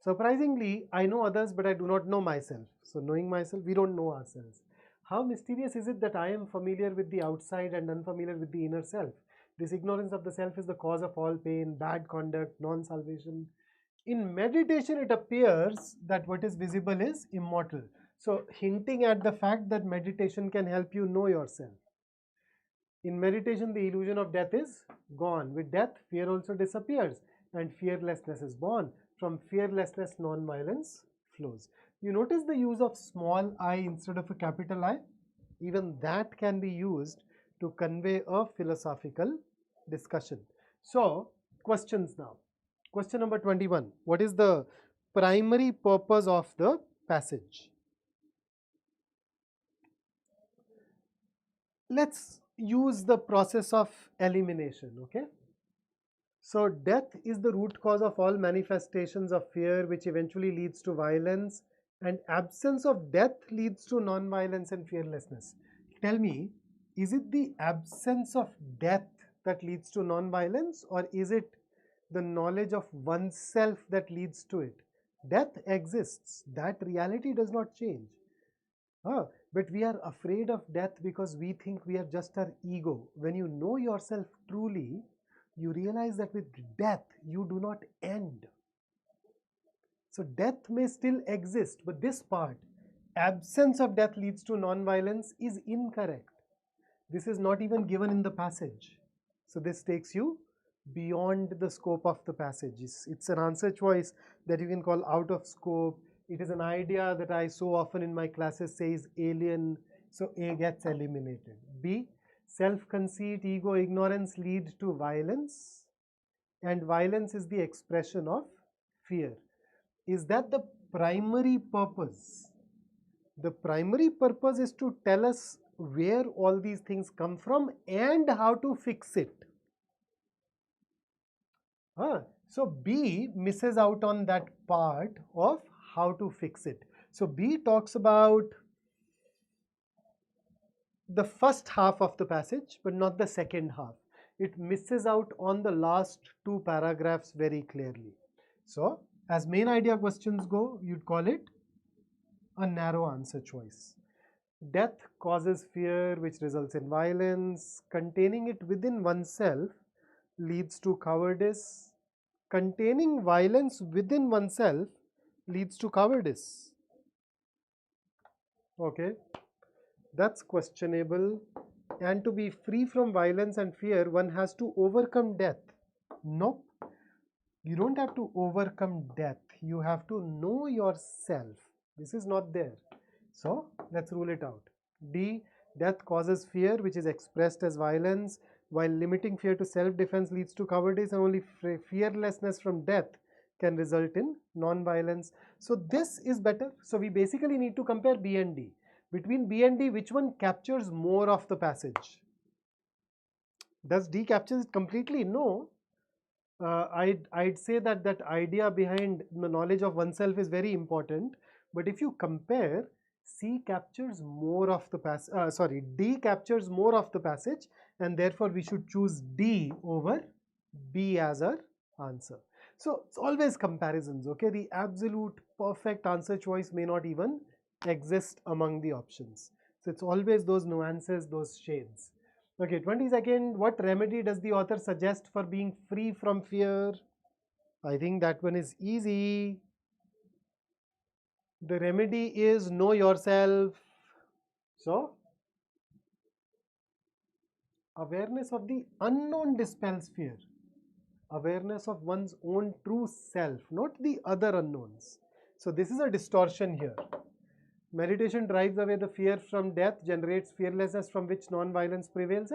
surprisingly, I know others, but I do not know myself. So knowing myself, we don't know ourselves. How mysterious is it that I am familiar with the outside and unfamiliar with the inner self? This ignorance of the self is the cause of all pain, bad conduct, non-salvation. In meditation, it appears that what is visible is immortal. So hinting at the fact that meditation can help you know yourself. In meditation, the illusion of death is gone. With death, fear also disappears and fearlessness is born. From fearlessness, non-violence flows. You notice the use of small I instead of a capital I? Even that can be used to convey a philosophical discussion. So, questions now. Question number 21. What is the primary purpose of the passage? Let's use the process of elimination, okay? So death is the root cause of all manifestations of fear, which eventually leads to violence, and absence of death leads to non-violence and fearlessness. Tell me, is it the absence of death that leads to non-violence, or is it the knowledge of oneself that leads to it? Death exists. That reality does not change. But we are afraid of death because we think we are just our ego. When you know yourself truly, you realize that with death, you do not end. So death may still exist, but this part, absence of death leads to non-violence, is incorrect. This is not even given in the passage. So this takes you beyond the scope of the passage. It's an answer choice that you can call out of scope. It is an idea that I so often in my classes say is alien, so A gets eliminated. B, self-conceit, ego, ignorance lead to violence, and violence is the expression of fear. Is that the primary purpose? The primary purpose is to tell us where all these things come from and how to fix it. So B misses out on that part of how to fix it. So B talks about the first half of the passage, but not the second half. It misses out on the last two paragraphs very clearly. So as main idea questions go, you'd call it a narrow answer choice. Death causes fear, which results in violence. Containing it within oneself leads to cowardice. Containing violence within oneself leads to cowardice. Okay, that's questionable. And to be free from violence and fear, one has to overcome death. Nope. You don't have to overcome death. You have to know yourself. This is not there. So let's rule it out. D, death causes fear, which is expressed as violence, while limiting fear to self-defense leads to cowardice, and only fearlessness from death can result in non-violence. So this is better. So we basically need to compare B and D. Between B and D, which one captures more of the passage? Does D capture it completely? No. I'd say that that idea behind the knowledge of oneself is very important. But if you compare, C captures more of the passage. D captures more of the passage, and therefore we should choose D over B as our answer. So it's always comparisons. Okay, the absolute perfect answer choice may not even exist among the options. So it's always those nuances, those shades. Okay, 22nd, what remedy does the author suggest for being free from fear? I think that one is easy. The remedy is know yourself. So, awareness of the unknown dispels fear. Awareness of one's own true self, not the other unknowns. So this is a distortion here. Meditation drives away the fear from death, generates fearlessness from which non-violence prevails.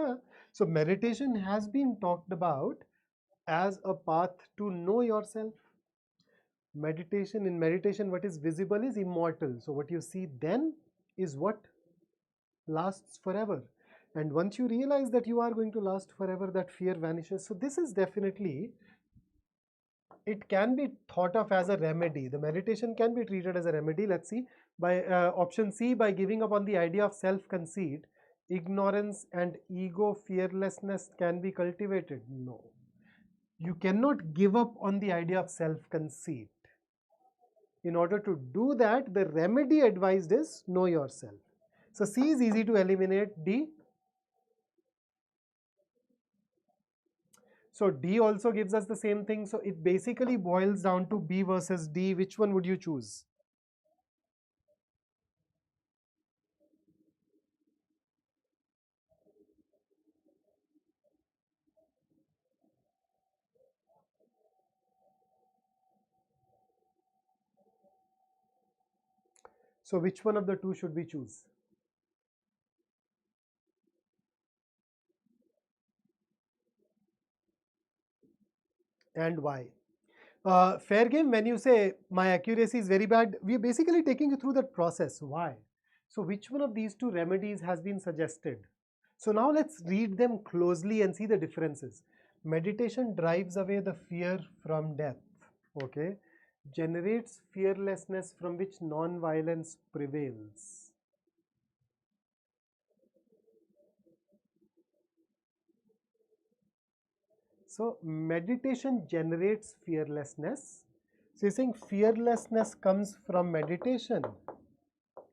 So meditation has been talked about as a path to know yourself. In meditation, what is visible is immortal. So what you see then is what lasts forever. And once you realize that you are going to last forever, that fear vanishes. So this is definitely, it can be thought of as a remedy. The meditation can be treated as a remedy. Let's see. By option C, by giving up on the idea of self-conceit, ignorance and ego fearlessness can be cultivated. No. You cannot give up on the idea of self-conceit. In order to do that, the remedy advised is know yourself. So C is easy to eliminate. D. So D also gives us the same thing. So it basically boils down to B versus D. Which one would you choose? So which one of the two should we choose? And why? Fair game, when you say my accuracy is very bad, we are basically taking you through that process. Why? So which one of these two remedies has been suggested? So now let's read them closely and see the differences. Meditation drives away the fear from death. Okay. Generates fearlessness from which non-violence prevails. So meditation generates fearlessness. So you're saying fearlessness comes from meditation,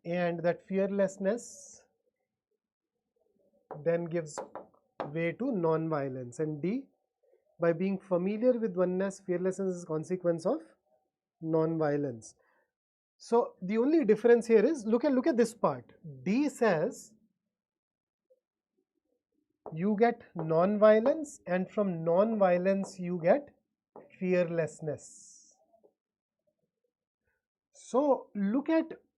and that fearlessness then gives way to non-violence. And D, by being familiar with oneness, fearlessness is a consequence of non-violence. So the only difference here is, look at this part. D says you get non-violence, and from non-violence you get fearlessness. So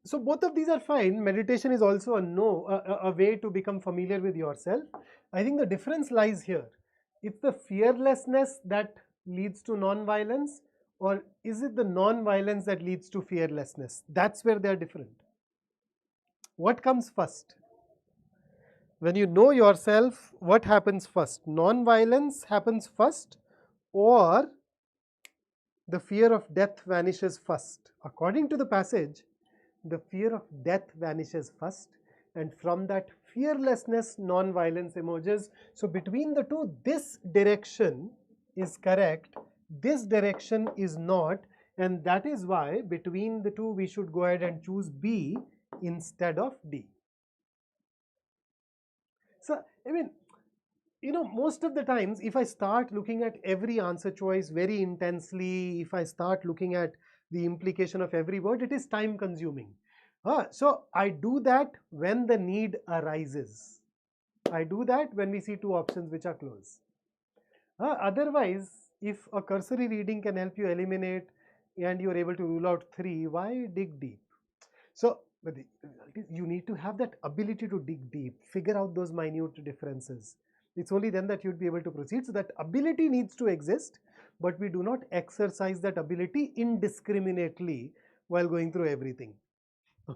so both of these are fine. Meditation is also a way to become familiar with yourself. I think the difference lies here. It's the fearlessness that leads to non-violence, or is it the non-violence that leads to fearlessness? That's where they are different. What comes first? When you know yourself, what happens first? Non-violence happens first, or the fear of death vanishes first? According to the passage, the fear of death vanishes first, and from that fearlessness, non-violence emerges. So between the two, this direction is correct, this direction is not, and that is why between the two we should go ahead and choose B instead of D. So I mean, most of the times if I start looking at every answer choice very intensely, if I start looking at the implication of every word, it is time consuming. So I do that when the need arises. I do that when we see two options which are close. Otherwise, if a cursory reading can help you eliminate and you are able to rule out three, why dig deep? So you need to have that ability to dig deep, figure out those minute differences. It's only then that you'd be able to proceed. So that ability needs to exist, but we do not exercise that ability indiscriminately while going through everything.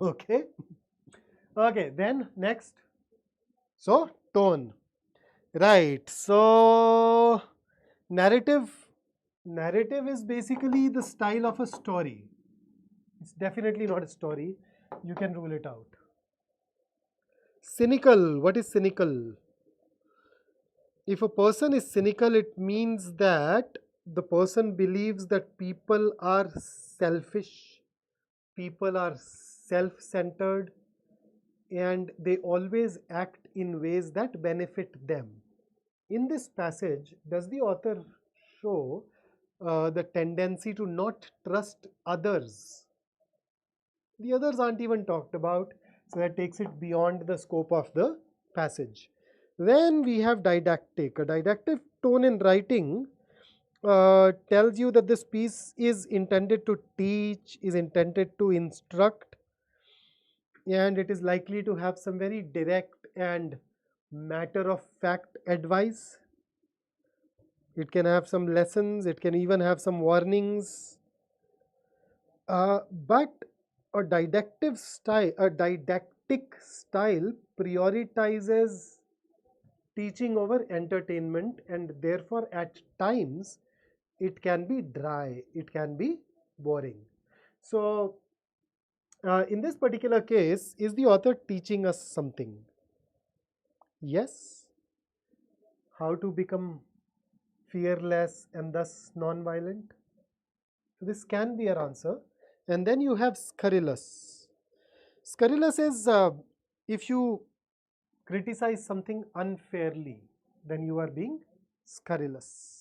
Okay. Okay, then next. So tone. Right. So narrative is basically the style of a story. It's definitely not a story. You can rule it out. Cynical. What is cynical? If a person is cynical, it means that the person believes that people are selfish, people are self-centered, and they always act in ways that benefit them. In this passage, does the author show the tendency to not trust others? The others aren't even talked about, so that takes it beyond the scope of the passage. Then we have didactic. A didactic tone in writing tells you that this piece is intended to teach, is intended to instruct, and it is likely to have some very direct and matter of fact advice. It can have some lessons, it can even have some warnings. But a didactic style prioritizes teaching over entertainment, and therefore at times it can be dry, it can be boring. So in this particular case, is the author teaching us something? Yes. How to become fearless and thus non-violent? So this can be your answer. And then you have scurrilous. Scurrilous is if you criticize something unfairly, then you are being scurrilous.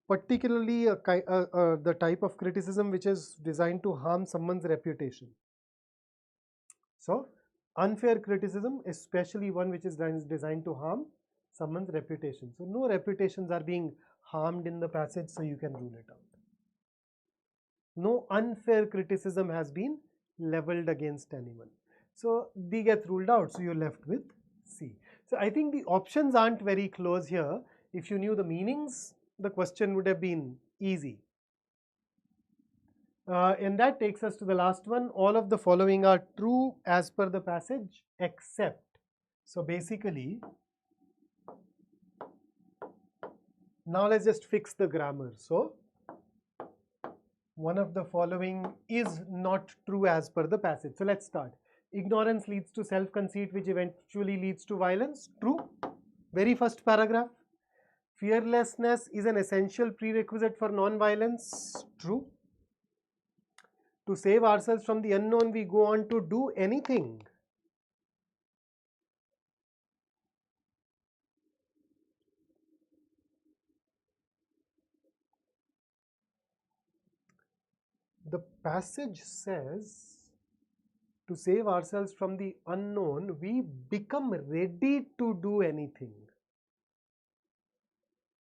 Particularly the type of criticism which is designed to harm someone's reputation. So, unfair criticism, especially one which is designed to harm someone's reputation. So, no reputations are being harmed in the passage, so you can rule it out. No unfair criticism has been leveled against anyone. So, D gets ruled out, so you're left with C. So, I think the options aren't very close here. If you knew the meanings, the question would have been easy. And that takes us to the last one. All of the following are true as per the passage except. So basically, now let's just fix the grammar. So one of the following is not true as per the passage. So let's start. Ignorance leads to self-conceit, which eventually leads to violence. True. Very first paragraph. Fearlessness is an essential prerequisite for non-violence. True. To save ourselves from the unknown, we go on to do anything. The passage says, to save ourselves from the unknown, we become ready to do anything.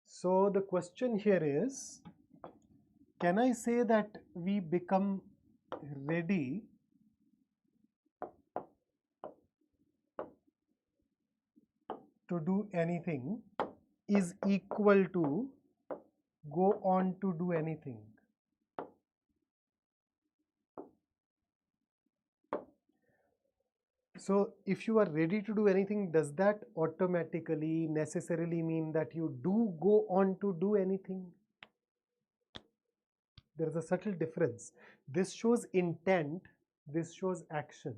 So the question here is, can I say that we become ready to do anything is equal to go on to do anything? So if you are ready to do anything, does that automatically necessarily mean that you do go on to do anything? There is a subtle difference. This shows intent, this shows action,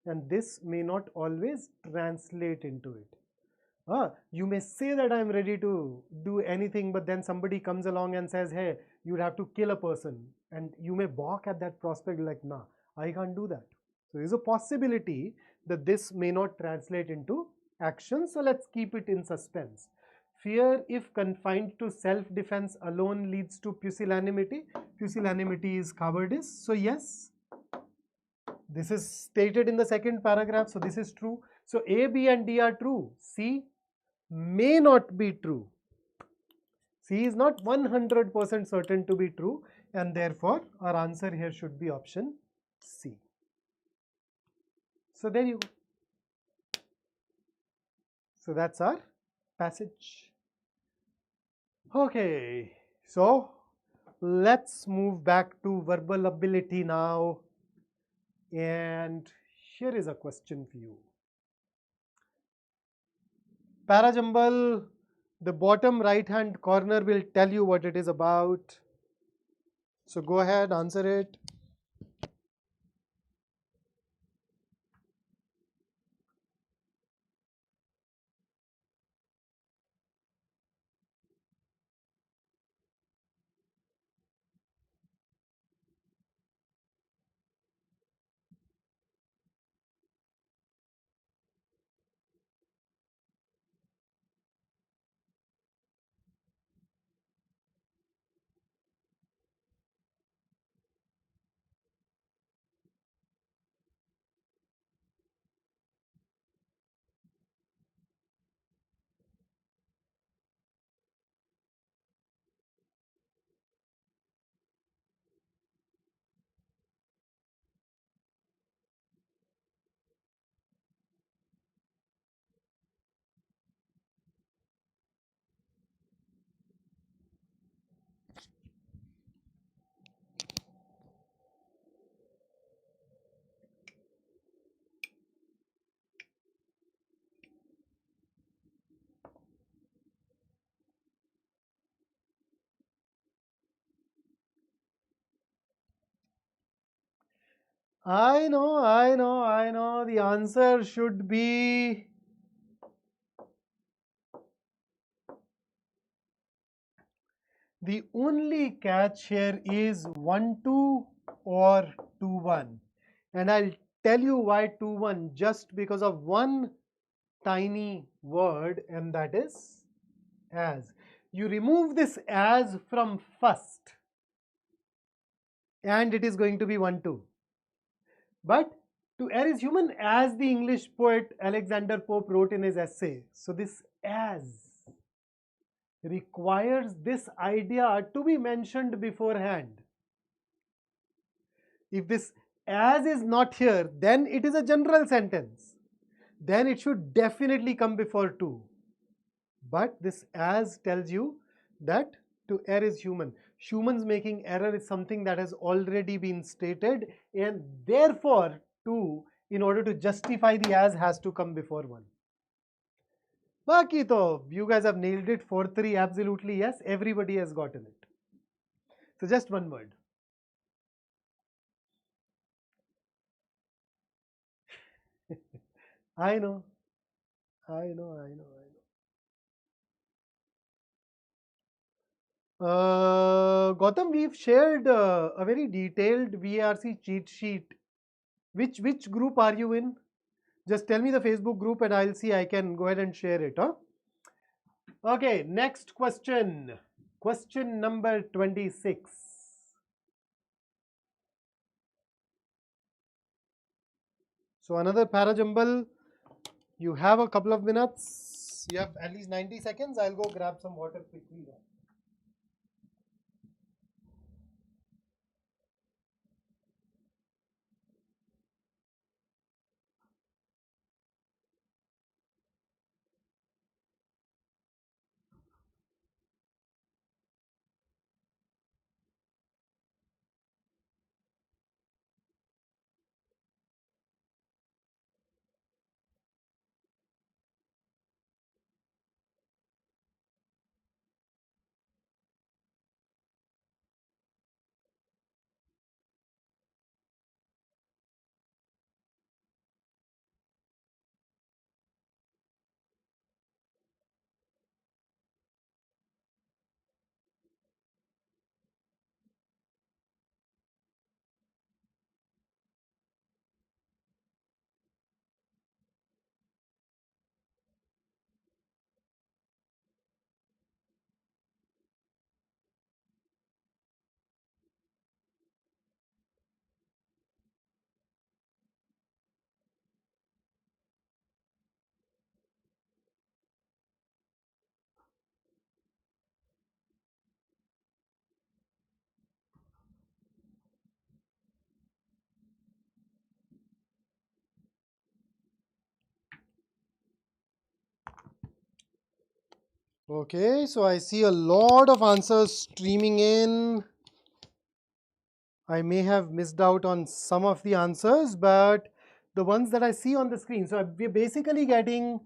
and this may not always translate into it. You may say that I am ready to do anything, but then somebody comes along and says, hey, you'd have to kill a person, and you may balk at that prospect like, nah, I can't do that. So there is a possibility that this may not translate into action, so let's keep it in suspense. Fear, if confined to self-defense alone, leads to pusillanimity. Pusillanimity is cowardice. So yes, this is stated in the second paragraph. So this is true. So A, B and D are true. C may not be true. C is not 100% certain to be true, and therefore our answer here should be option C. So there you go. So that's our passage. Okay, so let's move back to verbal ability now. And here is a question for you. Parajambal, the bottom right hand corner will tell you what it is about. So go ahead, answer it. I know. The answer should be the only catch here is 1-2 or 2-1. And I'll tell you why 2-1, just because of one tiny word, and that is as. You remove this as from first and it is going to be 1-2. But to err is human, as the English poet Alexander Pope wrote in his essay. So this as requires this idea to be mentioned beforehand. If this as is not here, then it is a general sentence. Then it should definitely come before to. But this as tells you that to err is human. Humans making error is something that has already been stated, and therefore to, in order to justify the as, has to come before one. Baki to, you guys have nailed it. 4-3, absolutely yes. Everybody has gotten it. So just one word. I know. Gautam, we've shared a very detailed VARC cheat sheet. Which group are you in? Just tell me the Facebook group and I'll see I can go ahead and share it. Huh? Okay, next question. Question number 26. So another parajumble. You have a couple of minutes. You have at least 90 seconds. I'll go grab some water quickly. Okay, so I see a lot of answers streaming in. I may have missed out on some of the answers, but the ones that I see on the screen. So we're basically getting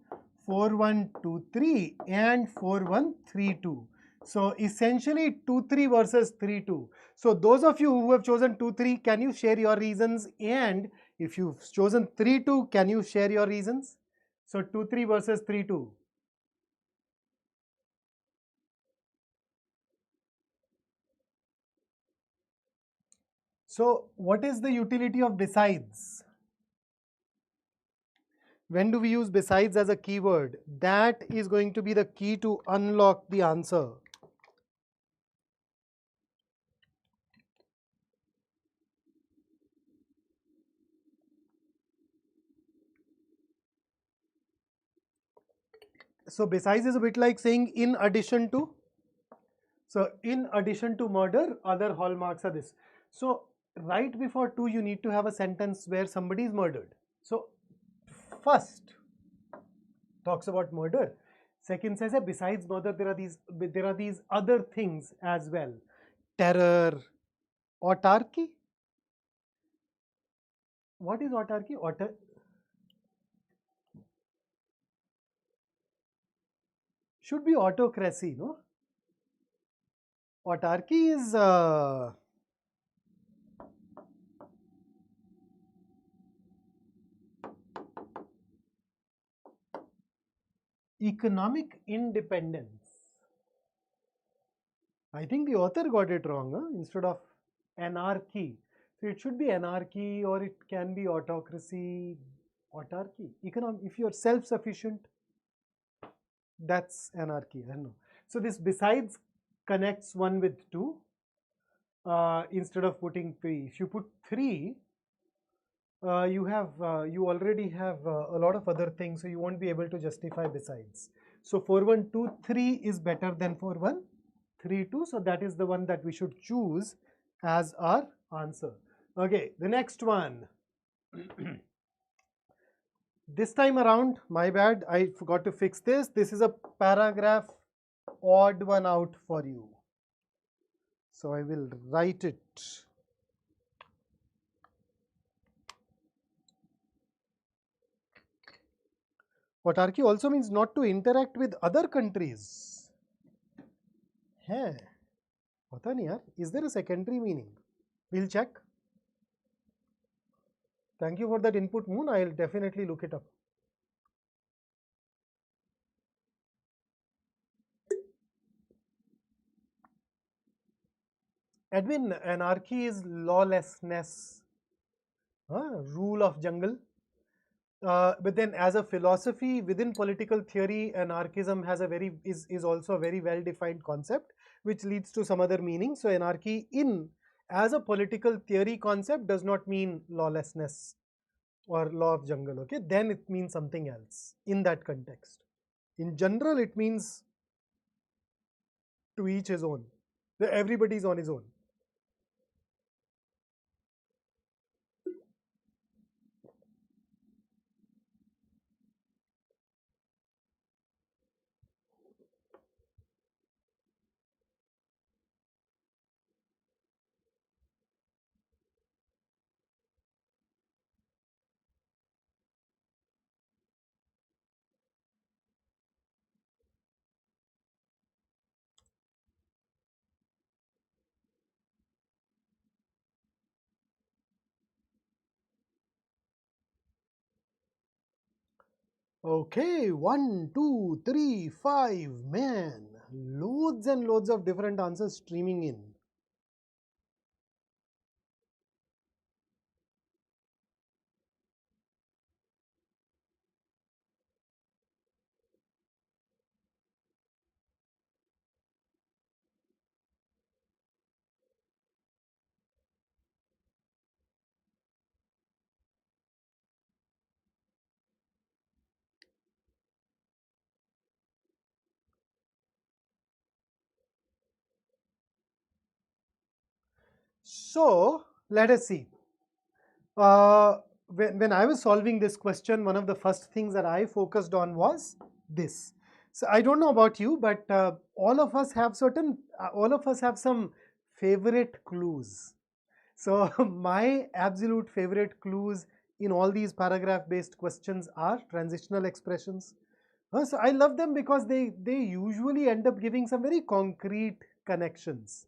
4123 and 4132. So essentially 23 versus 32. So those of you who have chosen 23, can you share your reasons? And if you've chosen 32, can you share your reasons? So 23 versus 32. So what is the utility of besides? When do we use besides as a keyword? That is going to be the key to unlock the answer. So besides is a bit like saying in addition to. So in addition to murder, other hallmarks are this. So right before to, you need to have a sentence where somebody is murdered. So first talks about murder. Second says that besides murder, there are these other things as well. Terror, autarky. What is autarky? Should be autocracy, no? Autarky is Economic independence. I think the author got it wrong, huh? Instead of anarchy. So it should be anarchy or it can be autocracy, autarky. Economic, if you're self-sufficient, that's anarchy. I don't know. So this besides connects one with two instead of putting three. If you put three, you already have a lot of other things, so you won't be able to justify besides. So 4123 is better than 4132, so that is the one that we should choose as our answer. Okay, the next one. This time around, my bad, I forgot to fix this. This is a paragraph odd one out for you. So I will write it. Autarky also means not to interact with other countries. है पता नहीं यार, is there a secondary meaning? We'll check. Thank you for that input, Moon. I'll definitely look it up. Edwin, anarchy is lawlessness, rule of jungle. But then as a philosophy within political theory, anarchism has is also a very well defined concept, which leads to some other meaning. So anarchy as a political theory concept does not mean lawlessness or law of jungle. Okay, then it means something else in that context. In general, it means to each his own. Everybody is on his own. Okay, 1, 2, 3, 5, man, loads and loads of different answers streaming in. So let us see. When I was solving this question, one of the first things that I focused on was this. So I don't know about you, but all of us have some favorite clues. So my absolute favorite clues in all these paragraph-based questions are transitional expressions. So I love them because they usually end up giving some very concrete connections.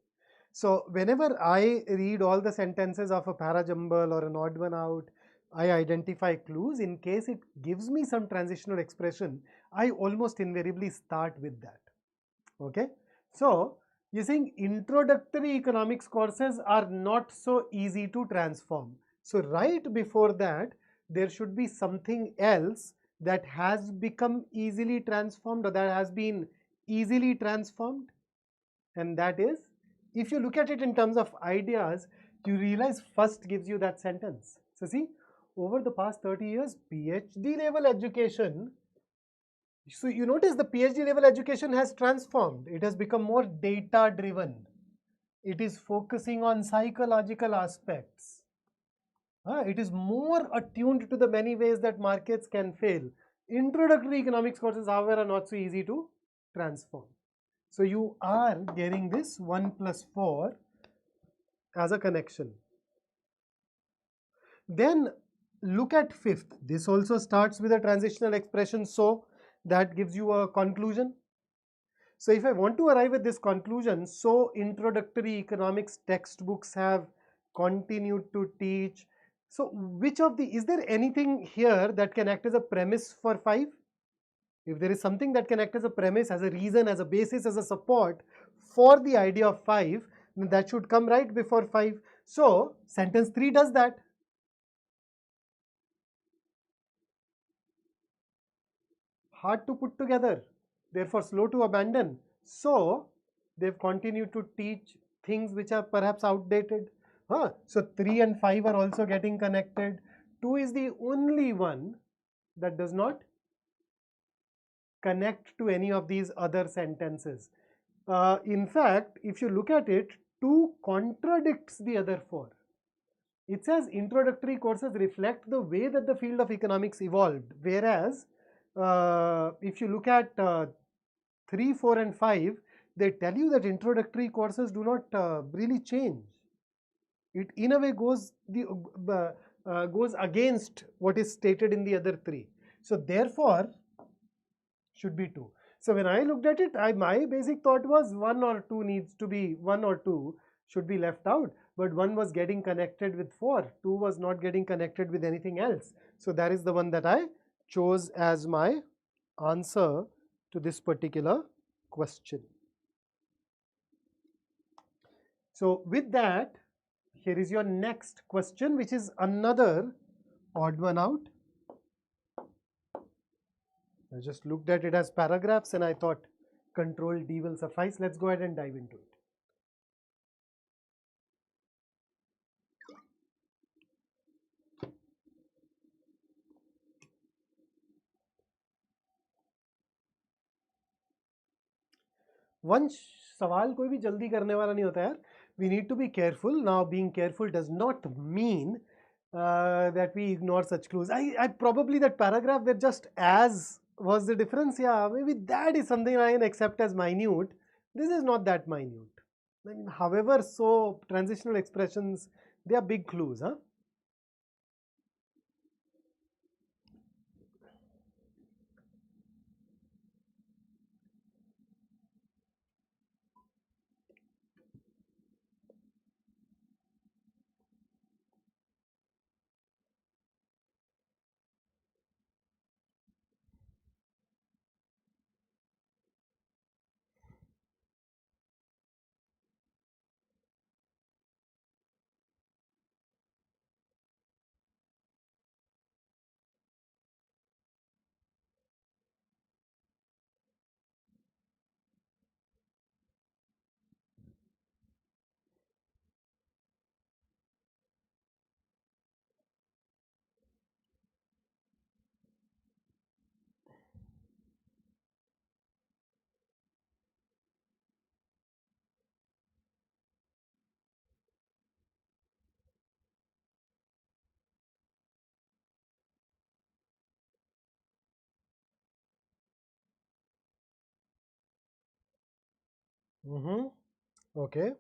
So whenever I read all the sentences of a parajumble or an odd one out, I identify clues. In case it gives me some transitional expression, I almost invariably start with that. Okay. So you're saying introductory economics courses are not so easy to transform. So right before that, there should be something else that has become easily transformed or that has been easily transformed, and that is, if you look at it in terms of ideas, you realize first gives you that sentence. So see, over the past 30 years, PhD level education, so you notice the PhD level education has transformed. It has become more data driven. It is focusing on psychological aspects. It is more attuned to the many ways that markets can fail. Introductory economics courses, however, are not so easy to transform. So you are getting this 1 plus 4 as a connection. Then look at fifth. This also starts with a transitional expression, so that gives you a conclusion. So if I want to arrive at this conclusion, so introductory economics textbooks have continued to teach. So which of the, is there anything here that can act as a premise for 5? If there is something that can act as a premise, as a reason, as a basis, as a support for the idea of 5, then that should come right before 5. So sentence 3 does that. Hard to put together, therefore slow to abandon. So they've continued to teach things which are perhaps outdated. So 3 and 5 are also getting connected. 2 is the only one that does not connect to any of these other sentences. In fact, if you look at it, 2 contradicts the other 4. It says introductory courses reflect the way that the field of economics evolved, whereas if you look at 3, 4 and 5, they tell you that introductory courses do not really change. It in a way goes against what is stated in the other 3. So therefore should be 2. So when I looked at it, my basic thought was 1 or 2 needs to be, 1 or 2 should be left out, but 1 was getting connected with 4, 2 was not getting connected with anything else. So that is the one that I chose as my answer to this particular question. So with that, here is your next question, which is another odd one out. I just looked at it as paragraphs and I thought Control D will suffice. Let's go ahead and dive into it. वंश सवाल कोई भी जल्दी करने वाला नहीं होता यार. We need to be careful. Now being careful does not mean that we ignore such clues. I probably that paragraph where just as was the difference. Yeah, maybe that is something I can accept as minute. This is not that minute. I mean, however, so transitional expressions, they are big clues, huh? Okay.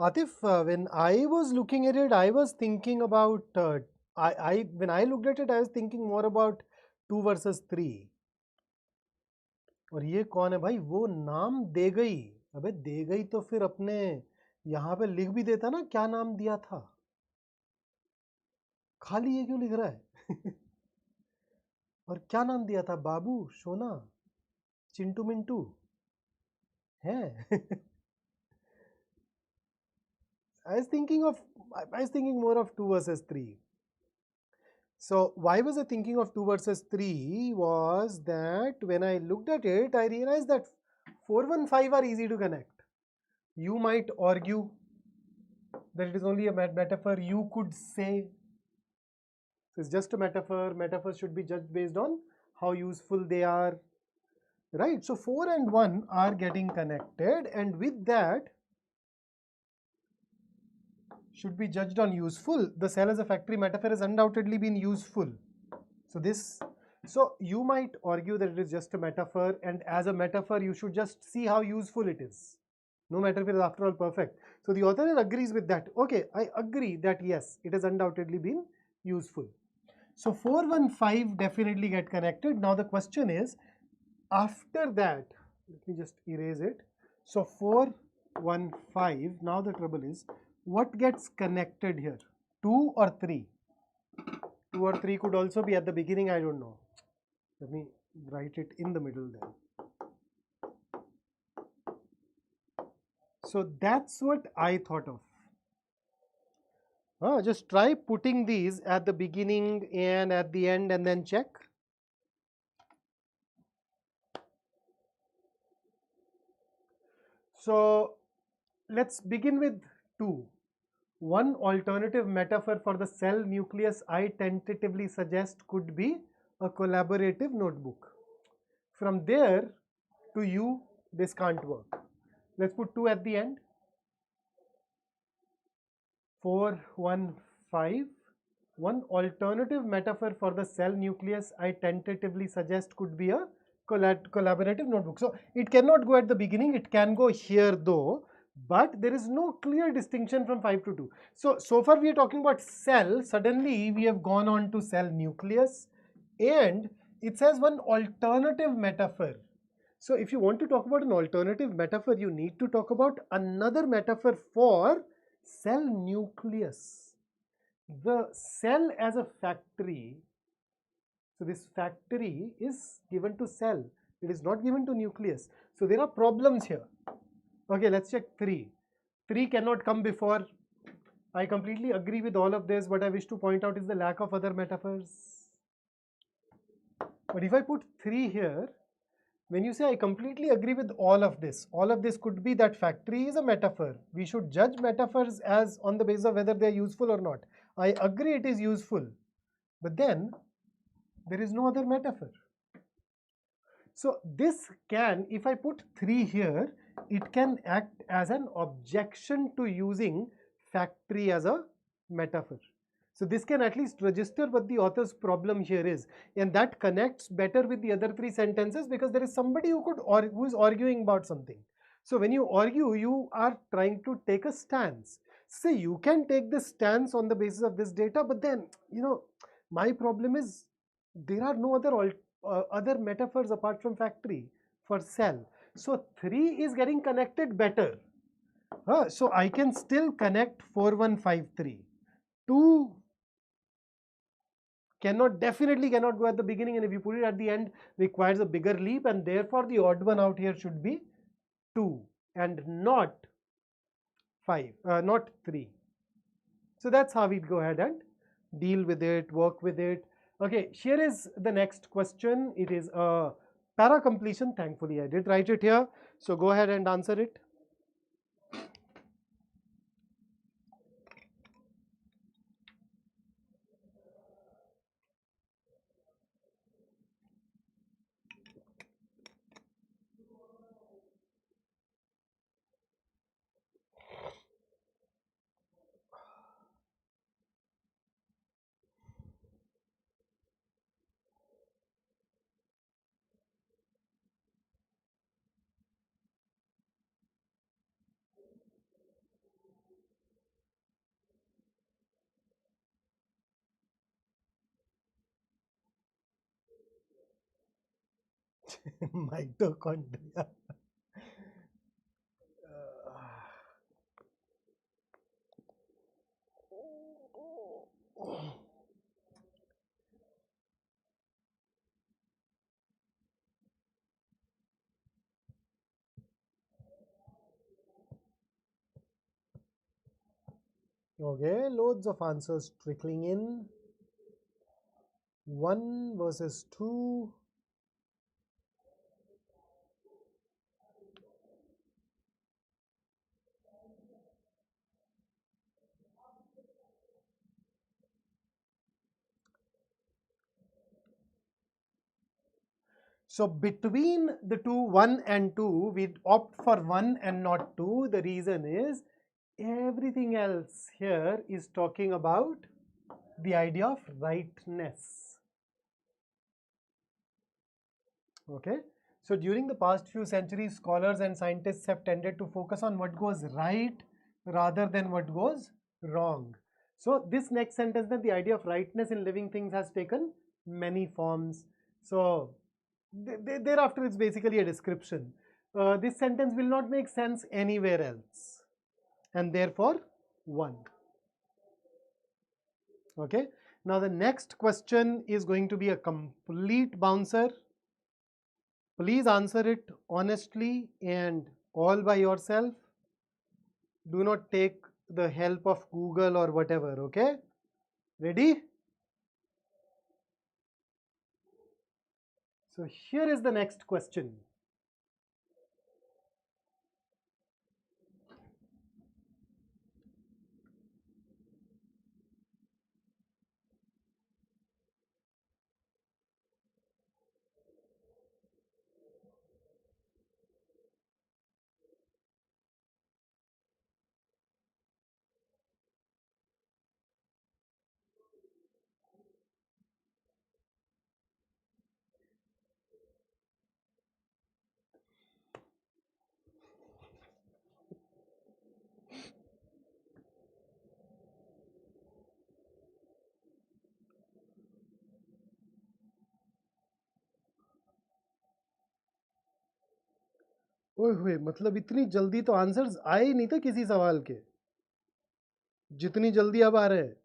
Atif, when I was looking at it, I was thinking about, when I looked at it, I was thinking more about 2 versus 3. और ये कौन है भाई? वो नाम दे गई. अबे दे गई तो फिर अपने यहाँ पे लिख भी देता ना क्या नाम दिया था. खाली ये क्यों लिख रहा है? और क्या नाम दिया था? बाबू, सोना, चिंटू मिंटू है. I was thinking more of 2 versus 3. So why was I thinking of 2 versus 3 was that when I looked at it, I realized that 4, 1, 5 are easy to connect. You might argue that it is only a metaphor. You could say it's just a metaphor. Metaphors should be judged based on how useful they are, right? So 4 and 1 are getting connected, and with that should be judged on useful. The cell as a factory metaphor has undoubtedly been useful. So you might argue that it is just a metaphor, and as a metaphor you should just see how useful it is. No metaphor is after all perfect. So the author agrees with that. Okay, I agree that yes, it has undoubtedly been useful. So 4, 1, 5 definitely get connected. Now the question is, after that, let me just erase it. So 4, 1, 5, now the trouble is, what gets connected here? 2 or 3? 2 or 3 could also be at the beginning, I don't know. Let me write it in the middle then. So that's what I thought of. Just try putting these at the beginning and at the end and then check. So let's begin with 2. One alternative metaphor for the cell nucleus I tentatively suggest could be a collaborative notebook. From there to you, this can't work. Let's put 2 at the end. 4, 1, 5. One alternative metaphor for the cell nucleus I tentatively suggest could be a collaborative notebook. So it cannot go at the beginning, it can go here though, but there is no clear distinction from 5 to 2. So far we are talking about cell, suddenly we have gone on to cell nucleus, and it says one alternative metaphor. So if you want to talk about an alternative metaphor, you need to talk about another metaphor for cell nucleus. The cell as a factory, so this factory is given to cell, it is not given to nucleus. So there are problems here. Okay, let's check 3. 3 cannot come before. I completely agree with all of this. What I wish to point out is the lack of other metaphors. But if I put 3 here, when you say I completely agree with all of this could be that factory is a metaphor. We should judge metaphors as on the basis of whether they are useful or not. I agree it is useful, but then there is no other metaphor. So this can, if I put 3 here, it can act as an objection to using factory as a metaphor. So this can at least register what the author's problem here is, and that connects better with the other 3 sentences because there is somebody who is arguing about something. So when you argue, you are trying to take a stance. Say you can take this stance on the basis of this data, but then my problem is there are no other metaphors apart from factory for cell. So 3 is getting connected better. So I can still connect 4153. 2 definitely cannot go at the beginning, and if you put it at the end, requires a bigger leap, and therefore the odd one out here should be 2 and not 5, not 3. So that's how we go ahead and deal with it, work with it. Okay, here is the next question. It is a para completion. Thankfully, I did write it here. So go ahead and answer it. Mitochondria. Okay, loads of answers trickling in. 1 versus 2. So between the two, 1 and 2, we opt for 1 and not 2. The reason is everything else here is talking about the idea of rightness. Okay. So during the past few centuries, scholars and scientists have tended to focus on what goes right rather than what goes wrong. So this next sentence, that the idea of rightness in living things has taken many forms. So thereafter it's basically a description. This sentence will not make sense anywhere else, and therefore 1. Okay. Now the next question is going to be a complete bouncer. Please answer it honestly and all by yourself. Do not take the help of Google or whatever, okay? Ready? So here is the next question. ओए हुए, मतलब इतनी जल्दी तो answers आए ही नहीं थे किसी सवाल के, जितनी जल्दी अब आ रहे हैं.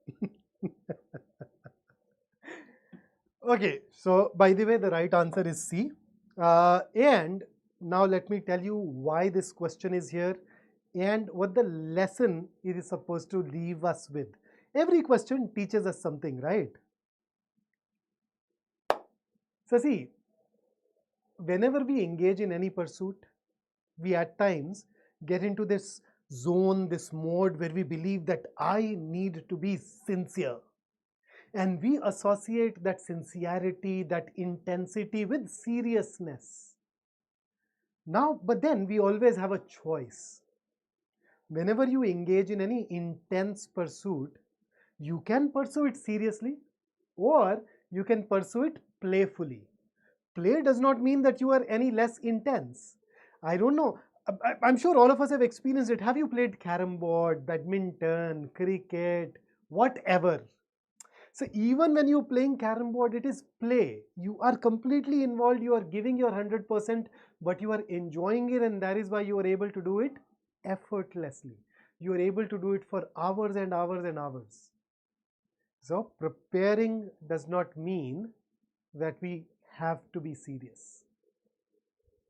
Okay, so by the way, the right answer is C. And now let me tell you why this question is here and what the lesson it is supposed to leave us with. Every question teaches us something, right? So see, whenever we engage in any pursuit, we at times get into this zone, this mode where we believe that I need to be sincere. And we associate that sincerity, that intensity with seriousness. Now, but then we always have a choice. Whenever you engage in any intense pursuit, you can pursue it seriously or you can pursue it playfully. Play does not mean that you are any less intense. I don't know. I'm sure all of us have experienced it. Have you played carom board, badminton, cricket, whatever? So even when you're playing carom board, it is play. You are completely involved. You are giving your 100%, but you are enjoying it, and that is why you are able to do it effortlessly. You are able to do it for hours and hours and hours. So preparing does not mean that we have to be serious.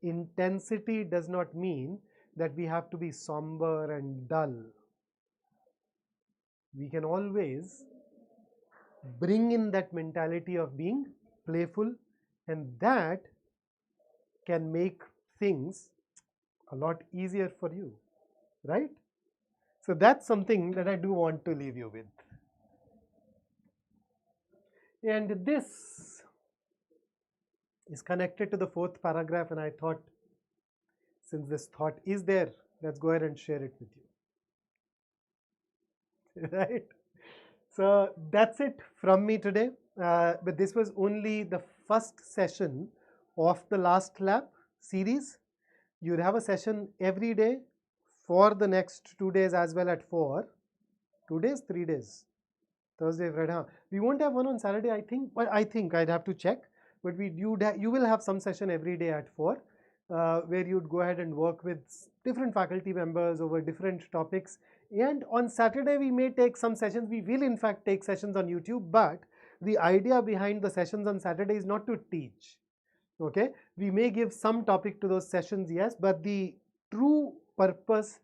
Intensity does not mean that we have to be somber and dull. We can always bring in that mentality of being playful, and that can make things a lot easier for you, right? So that's something that I do want to leave you with. And this is connected to the fourth paragraph, and I thought, since this thought is there, let's go ahead and share it with you. Right? So that's it from me today. But this was only the first session of the last lab series. You'll have a session every day for the next 2 days as well at 4. 2 days, 3 days. Thursday, Friday. We won't have one on Saturday, I think, but I think I'd have to check. But you will have some session every day at 4, where you'd go ahead and work with different faculty members over different topics. And on Saturday, we may take some sessions. We will, in fact, take sessions on YouTube. But the idea behind the sessions on Saturday is not to teach. Okay, we may give some topic to those sessions, yes, but the true purpose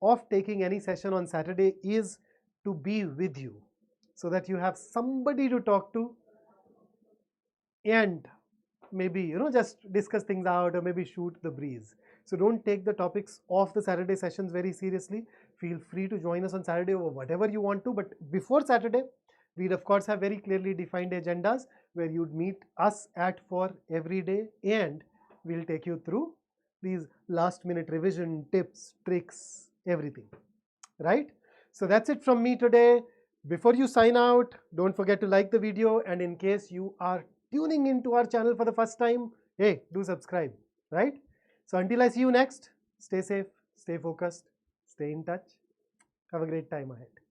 of taking any session on Saturday is to be with you, so that you have somebody to talk to and maybe just discuss things out or maybe shoot the breeze. So don't take the topics of the Saturday sessions very seriously. Feel free to join us on Saturday or whatever you want to, but before Saturday we'd of course have very clearly defined agendas where you'd meet us at 4 every day, and we'll take you through these last minute revision tips, tricks, everything, right? So that's it from me today. Before you sign out, don't forget to like the video, and in case you are tuning into our channel for the first time, hey, do subscribe, right? So until I see you next, stay safe, stay focused, stay in touch. Have a great time ahead.